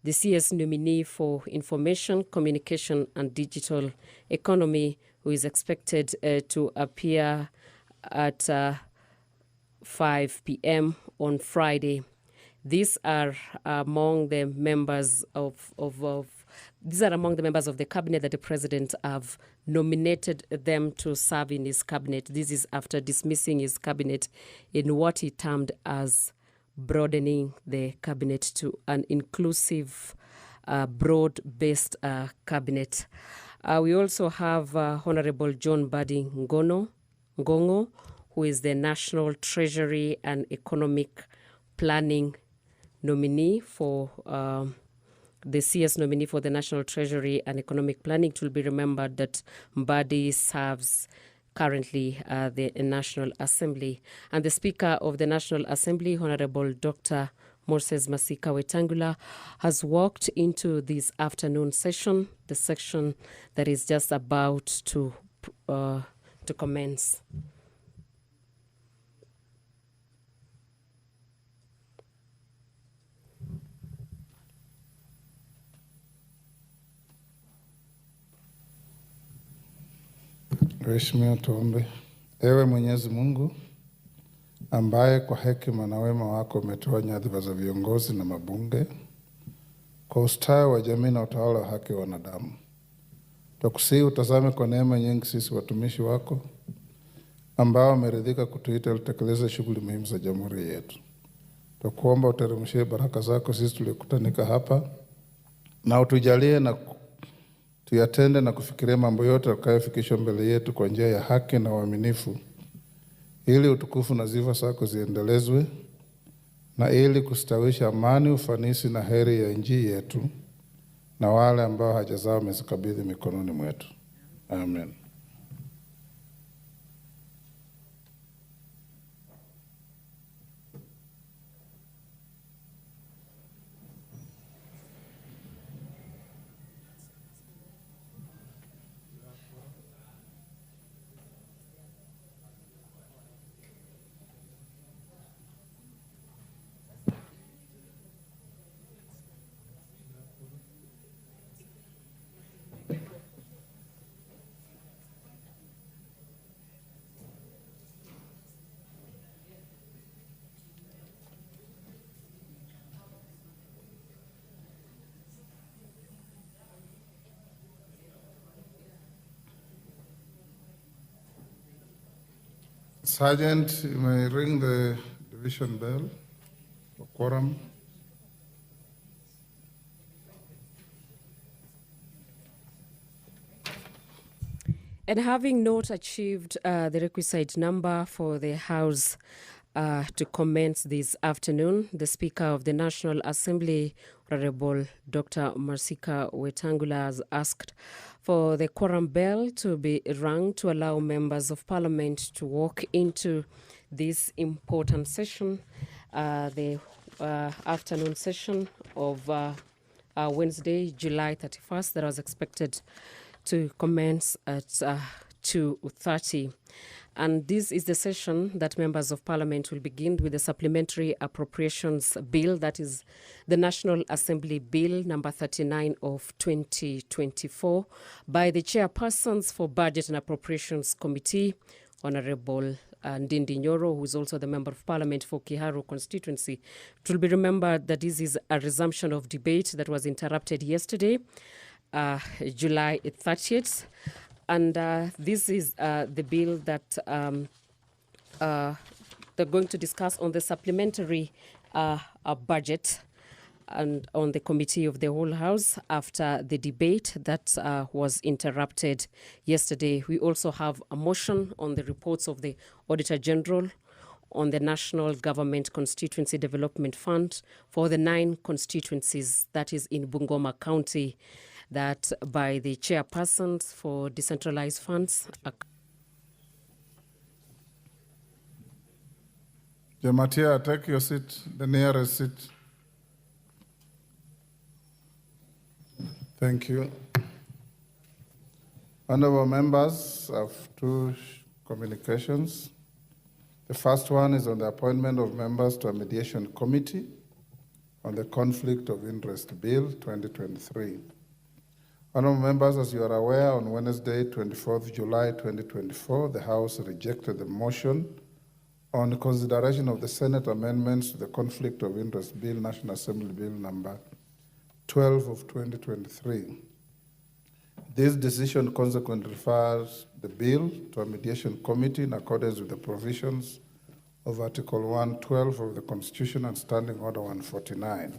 the CS nominee for Information, Communication and Digital Economy, who is expected to appear at 5 p.m. on Friday. These are among the members these are among the members of the cabinet that the president have nominated them to serve in his cabinet. This is after dismissing his cabinet in what he termed as broadening the cabinet to an inclusive, broad-based cabinet. We also have Honorable John Badi Ngongo, who is the National Treasury and Economic Planning nominee for the CS nominee for the National Treasury and Economic Planning. It will be remembered that Mbadi serves currently the National Assembly. And the Speaker of the National Assembly, Honorable Dr. Moses Masika Wetangula, has walked into this afternoon session, the section that is just about to commence. Mheshimiwa, tuombe. Ewe Mwenyezi Mungu, ambaye kwa hekima na wema wako umetoa nyadhifa za viongozi na mabunge kwa ustawi wa jamii na utawala wa haki wa wanadamu, tukusihi utazame kwa neema nyingi sisi watumishi wako ambao wameridhika kutuita tutekeleze shughuli muhimu za jamhuri yetu. Tukuomba uteremshie baraka zako sisi tulikutanika hapa na utujalie na tuyatende na kufikiria mambo yote yatakayofikishwa mbele yetu kwa njia ya haki na uaminifu, ili utukufu na sifa zako ziendelezwe, na ili kustawisha amani, ufanisi na heri ya nchi yetu na wale ambao haja zao umezikabidhi mikononi mwetu. Amen. Sergeant, you may ring the division bell for quorum. And having not achieved the requisite number for the House to commence this afternoon, the Speaker of the National Assembly, Honorable Dr. Masika Wetangula, has asked for the quorum bell to be rung to allow members of Parliament to walk into this important session, the afternoon session of Wednesday, July 31st, that was expected to commence at 2:30. And this is the session that members of Parliament will begin with the Supplementary Appropriations Bill, that is the National Assembly Bill number 39 of 2024, by the chairpersons for Budget and Appropriations Committee, Honorable Ndindi Nyoro, who is also the Member of Parliament for Kiharu constituency. It will be remembered that this is a resumption of debate that was interrupted yesterday, July 30th. And this is the bill that they're going to discuss on the supplementary budget and on the Committee of the Whole House after the debate that was interrupted yesterday. We also have a motion on the reports of the Auditor General on the National Government Constituency Development Fund for the 9 constituencies that is in Bungoma County, that by the chairpersons for decentralized funds. Jamatia, take your seat, the nearest seat. Thank you. Honorable members, I have 2 communications. The first one is on the appointment of members to a mediation committee on the Conflict of Interest Bill 2023. Honorable members, as you are aware, on Wednesday, 24th July 2024, the House rejected the motion on consideration of the Senate amendments to the Conflict of Interest Bill, National Assembly Bill number 12 of 2023. This decision consequently refers the bill to a mediation committee in accordance with the provisions of Article 112 of the Constitution and Standing Order 149.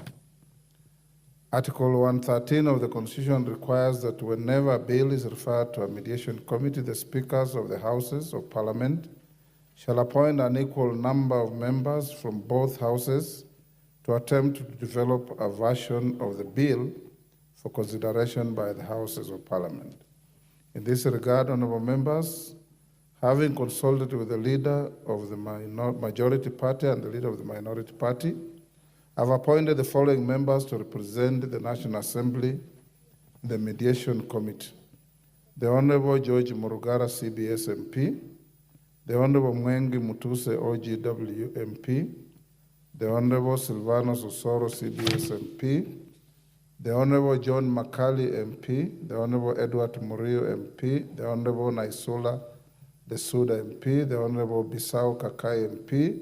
Article 113 of the Constitution requires that whenever a bill is referred to a mediation committee, the speakers of the Houses of Parliament shall appoint an equal number of members from both houses to attempt to develop a version of the bill for consideration by the Houses of Parliament. In this regard, honorable members, having consulted with the leader of the majority party and the leader of the minority party, I've appointed the following members to represent the National Assembly in the Mediation Committee: the Honorable George Murugara, CBS MP, the Honorable Mwengi Mutuse, OGW MP, the Honorable Silvanos Osoro, CBS MP, the Honorable John Makali MP, the Honorable Edward Murio MP, the Honorable Naisula the Suda MP, the Honorable Bisau Kakai MP,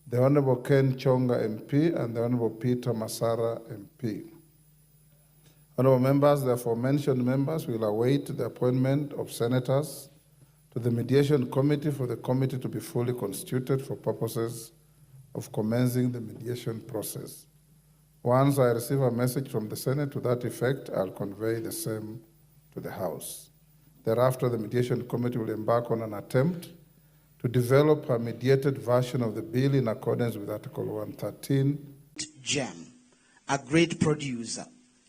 the Honorable Ken Chonga MP, and the Honorable Peter Masara MP. Honorable members, the aforementioned members will await the appointment of senators to the mediation committee for the committee to be fully constituted for purposes of commencing the mediation process. Once I receive a message from the Senate to that effect, I'll convey the same to the House. Thereafter, the Mediation Committee will embark on an attempt to develop a mediated version of the bill in accordance with Article 113. Gem, a great producer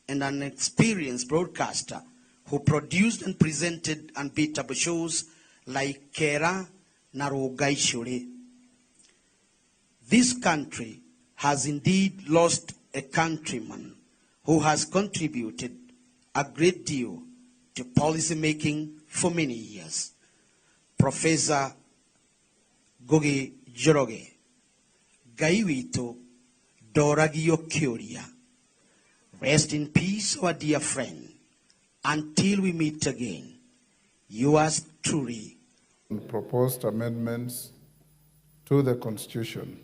and an experienced broadcaster who produced and presented unbeatable shows like Kera Narogaishore. This country has indeed lost a countryman who has contributed a great deal to policy making for many years. Professor Gogi Joroge, Gaiwito Doragio Curia. Rest in peace, our dear friend. Until we meet again, yours truly. Proposed amendments to the Constitution.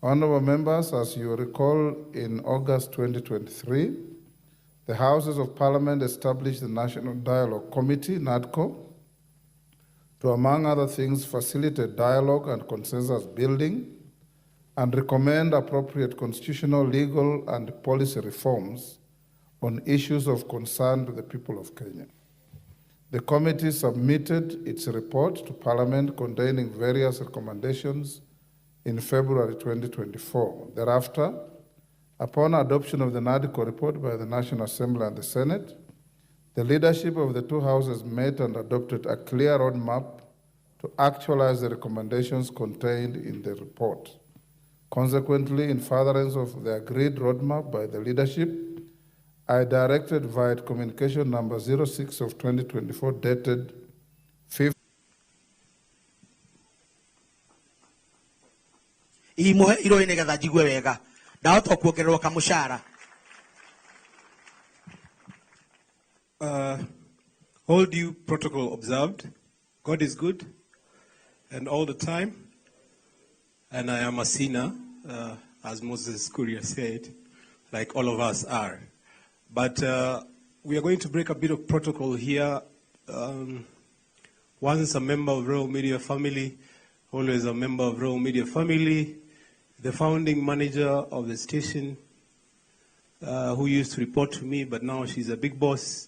Honorable members, as you recall, in August 2023, the Houses of Parliament established the National Dialogue Committee, NADCO, to, among other things, facilitate dialogue and consensus building and recommend appropriate constitutional, legal, and policy reforms on issues of concern to the people of Kenya. The committee submitted its report to Parliament containing various recommendations in February 2024. Thereafter, upon adoption of the NADCO report by the National Assembly and the Senate, the leadership of the two houses met and adopted a clear roadmap to actualize the recommendations contained in the report. Consequently, in furtherance of the agreed roadmap by the leadership, I directed via communication number 06 of 2024 dated 5th. All due protocol observed. God is good, and all the time. And I am a sinner, as Moses Kuria said, like all of us are. But we are going to break a bit of protocol here. Once a member of Royal Media family, always a member of Royal Media family. The founding manager of the station, who used to report to me, but now she's a big boss,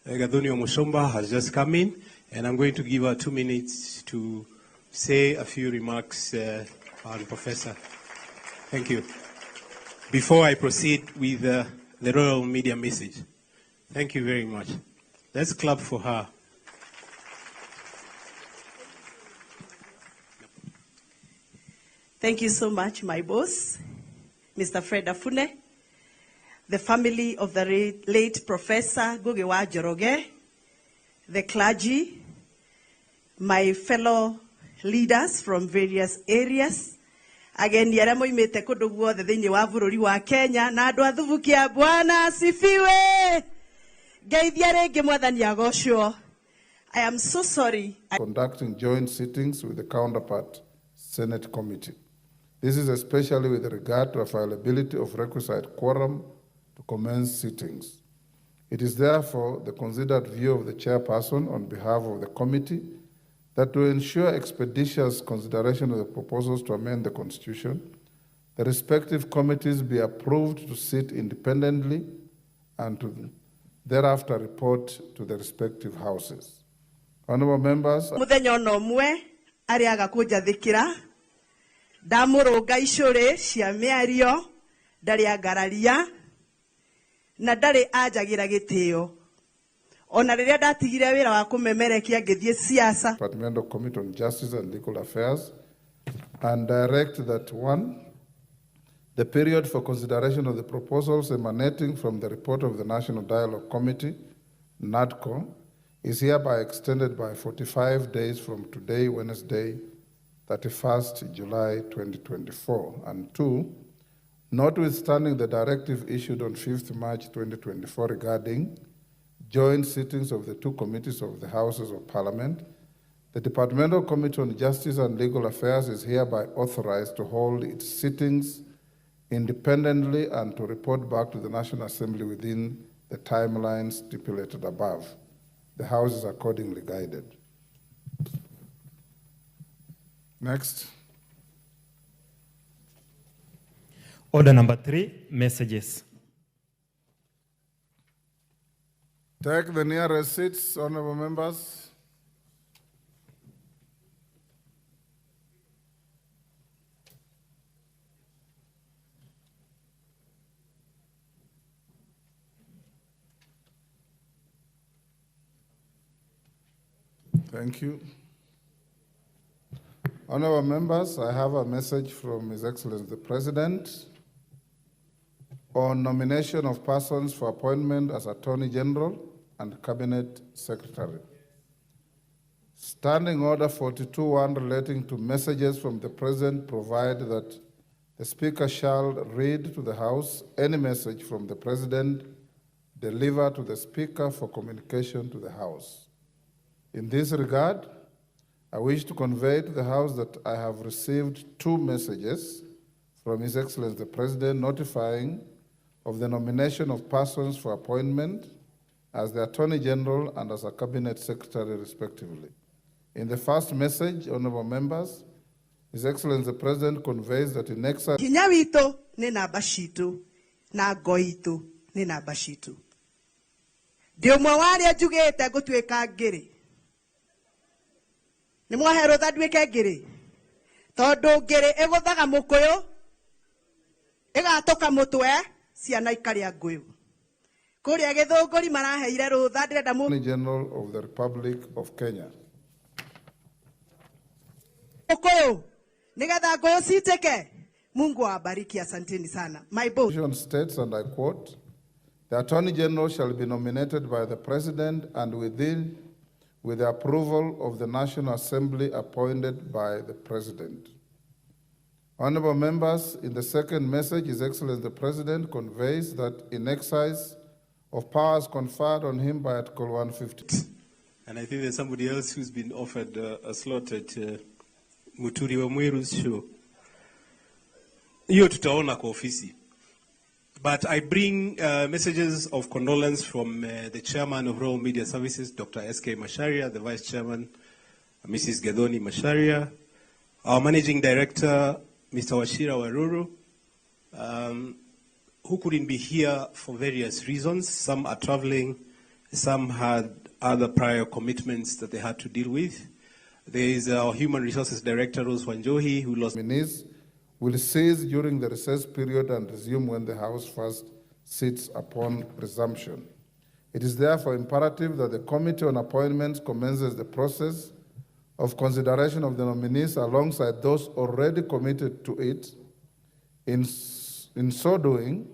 Gadonio Mushomba, has just come in, and I'm going to give her 2 minutes to say a few remarks on Professor. Thank you. Before I proceed with the Royal Media message. Thank you very much. Let's clap for her. Thank you so much, my boss, Mr. Fred Afune, the family of the late Professor Gogewa Joroge, the clergy, my fellow leaders from various areas, ageni arĩa moimĩte kũndũ guothe thĩinĩ wa bũrũri wa Kenya, na andũ a thubukia Bwana asifiwe. Ngeithia rĩngĩ Mwathani agocwo. I am so sorry. Conducting joint sittings with the counterpart Senate committee. This is especially with regard to availability of requisite quorum to commence sittings. It is therefore the considered view of the chairperson on behalf of the committee that to ensure expeditious consideration of the proposals to amend the Constitution, the respective committees be approved to sit independently and to thereafter report to the respective houses. Honorable members, Muthenya ono mwe ariaga kunjathikira ndamurunga icuri cia miario ndari angararia na ndari anjagira gitio ona riria ndatigire wira wa kumemerekia ngithie siasa. Departmental Committee on Justice and Legal Affairs, and direct that 1, the period for consideration of the proposals emanating from the report of the National Dialogue Committee, NADCO, is hereby extended by 45 days from today, Wednesday, 31st July 2024. And 2, notwithstanding the directive issued on 5th March 2024 regarding joint sittings of the two committees of the Houses of Parliament, the Departmental Committee on Justice and Legal Affairs is hereby authorized to hold its sittings independently and to report back to the National Assembly within the timelines stipulated above. The House is accordingly guided. Next. Order number 3, messages. Take the nearest seats, honorable members. Thank you. Honorable members, I have a message from His Excellency the President on nomination of persons for appointment as Attorney General and Cabinet Secretary. Standing Order 42-1 relating to messages from the President provide that the Speaker shall read to the House any message from the President delivered to the Speaker for communication to the House. In this regard, I wish to convey to the House that I have received 2 messages from His Excellency the President notifying of the nomination of persons for appointment as the Attorney General and as a Cabinet Secretary, respectively. In the first message, honorable members, His Excellency the President conveys that in exercise hinya witũ nĩ namba citũ na ngo itũ nĩ namba citũ. Ndĩ ũmwe wa arĩa njugĩte ngũtuĩka ngĩrĩ. Nĩ mwahe rũtha nduĩke ngĩrĩ. Tondũ ngĩrĩ ĩgũthaga mũkũyũ, ĩgatũka mũtwe, ciana ikarĩa ngũyũ. Kũrĩa Gĩthũngũri maraheire rũtha ndĩrenda Attorney General of the Republic of Kenya. mũkũyũ nĩgetha ngũyũ citĩke. Mungu awabariki, asanteni sana. My boss states, and I quote, the Attorney General shall be nominated by the President and with the approval of the National Assembly appointed by the President. Honorable members, in the second message, His Excellency the President conveys that in exercise of powers conferred on him by Article 150. And I think there's somebody else who's been offered a slot at Muturi wa Mweru's show. Hiyo tutaona kwa ofisi. But I bring messages of condolence from the chairman of Royal Media Services, Dr. S.K. Masharia, the vice chairman, Mrs. Gedoni Masharia, our managing director, Mr. Washira Waruru, who couldn't be here for various reasons. Some are traveling, some had other prior commitments that they had to deal with. There is our human resources director, Rose Wanjohi, who lost. Nominees will cease during the recess period and resume when the House first sits upon resumption. It is therefore imperative that the Committee on Appointments commences the process of consideration of the nominees alongside those already committed to it. In so doing,